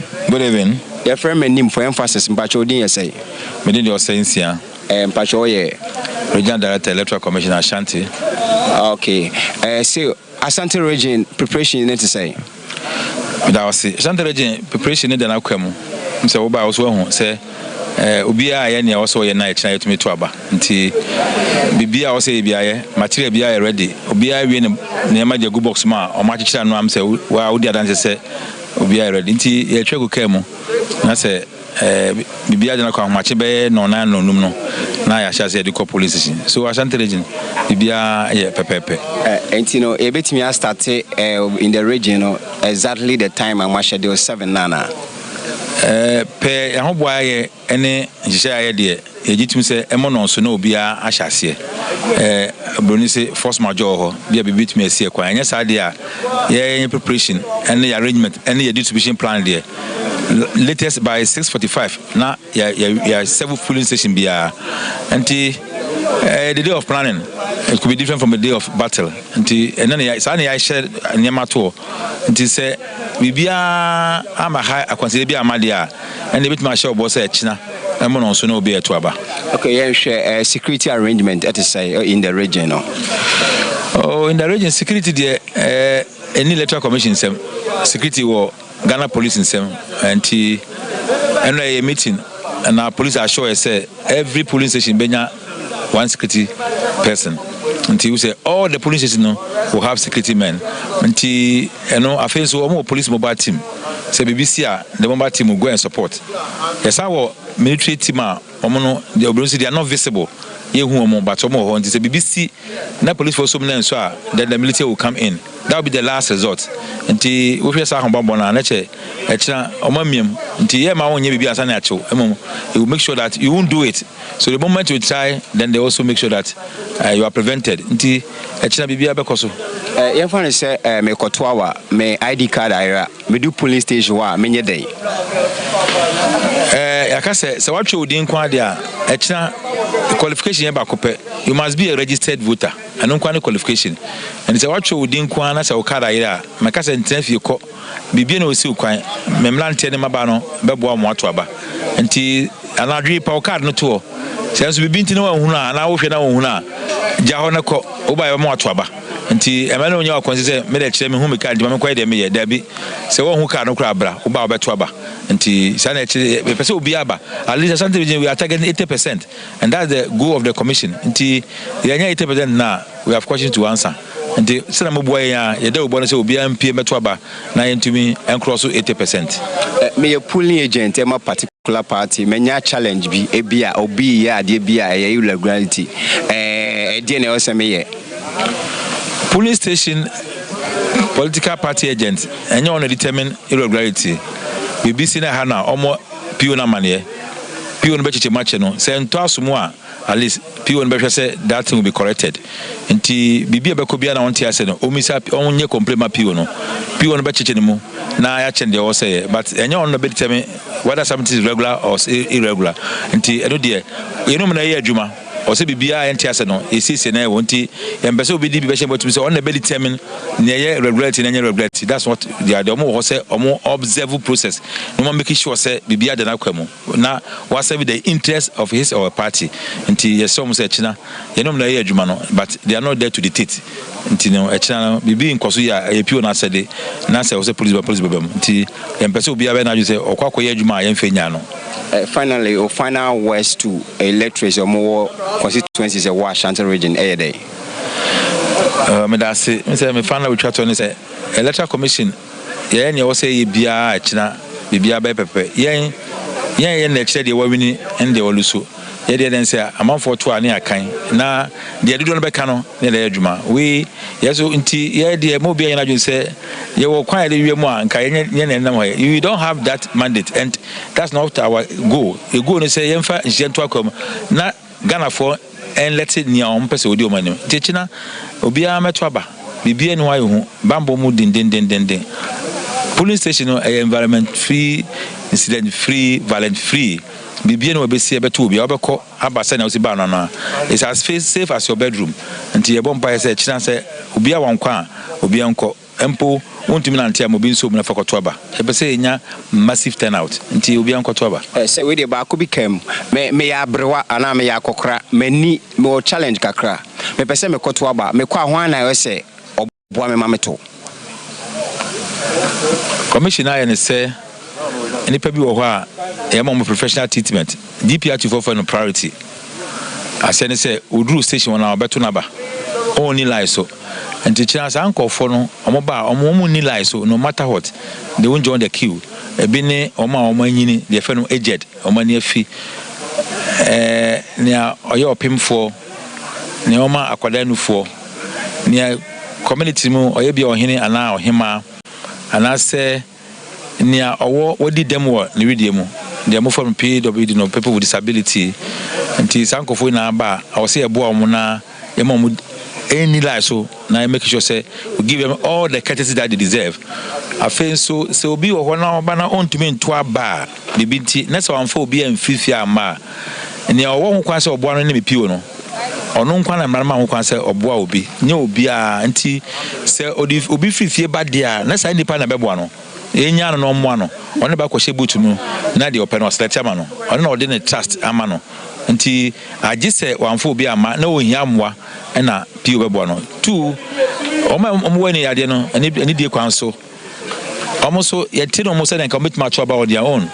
Speaker 6: your friend me nim for emphasis mpacho din ye say me din your sensia mpacho ye regional director electoral commission Ashanti. Okay so Ashanti region preparation you need to say that was Ashanti region preparation need na kwam say wo ba wo so hu say obia ya ne wo so ye na ekina yetumi to aba nti bibia wo say bia ye material bia ye ready obia wie ne ma je go box ma o ma chichira no am say wa wo dia dan say obia ready nti ye twego kemu na say bibia jana kwa mache be no na no num no na ya sha say the police station so Ashanti region bibia ye pepepe enti no e betimi a start in the region no exactly the time and schedule 7 nana pe ya ho boa ye ene njisha ye de ejitum se emo no so na obia ahyase broni se force major ho bia bibitumi asie kwa anya sa de a ye preparation and the arrangement and the distribution plan there latest by 6:45 na ya several polling station bia anti the day of planning it could be different from the day of battle anti and then ya sa na ya share nyama to anti say bibia ama ha consider bia amade a and the bit ma share boss e china emo no so na obi eto aba okay yeah share security arrangement at say in the region no oh in the region security there any electoral commission security war Ghana police in some anti a meeting and our police are sure say every police station benya one security person until you say all the police stations will have security men until I feel so more police mobile team say BBC the mobile team will go and support yes our military team they are not visible but the BBC na police for some so then the military will come in. That will be the last resort. Until we say na nature it will make sure that you won't do it. So the moment you try, then they also make sure that you are prevented. Until bibia bekoso your friend say me kotwa me ID card ira me do police station wa me nye dey yakase se watwe odin kwa dia qualification ba kope you must be a registered voter and no qualification and se watwe odin kwa na se o card ira me kase ntena fie ko bibia na osi kwan memla ntene maba no bebo mo ato aba
Speaker 13: nti anadwe pa card no to sense bibi nti no hu na na wo hwe na wo hu na ja ho na ko oba ye mo ato aba nti ema na onya akonse se me de kire me hu me card ma me kwai de me ye da bi se wo hu card no kra abra oba obeto aba nti sa na kire be pese obi aba at least something we are targeting 80% and that's the goal of the commission nti yanya 80% na we have questions to answer nti sena mo boy ya ye da obo no se obi ampie meto aba na yentumi encross 80%.
Speaker 6: Me a pooling agent em a particular party menya challenge bi ebia obi ya ade bia e irregularity dey na o se me ye
Speaker 13: police station political party agent enye on determine irregularity BBC na ha na omo pio na mane pio no be chiche match no se nto asomo a at least pio no be hwe say that thing will be corrected nti bibi ebeko bia na won tia se no omisa onye complain ma pio no be chiche ne mu na ya chende o say but enye on no be determine whether something is regular or irregular nti eno de yenum na ye adwuma o se bibia enti ase no esisi na e wonti embese obi di bibehye botum se on na be determine na ye regularity na ye regularity that's what they are the omo say omo observe process no ma make sure say bibia de na kwamu na wa serve the interest of his or her party nti yes omo say china yenum na ye adwuma no but they are not there to dictate nti no e china bibi nkoso ya e pio na sede na say o say police babam nti embese obi aba na ju say okwa ye adwuma ye mfenya no.
Speaker 6: Finally, or final words to electors or more constituencies of Washington region day.
Speaker 13: Me that say me final we try to say electoral commission yeah you say bia china bibia be pepe yeah next day we win and they all so yeah they then say amount for two ani akan na they do no be kan no na dey adwuma we yes nti yeah dey mo bia na dwen say you will quite the you don't have that mandate and that's not our goal. You go and say yemfa nsiento akom na Ghana for and let's it near on person odi o manu techina obia meto aba bibia ni wa hu bambo mu din police station no environment free incident free violent free bibia no be see beto obia obekọ abasa na osi ba no na it's as safe as your bedroom nti ye bompa ye say china say obia wankwa obia nko empo wontumi na ntia mo bi nso mu na fakoto aba e be say nya massive turnout nti obia nkoto aba
Speaker 6: say we dey ba ko bi kam me ya brewa ana me ya kokora mani me challenge kakra me pese me koto aba me kwa ho ana yo say oboa me mameto
Speaker 13: commissioner and say any pe bi wo ho a e mo professional treatment DPR for no priority asene say odru station na obeto na ba oni lie so and the chance uncle for no omo ni lie so no matter what they won't join the queue e bi ne omo nyini the fe no aged omo ni afi nia oye opimfo ne omo akwadanufo nia community mu oye bia ohene ana ohema ana se nia owo wodi dem wo ne widie mu they move from PWD no people with disability until sankofo na ba I will say ebo omo na emo any lie so now make sure say we give them all the courtesy that they deserve. I feel so be or now bana on to me into a bar bibinti next one for be and free ma and your one who say obo no pio no ono nkwa na mmarama ho kwan say obo a obi nye obi a anti say obi free ba dia na say nipa na bebo no enya no mo no one ba ko she boot mu na de open no select ama no one na odi ne trust ama no nti agise wanfo obi ama na ohia amwa na pio bebo no two omo wani ade no ani die kwan so omo so yeti no mo say dem commit match about their own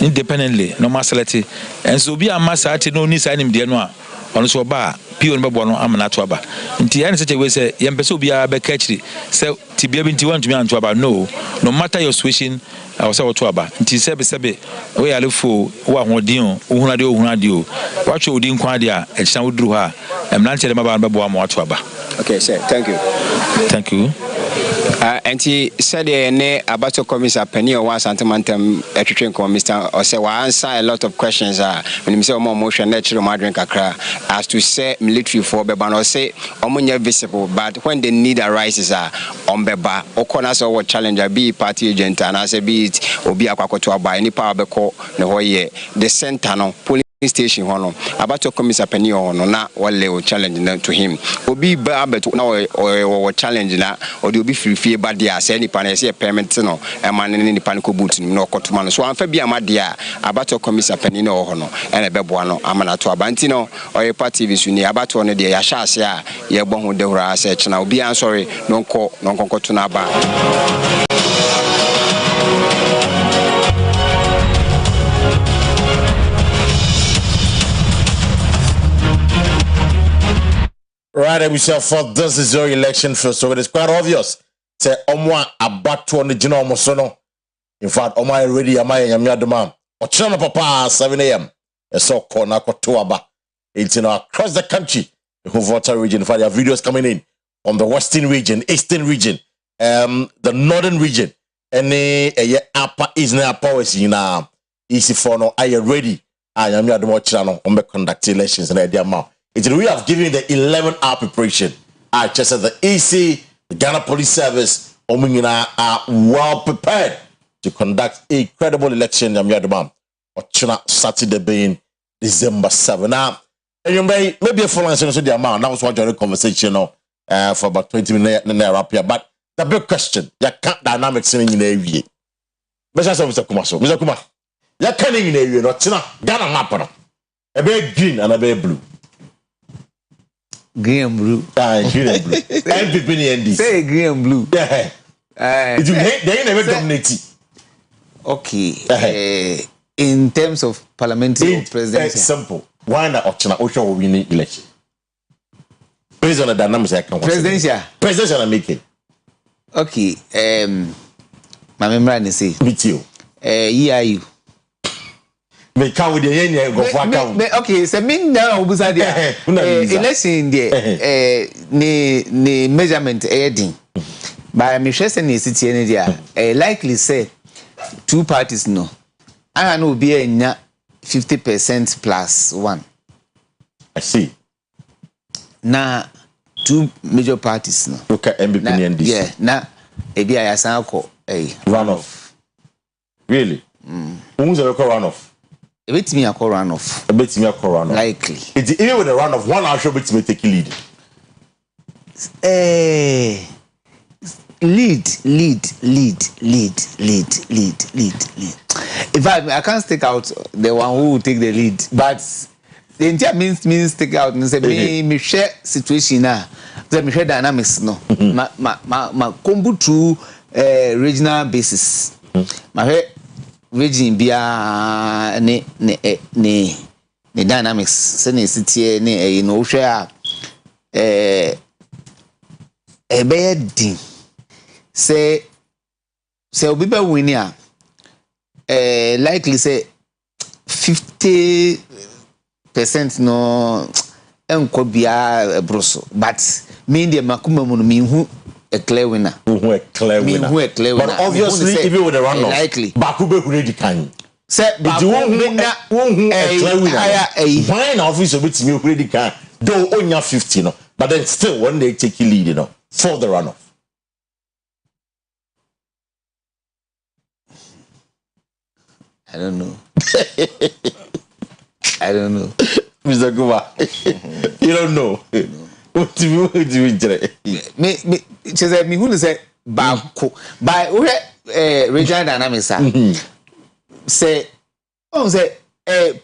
Speaker 13: independently no masality and so obi ama sa ati no ni sa nim de no a ono so ba pio no bebo no amana to aba nti ya ne say we say yempese obi a be kachiri say tibia bi nti want me anto aba no matter your situation I say to aba nti sebe we alefo wo ahodin o ohunade o watcho odin kwa de a ekina woduru ha emnante de maba bebo am wato aba.
Speaker 6: Okay sir, thank you. Anti said ne abato commissioner penny or was antimantem etwetwen ko Mr. or say we answer a lot of questions when him say omo motion natural madrin kakra as to say military for beba no say omo nya visible but when the need arises on beba okona so what challenge be party agent and as a be it obi akwakoto aba any power beko ne hoye the center no station hono abato komisa pani hono na wale challenge na to him obi ba abeto na o challenge na o de obi frifie ba dia se nipa na se payment no e man ne nipa ne ko boot no okotoma no so amfa bia ma dia abato komisa pani no hono ene beboa no amana to abanti no Oyerepa TV suni abato no de ya sha ase a ye gbo ho de hura ase chena obi an sorry no nko to na ba.
Speaker 1: Right, we shall for this is your election first, so it is quite obvious. Say, Omwa abato on the Gino Mosono. In fact, Omwa already am I Yamiadama. Or China Papa 7 a.m. A so called Nakotuaba. It's across the country. The Huvota region. In fact, there are videos coming in from the western region, eastern region, the northern region, and the upper Israel policy now. Easy for no, are you ready? I am Yadamo Channel on the conduct elections and idea amount. We have given the 11-hour preparation. I just said the EC, the Ghana Police Service, are well prepared to conduct a credible election. Saturday being December 7. Now, and you maybe a full answer to the amount. That was one joint conversation for about 20 minutes up here. But the big question, you can't dynamics in the area. Mr. Kumaso, Mr. Kumar, you can't in the area, not Ghana map. A bit green and a bit blue.
Speaker 5: Green and blue.
Speaker 1: Green and blue. NPP
Speaker 5: say green and blue.
Speaker 1: Yeah. They never dominate.
Speaker 5: Okay. In terms of parliamentary or presidential.
Speaker 1: It's simple. Why not Ocean will win the election? Based on the dynamics I can Presidential I'm making.
Speaker 5: Okay. My memory say.
Speaker 1: Meet you.
Speaker 5: EIU.
Speaker 1: Me count with the yen go for account.
Speaker 5: Okay, so mean now obusa dia. Election there ne measurement heading. But me share say ne city ne dia. Likely say two parties no. I know be enya 50% plus one.
Speaker 1: I see.
Speaker 5: Na two major parties no.
Speaker 1: Look at MBP and NDC.
Speaker 5: Yeah, na ebi ayasan ko
Speaker 1: runoff. Really? Who's the runoff?
Speaker 5: A bit me a runoff. Likely.
Speaker 1: It's even with a runoff, one hour show bit me take lead.
Speaker 5: Lead. In fact, I can't stick out the one who will take the lead, but the entire means take out and say me share situation now. Me share dynamics no. Ma combo through regional basis. Ma region bia ne dynamics se ne city ne you know share din say obi be win ya likely say 50% no enko bia broso but me dey makuma mu no me hu a clear winner.
Speaker 1: But obviously, even with a runoff,
Speaker 5: likely.
Speaker 1: Bakube already can.
Speaker 5: Say,
Speaker 1: but you won't a clear winner. Why an office of it, you already can. Though only 50, no. But then still, when they take you lead, you know, for the runoff.
Speaker 5: I don't know. I don't know.
Speaker 1: Mr. Guma, you don't know. What do you
Speaker 5: me say me who say by regional dynamics say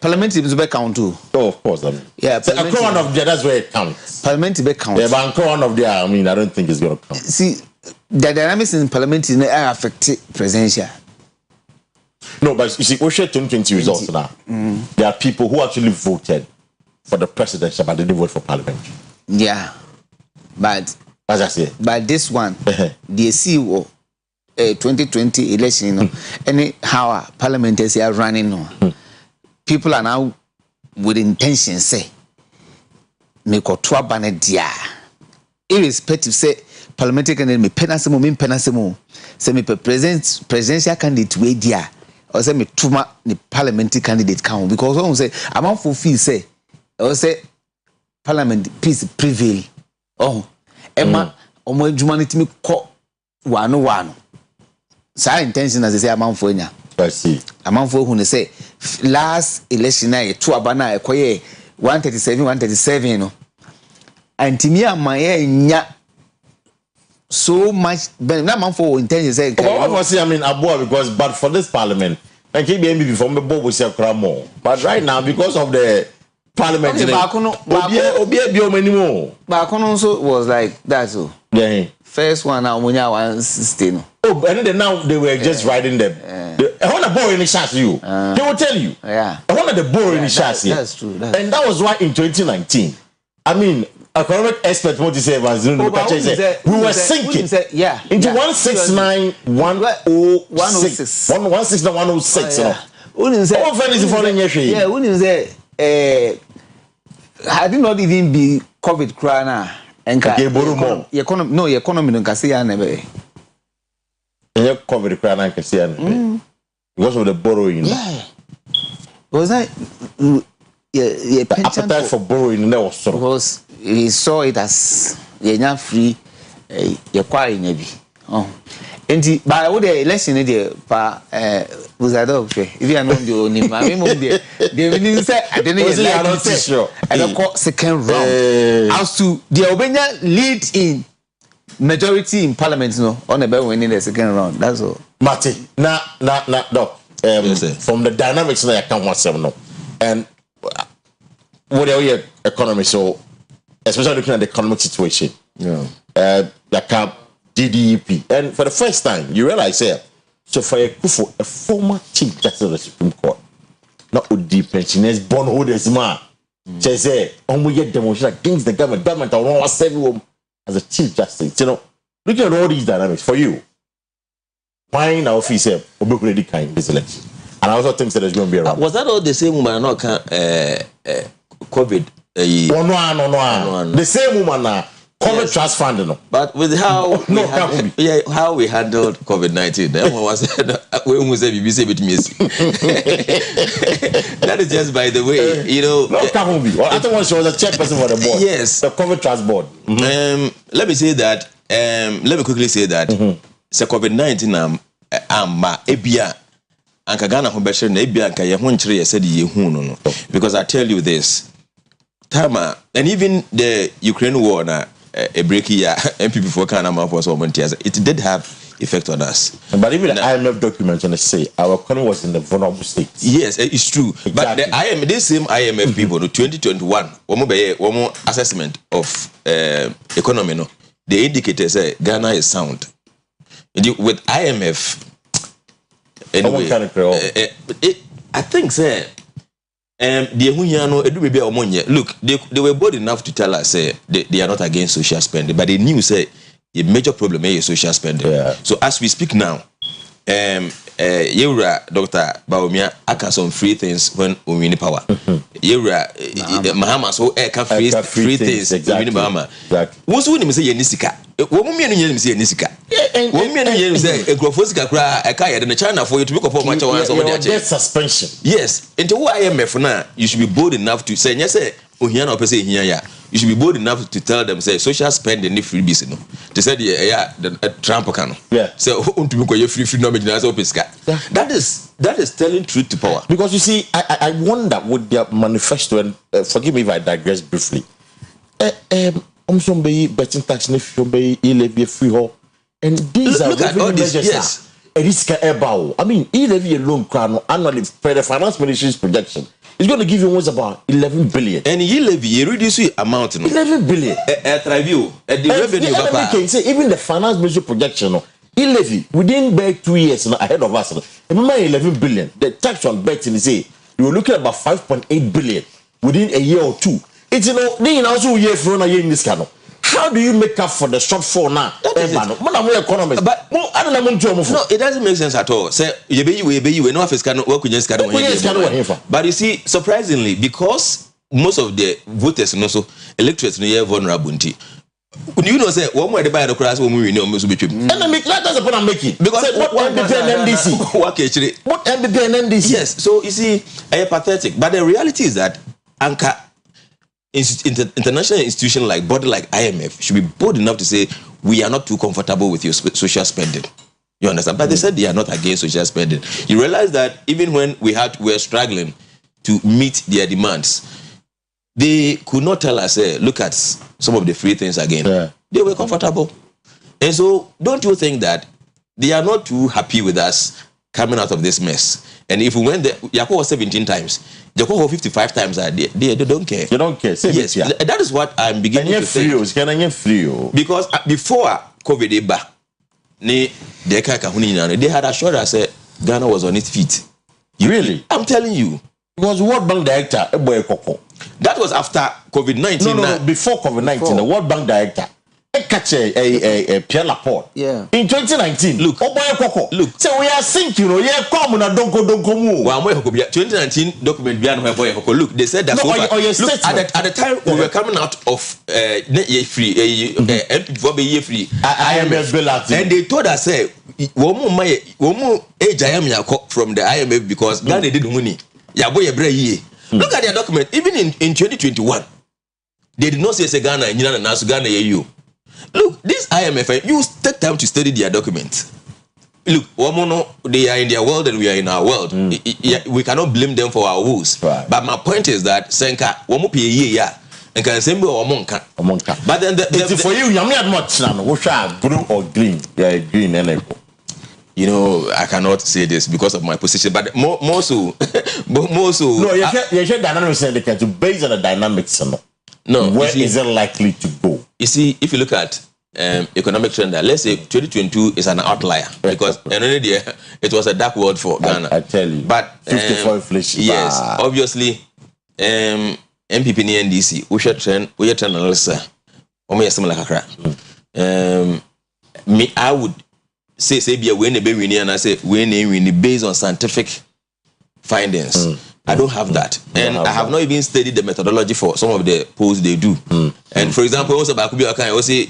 Speaker 5: parliamentary is be count too.
Speaker 1: Oh, of course.
Speaker 5: Yeah,
Speaker 1: so a crown of that's where it counts.
Speaker 5: Parliamentary be count.
Speaker 1: Yeah, but a crown of there, I mean, I don't think it's going to count.
Speaker 5: See, the dynamics in parliamentary are affected presidential.
Speaker 1: No, but you see, we share 2020 results now. There are people who actually voted for the presidential, but they didn't vote for parliament.
Speaker 5: Yeah, but
Speaker 1: as I say,
Speaker 5: but this one, the CEO 2020 election, you know, anyhow parliamentary are running on. People are now with intention say, me ko to abane dia. Irrespective say parliamentary candidate me penasemo, say me presidential candidate we dia, or say me tuma the parliamentary candidate count because one say amount for fee say, or say. Parliament peace prevail. Oh, Emma, omo humanity me ko one. Sa intention as they say amount for nya.
Speaker 1: I see.
Speaker 5: Amount for who say last election na to abana ekoye 137 no antimi amaye nya so much but na man for intention say
Speaker 1: I mean Abua because but for this parliament and keep MB before me bobo say more but right now because of the parliament obi anymore
Speaker 5: Bakono so was like that so
Speaker 1: yeah
Speaker 5: first one now munya 160 no
Speaker 1: and then now they were just riding them I want to borrow any shots you they will tell you
Speaker 5: I
Speaker 1: want to borrow any shots here
Speaker 5: that's true
Speaker 1: and that was why in 2019 I mean economic experts want to say we were sinking into 169 106 106
Speaker 5: had it not even be COVID crana and economy no kasi ya nebe
Speaker 1: COVID crana kasi ya because of the borrowing
Speaker 5: was that
Speaker 1: appetite for borrowing
Speaker 5: because he saw it as free and by all the election pa was that if you are not the only man they will say I don't know I don't second round as to the Albania lead in majority in parliament no on the winning the second round that's all
Speaker 1: Marty na from the dynamics na can want some no and what are your economy so especially looking at the economic situation like DDP and for the first time you realize here so for a former chief justice of the Supreme Court not with the pensioners bondholders man say we get demonstration against the government I want to everyone as a chief justice you know looking at all these dynamics for you why now office here obekure kind this election and I also think that there's going to be around
Speaker 4: was that all the same woman not COVID
Speaker 1: the same woman now COVID trust fund no
Speaker 4: but with how how we handled COVID-19 that is just by the way you know
Speaker 1: I think she was a chairperson for the board
Speaker 4: yes
Speaker 1: the COVID trust board
Speaker 4: let me say that let me quickly say that COVID-19 ebia anka Ghana ho behre na ebia anka ye ho nkyere ye said ye hu no because I tell you this Tama and even the Ukraine war na a break here MPP for Canada for so many years it did have effect on us
Speaker 1: but even the IMF document and say our economy was in the vulnerable state
Speaker 4: yes it's true exactly. But the IMF this same IMF people no 2021 one assessment of economy no the indicators say Ghana is sound with IMF anyway I think say the Hunyano edu baby omonye look they were bold enough to tell us say they are not against social spending but they knew say a major problem is social spending so as we speak now Yura Dr. Baumia aka some free things when we win power Yura Mahama so can free things exactly Mahama won't we say yenisika woman yen say yenisika woman yen say a grofosika kra a kaya than China for you to look for much of
Speaker 1: suspension
Speaker 4: yes into who IMF now you should be bold enough to say yes Ohiana per se here you should be bold enough to tell them say social spending free business no they said the Trump can so to be free no that is telling truth to power
Speaker 1: because you see I wonder would their manifesto and forgive me if I digress briefly somebody betting tax somebody levy free ho and these
Speaker 4: look
Speaker 1: are
Speaker 4: at all this yes
Speaker 1: I mean levy alone crown annually for the finance ministry's projection it's going to give you what's about 11 billion.
Speaker 4: And you levy, you reduce the amount.
Speaker 1: 11 billion.
Speaker 4: At review, at the revenue.
Speaker 1: Can say even the finance ministry projection, levy within 2 years ahead of us. Remember 11 billion. The tax on betting is you were looking at about 5.8 billion within a year or two. It's they also year for a year in this channel. How do you make up for the shortfall now? But
Speaker 4: no, it doesn't make sense at all. Say you no office can work with just but you see, surprisingly, because most of the voters and also electorates are vulnerable. You know, say one way to buy the class when we know most be and
Speaker 1: that's the point I'm making. Because what MPP and NDC?
Speaker 4: What actually?
Speaker 1: What MPP and NDC?
Speaker 4: Yes. So you see, pathetic. But the reality is that Anka international institution like body like IMF should be bold enough to say we are not too comfortable with your social spending. You understand? But they said they are not against social spending. You realize that even when we were struggling to meet their demands, they could not tell us, look at some of the free things again. Yeah. They were comfortable. And so, don't you think that they are not too happy with us coming out of this mess? And if we went there, Yako was 17 times, Yako was 55 times, they don't care.
Speaker 1: They don't care.
Speaker 4: Yes, that is what I'm beginning to think. Because before COVID, they had assured us Ghana was on its feet.
Speaker 1: Really?
Speaker 4: I'm telling you.
Speaker 1: Because World Bank Director,
Speaker 4: that was after COVID-19.
Speaker 1: No, before COVID-19, the World Bank Director, catch a Pierre Laporte.
Speaker 5: Yeah.
Speaker 1: In 2019,
Speaker 4: look,
Speaker 1: so we are sinking, come na donko mu.
Speaker 4: 2019 document look, they said that at the time we were coming out of free IMF bailout, and they told us from the IMF because Ghana did money. Look at their document. Even in 2021, they did not say Ghana and Ghana EU. Look, this IMF, you take time to study their documents. Look, they are in their world and we are in our world. We cannot blame them for our woes. Right. But my point is that Senka, and can say but then
Speaker 1: for you, you have much blue or green. Yeah, green and
Speaker 4: you know, I cannot say this because of my position, but more so.
Speaker 1: No, you should dynamics to base on the dynamics.
Speaker 4: No,
Speaker 1: where is it likely to go?
Speaker 4: You see, if you look at economic trend, let's say 2022 is an outlier because it was a dark world for Ghana.
Speaker 1: I tell you,
Speaker 4: but
Speaker 1: 54 inflation.
Speaker 4: Yes, obviously, MPP and NDC, we should trend analysis. Me, I would say be a win and I say win based on scientific findings. I don't have that, and I have not even studied the methodology for some of the polls they do. And for example, also I also say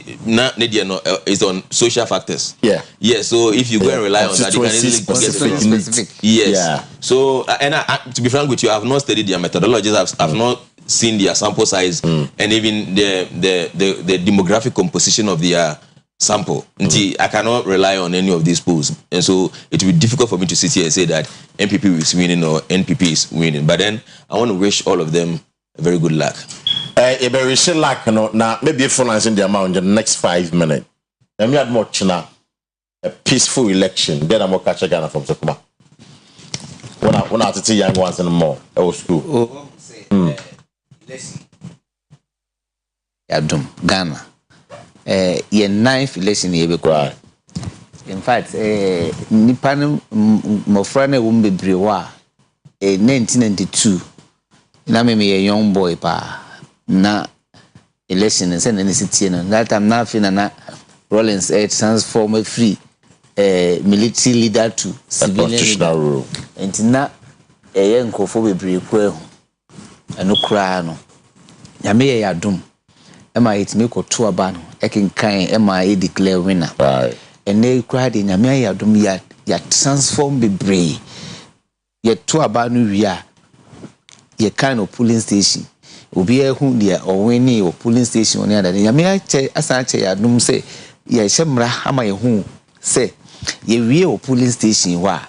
Speaker 4: it's on social factors.
Speaker 1: Yeah.
Speaker 4: So if you go and rely on that, you can easily get specific. Yes. Yeah. So to be frank with you, I have not studied their methodologies. I've not seen their sample size and even the demographic composition of their sample. I cannot rely on any of these polls, and so it will be difficult for me to sit here and say that MPP is winning or NPP is winning. But then I want to wish all of them a very good luck.
Speaker 1: A very luck, now maybe if you're in the amount in the next 5 minutes, let me add more China, a peaceful election. Then I'm going to catch a Ghana from Sokuma. When I see young ones and more, I was school.
Speaker 5: Yadum Ghana. Your ninth election here be cry. In fact, Nipan Mofrane won't be brewa. 1992. Na me a young boy pa. Na election and send any city and that time now na Rollins transform a free military leader to civilian rule. And na a young kofo be brewa. And no cry no. Yame yadum. Emma it make or two abano. I can kind Emma declare winner.
Speaker 1: Right.
Speaker 5: And they cried in Yamia Yadum ya transform be brave. Yet two abano we are ye kind of polling station. Ubi a whom dear or winnie or polling station on the other. Yamia as I say Yadum say, ye shemra hama whom say ye real polling station wa.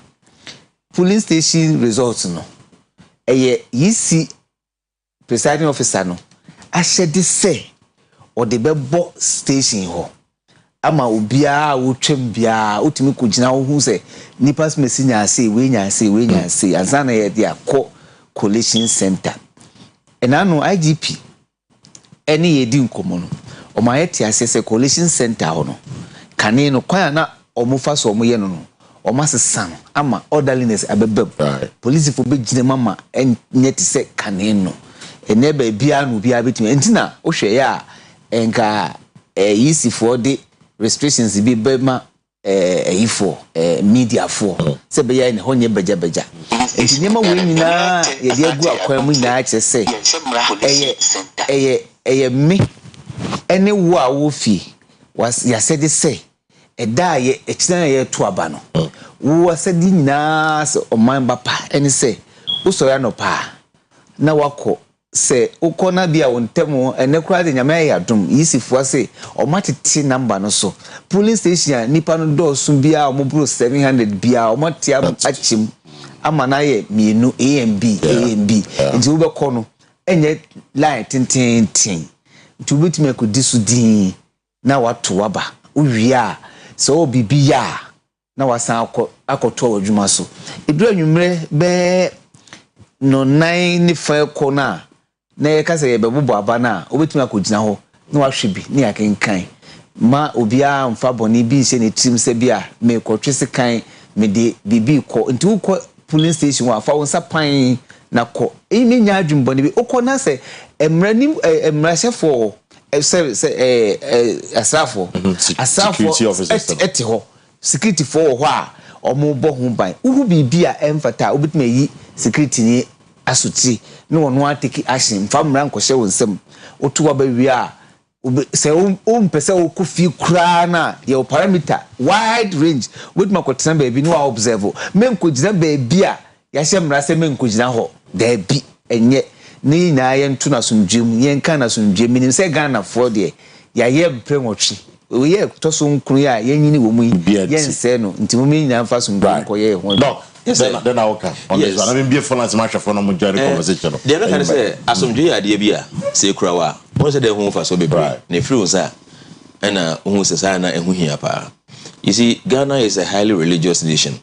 Speaker 5: Polling station results no. A ye see presiding officer no. I said this say. Or the bebo station ho ama obia wo twem bia otimi kugina wo hu se nipas mesinya say we nya say azana ye dia ko collation center enano IGP eni ye di nkomo no o ma yeti asese collation center ho no kane no kwan na omufa so omoye no o masesa no ama orderliness abebeb police fo be gina mama enyeti se kane no ene ba bia no bia betimi entina o hwe ya enka easy for the restrictions be bema ifo media for se be ya ne honye beja enti nyema we nyina ye de agu akwan mu nyina ache se eye me ene wo a wo fi was ya said say eda ye ekina ye to aba no wo said nyina se o man ba pa ene se wo so ya no pa na wako se ukona bia wontemo ene kura de nyame ayadum yisifo ase o matete number no so police station nipa no do so bia o mobro 700 bia o matia achim amana ye mienu AMB nti wo be kɔ no enye line tintintin nti wo betime ko disu din na wato waba uwia so bibi ya na wasan akoto adwuma so edura nwumre be no 9 ni fa ko na ye kase ye bebo aba na obetumi akogina ho na wahwe bi ne akenkan ma obia mfa boni bi se ne tim se bia me kotwe kan me de bibi ko nti ukọ police station wa fa wonsa pan na ko imi nya adwumbo ne bi ukọ na se emranim emrasefo asrafo eti ho security for ho a omo bo ho ban uhu bibi a emfata obetumi yi security ni asuti no wono ateki action famra nkɔhye wonsem otuwa ba wi a se pese okufi kura na ye parameter wide range with makotena ba bi no a observe menkogina ba bi a ya hye mra se menkogina ho da bi enye ni na ye ntu na sundwem ye nka na sundwem ni se Ghana for de ya ye mprenwotwe ye to so nkru ya ye nyini wo mu ye nse no nti mo me nyina mfa sundwem ko ye ho
Speaker 1: yes, then I okay. On this one, I mean, be a full as much for no majority conversation.
Speaker 4: The other can say, as some day idea be a say Krawa. Once a day home for so be bright. Ne free sir, and who says Sana and who here pa. You see, Ghana is a highly religious nation.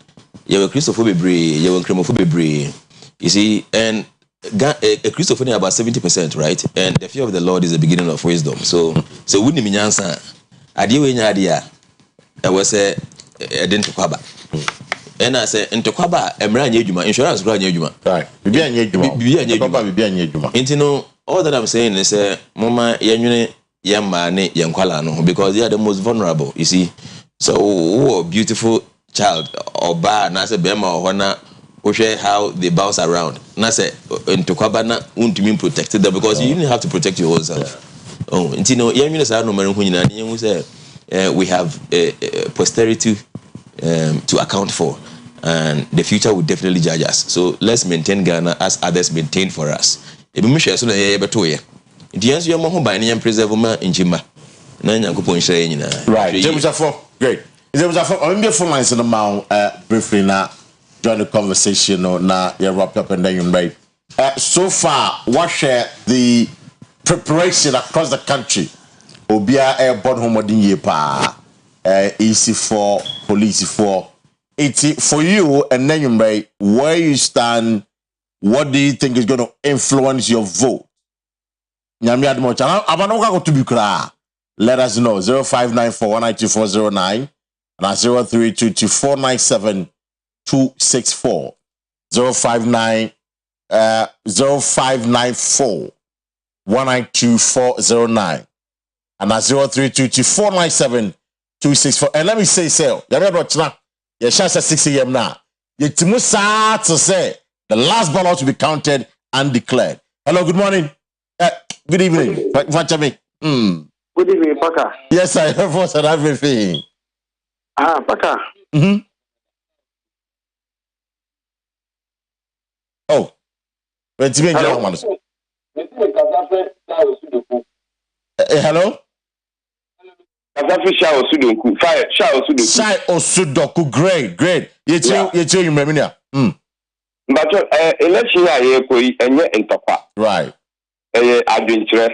Speaker 4: You have a Christopher Bray, you have a Cremophobia Bray. You see, and a Christopher about 70%, right? And the fear of the Lord is the beginning of wisdom. So wouldn't mean answer. Idea when idea. I was a didn't kwaba. And I say, into Kwaba, Emra Yejuma, insurance grant Yejuma. Right. Bibi Yejuma. Intino, all that I'm saying is, Mama, Yamane, Yankwala, no, because they are the most vulnerable, you see. So, a beautiful child, or bar, Nasa Bema, or Wana, or share how they bounce around. Nasa, into Kwabana, won't mean protected them because you didn't have to protect your own self. Oh, Intino, Yamunas are no Maruhuna, and we say, we have posterity to account for, and the future will definitely judge us. So let's maintain Ghana as others maintain for us. If we share so that you ever to the answer you are by any preserve in Jimba.
Speaker 1: Right, James Afo, great. James Afo, I'm be phone lines in the mount briefly now. Join the conversation or now you're wrapped up and then you're right. So far, what share the preparation across the country? Obia airborne homodin ye pa. Easy for police for it's for you and then you may where you stand. What do you think is going to influence your vote? Let us know 0594192409 and 0322497264 0594192409 and 0322497264. And let me say, your chance at 6 a.m. now. Your Timusa to say the last ballot will be counted and declared. Hello, good morning. Good evening. Good
Speaker 14: evening, Paka.
Speaker 1: Yes, I have votes and everything.
Speaker 14: Paka.
Speaker 1: Oh, wait, hello?
Speaker 14: Shai
Speaker 1: Osudoku, great. You remember?
Speaker 14: But election here, and yet in Topa.
Speaker 1: Right.
Speaker 14: Adventure.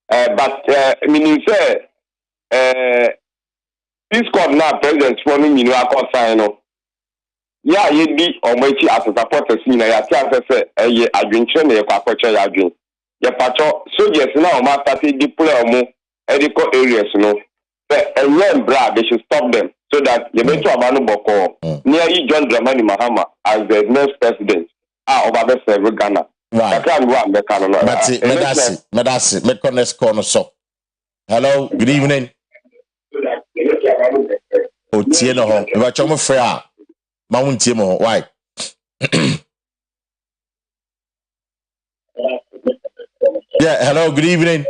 Speaker 14: But meaning, say, this court now, President forming, you know, I can't sign up. Yeah, you'd be or wait as a supporter, you know, I can't say, adventure, you can't purchase your dream. Your patrol, so yes, now, master, deploy more. Medical areas, you know, and when brag, they should stop them so that you make to Abanu Boko near John Dramani Mahama as the next president over the Ghana.
Speaker 1: Right. Medasi, Mekones corner so. Hello, good evening. Oh, Tieno home. If I come fair, Mount Timo, why? Yeah, hello, good evening.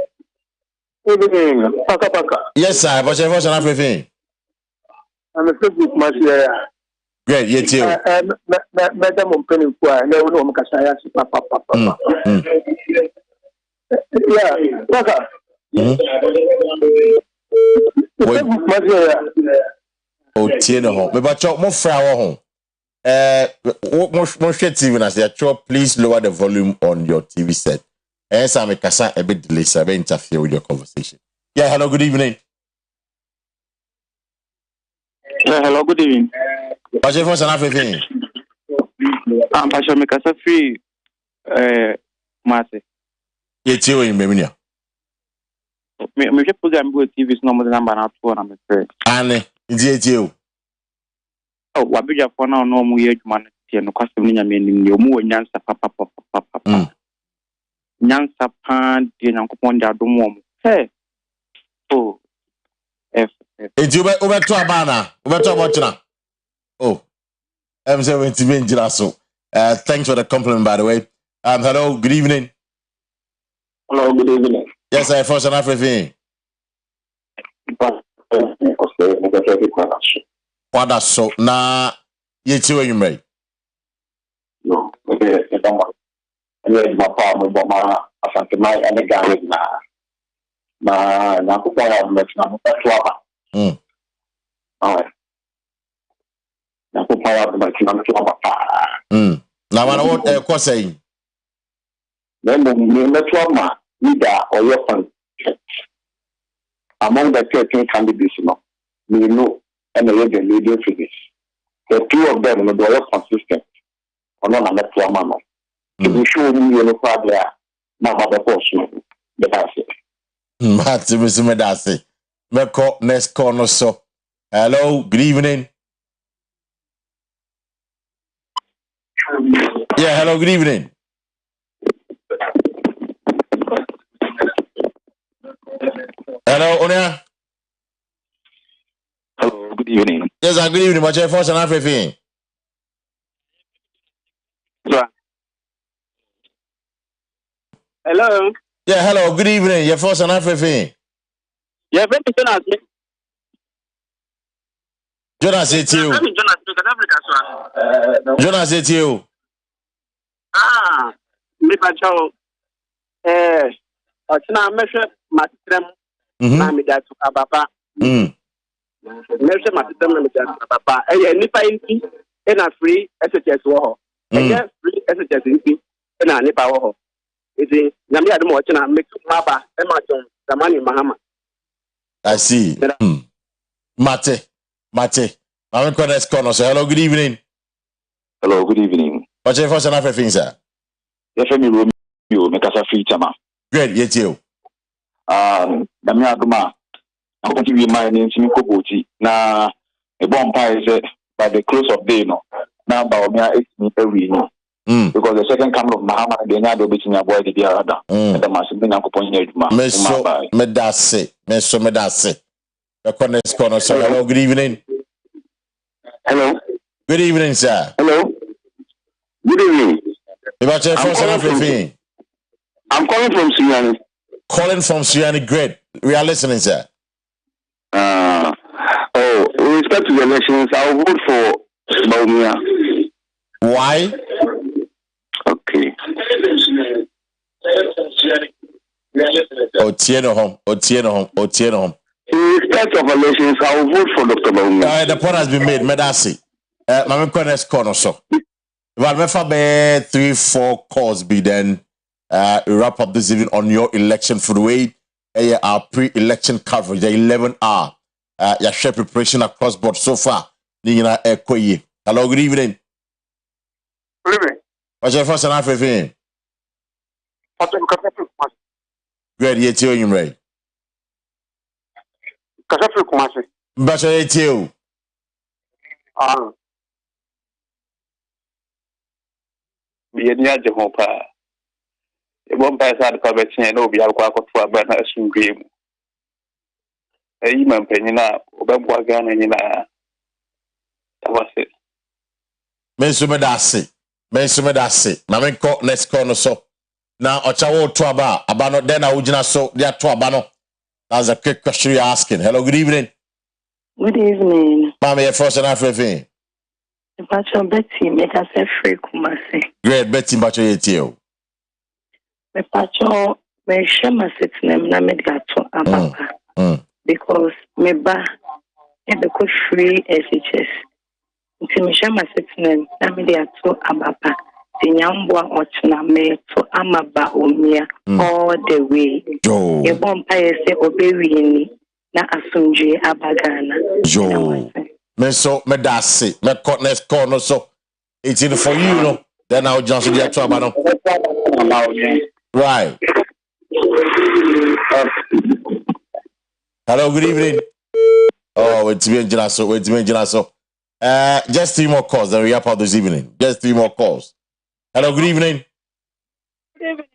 Speaker 14: Good evening, Paka.
Speaker 1: Yes, sir. What's everything?
Speaker 14: I'm a Facebook match here.
Speaker 1: Great, you too.
Speaker 15: Madam Penny, no, Makasaya, Papa. Yeah,
Speaker 1: oh, Tino home. But you're more flower home. More TV as they please lower the volume on your TV set. And so I make a bit delay, so I may interfere with your conversation. Yeah, hello, good evening.
Speaker 16: Yeah, hello, good evening.
Speaker 1: What's your first and everything?
Speaker 16: I'm Pastor Mikasafi, Marty.
Speaker 1: It's you in Memia.
Speaker 16: Me program with TV is normal number not one. I'm afraid.
Speaker 1: Anne, it's you.
Speaker 16: Oh, what be your phone now? No more humanity and custom. I mean, you more nyansa papa. Nyansa pan, you know, upon the dome. Hey, oh,
Speaker 1: it's you over to a banner, over to a watcher. Oh, I'm 70 so. Thanks for the compliment, by the way. Hello, good evening.
Speaker 14: Hello, good evening.
Speaker 1: Yes, I first and everything. What that's so now you two you made.
Speaker 14: No, okay, my partner, but my asante my and the guy na kupaya mmetna mtwa. Alright. Na kupaya mmetna mtwa pa.
Speaker 1: Na wana what kwa saying.
Speaker 14: Nembo mmetwa ma leader or your fund. Among the 13 candidates, we know and the leading figures. The two of them they are consistent. Or not a to a man. To be sure you know probably now have a portion. That's it.
Speaker 1: Mr. Medasi. Meko next corner so. Hello, good evening. Yeah, hello, good evening. Hello, Onya.
Speaker 16: Hello, good evening.
Speaker 1: Yes, good evening. What's your first and everything?
Speaker 16: Hello.
Speaker 1: Yeah, hello, good evening. Your first and everything.
Speaker 16: Yeah, very Jonas.
Speaker 1: Jonas, it's you. Jonas, it's you.
Speaker 16: Me pacho. Ochina meshe matitrem na me da to ababa. Meshe matitrem na me da to ababa. Nipa inti na free SHS wo ho. Free SHS inti na nipa wo ho. Iti nyame adom ochina me maba e ma jon zamani mahama.
Speaker 1: I see. Mate. I'm going to call us. Hello, good evening.
Speaker 16: Hello, good evening.
Speaker 1: What's your first and everything, sir?
Speaker 16: Yes, me Romeo, make us a free chama.
Speaker 1: Great, yes, you.
Speaker 16: Nyame adoma. I'm going to be my name to Koboti. Na a bomb pie is by the close of day, no. Now, about me, 8 minutes every year. Because the second coming of Muhammad, they now do between your boy, the other. And the massive thing I'm going to
Speaker 1: Medase. The corner's corner, sir. Hello, good evening.
Speaker 14: Hello.
Speaker 1: Good evening, sir.
Speaker 14: Hello. Good evening.
Speaker 1: About your first and everything.
Speaker 14: I'm calling from Suyani.
Speaker 1: Calling from Suyani, great. We are listening, sir.
Speaker 14: With respect to the elections, I'll vote for Baumia.
Speaker 1: Why?
Speaker 14: Okay.
Speaker 1: Otieno home.
Speaker 14: In respect of elections, I'll vote for Dr. Baumia.
Speaker 1: The point has been made, Medasi. My corner's corner, so. Well, if I 3-4 calls be then wrap up this evening on your election for the way our pre-election coverage, the 11-hour your share preparation across board so far. Hello, good evening.
Speaker 14: Good evening.
Speaker 1: What's your first and everything? Great, yes, you right. But it's you.
Speaker 16: Bienya Jehopa. E bon pa sa de pa betin na obi akwa akwa ba na asungwe mu. Eyi man panyina obembo Ghana nyina. Tawase.
Speaker 1: Mensu me dase. Na men ko next call no so. Na ochawo to aba no then na ugina so dia to aba no. That's a quick question you're asking. Hello, good evening.
Speaker 17: Good evening.
Speaker 1: Mama, your first and everything.
Speaker 17: Pacho Betty, make us a free Kumasi.
Speaker 1: Great, Betty Pacho Yetio.
Speaker 17: Me Pacho, me share my sitting na me gato ababa. Because me ba, e be ko free SHS. Nti me share my sitting na me gato ababa. Tinyambwa ochna me to amaba omia all the way.
Speaker 1: Joe.
Speaker 17: Ye bompa yese obewini na asunje abagana.
Speaker 1: Joe. Me so me dasi me cut next corner so it's in for you, no. Then I'll just do that trouble, no. Right. Hello, good evening. Oh, wait to be so. Just 3 more calls, then we wrap up this evening. Just 3 more calls. Hello, good evening.
Speaker 18: Good evening.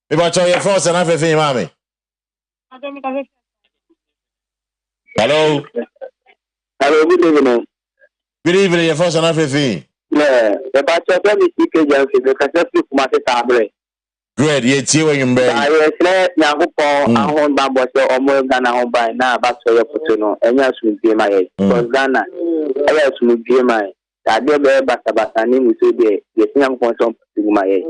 Speaker 1: People tell you first and after you, mommy. Hello.
Speaker 16: Hello, good evening.
Speaker 1: Good evening, your first and after you.
Speaker 16: Yeah, the batch of me speak agency because that's what my tabre.
Speaker 1: Great, yes, you and your
Speaker 16: I was let Yahupo, I hold back was your almost Ghana home by now, back to your potato, and yes, will be my head. Because Ghana, yes, will be my. I did bear Bata name with the young point to my head.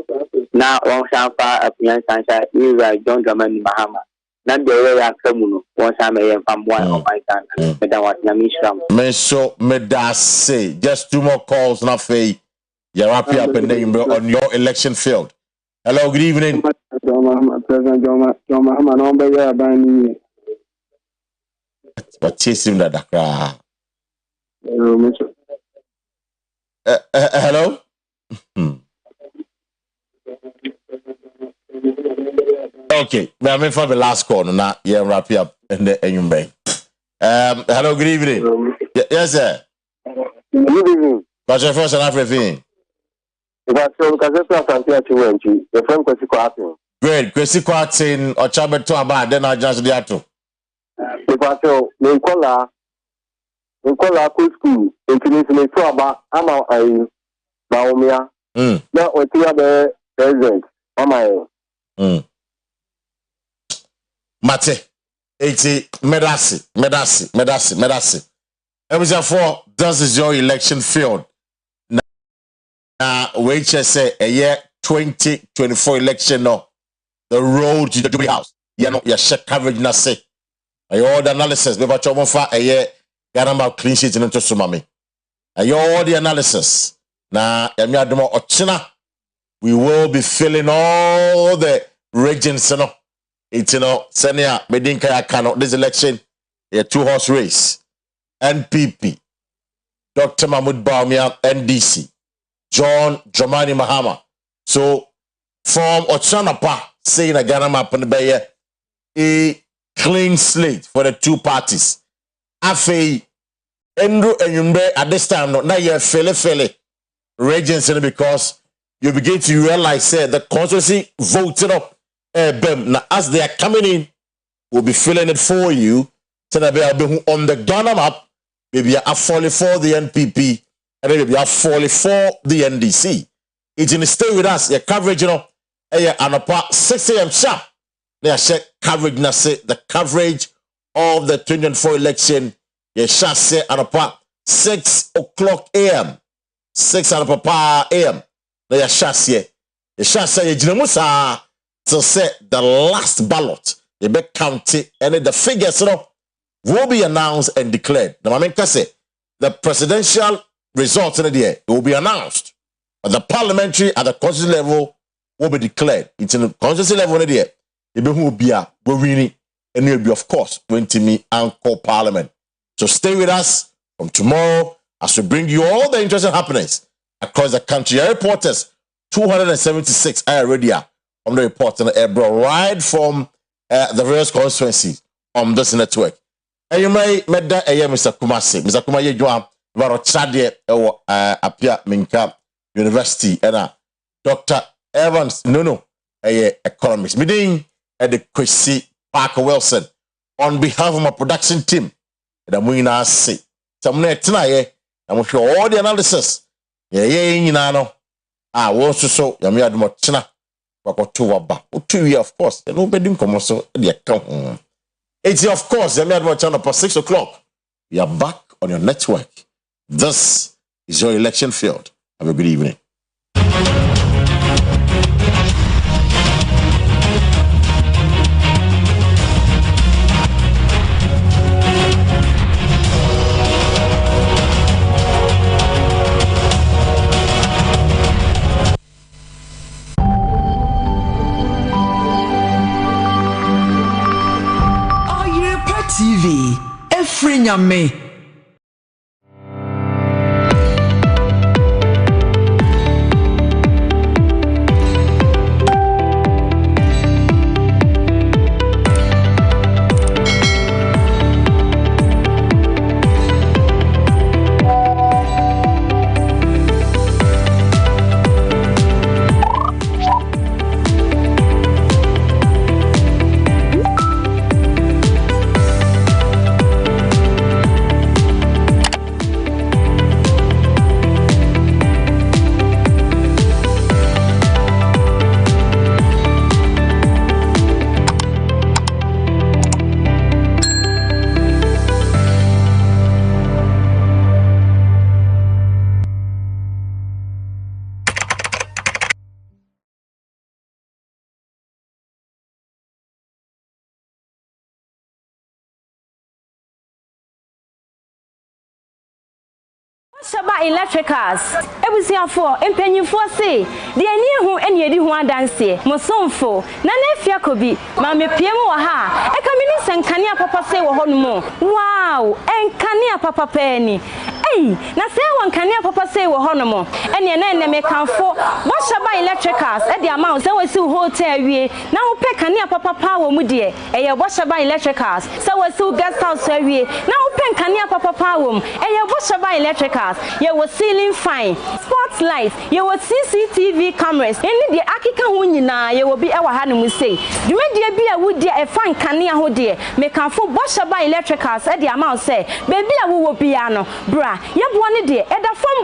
Speaker 16: Now, one shall fire up young sunshine, you right, John German Mahama. Not the way I come, once I may from one of my son, but I was Namisham.
Speaker 1: Me so me da say just 2 more calls, not fake. You're happy up and then on your election field. Hello, good evening.
Speaker 16: President John Mahama, no better by me.
Speaker 1: But chase him that cry. Hello? Okay, I mean for the last call, now yeah, wrap you up in the Enyumbe. Hello, good evening. Yes, sir.
Speaker 16: Good evening.
Speaker 1: What's your first and everything?
Speaker 16: Because the friend Kwasi Kwasi.
Speaker 1: Great, Kwasi Kwasi or Chabeto about then I just the ato.
Speaker 16: Because Nicola school, international to about Ama Baumia. Now, what you are the president, Ama.
Speaker 1: Mate, 80 Medasi. Ever for this is your election field. Now, wait, say a year 2024 election, no, the road to the Jubilee House. You know, your check coverage, na say. All the analysis, we watch over for a year, Ganamba clean sheet into Sumami. All the analysis. Now, Yamiademo Ochina, we will be filling all the regions, you know. It's, you know, Senia, Medinka Kano, this election, a 2-horse race. NPP, Dr. Mahmoud Baumia, NDC, John Dramani Mahama. So, from Ochanapa, saying a Ghana map on the Bay, a clean slate for the 2 parties. Afe, Andrew and Yumbe at this time, not now you're fele regions, because you begin to realize the constituency voted up. Now, as they are coming in, we'll be filling it for you. So that be on the Ghana map, maybe are falling for the NPP, and then maybe are falling for the NDC. It's in the stay with us. Your coverage, you know, and about 6 a.m. sharp. They share coverage. Now say the coverage of the 2024 election. You shall say and about 6 o'clock a.m. 6 a.m. They shall say. You shall say you to say the last ballot, the big county, and the figures, you know, will be announced and declared. The moment say the presidential results in the year will be announced, but the parliamentary at the constituency level will be declared. It's in the constituency level in the year. It will be a winning, and it will be, of course, going to me anchor parliament. So stay with us from tomorrow as we bring you all the interesting happenings across the country. Our reporters, 276 are already on the report and right from the various constituencies on this network. And you may met that Mr. Kumasi. Mr. Kumasi, you are Chadie Apia Minka University and Dr. Evans economist. Meeting at the Kwasi Parker Wilson on behalf of my production team. And I'm going to say, tonight, I'm sure all the analysis. You know, I was so Yamia Mochina. 2 years, of course. Nobody come so they come home. It's of course, the channel for 6 o'clock. We are back on your network. This Is your election failed? Have a good evening.
Speaker 18: Oyerepa TV, Efri Nyame.
Speaker 19: Shaba electricals ebusiafo empanyimfo se de ani hu eni edi hu adanse mosomfo na nafia kobi ma mepiem wo ha e ka mini senkania papa se wo honumo wow enkania papa pani na se wankania papa se wo honumo ene na me kanfo bo Shaba electricals e de amount se wasi hotel wie na wo pe kania papa pa wo mu de eye bo Shaba electricals se wasi guest house wie na wo pe kania papa pa wo eye bo Shaba electricals ye was ceiling fine sports lights ye was CCTV cameras any the akika ho nyina ye will be ewa ha no mu sei dwumadie bi a wudi e fan kane ho de me kanfo bo Shaba electricals e de amount say baby a wo bia no bra ye bo ne de e da fom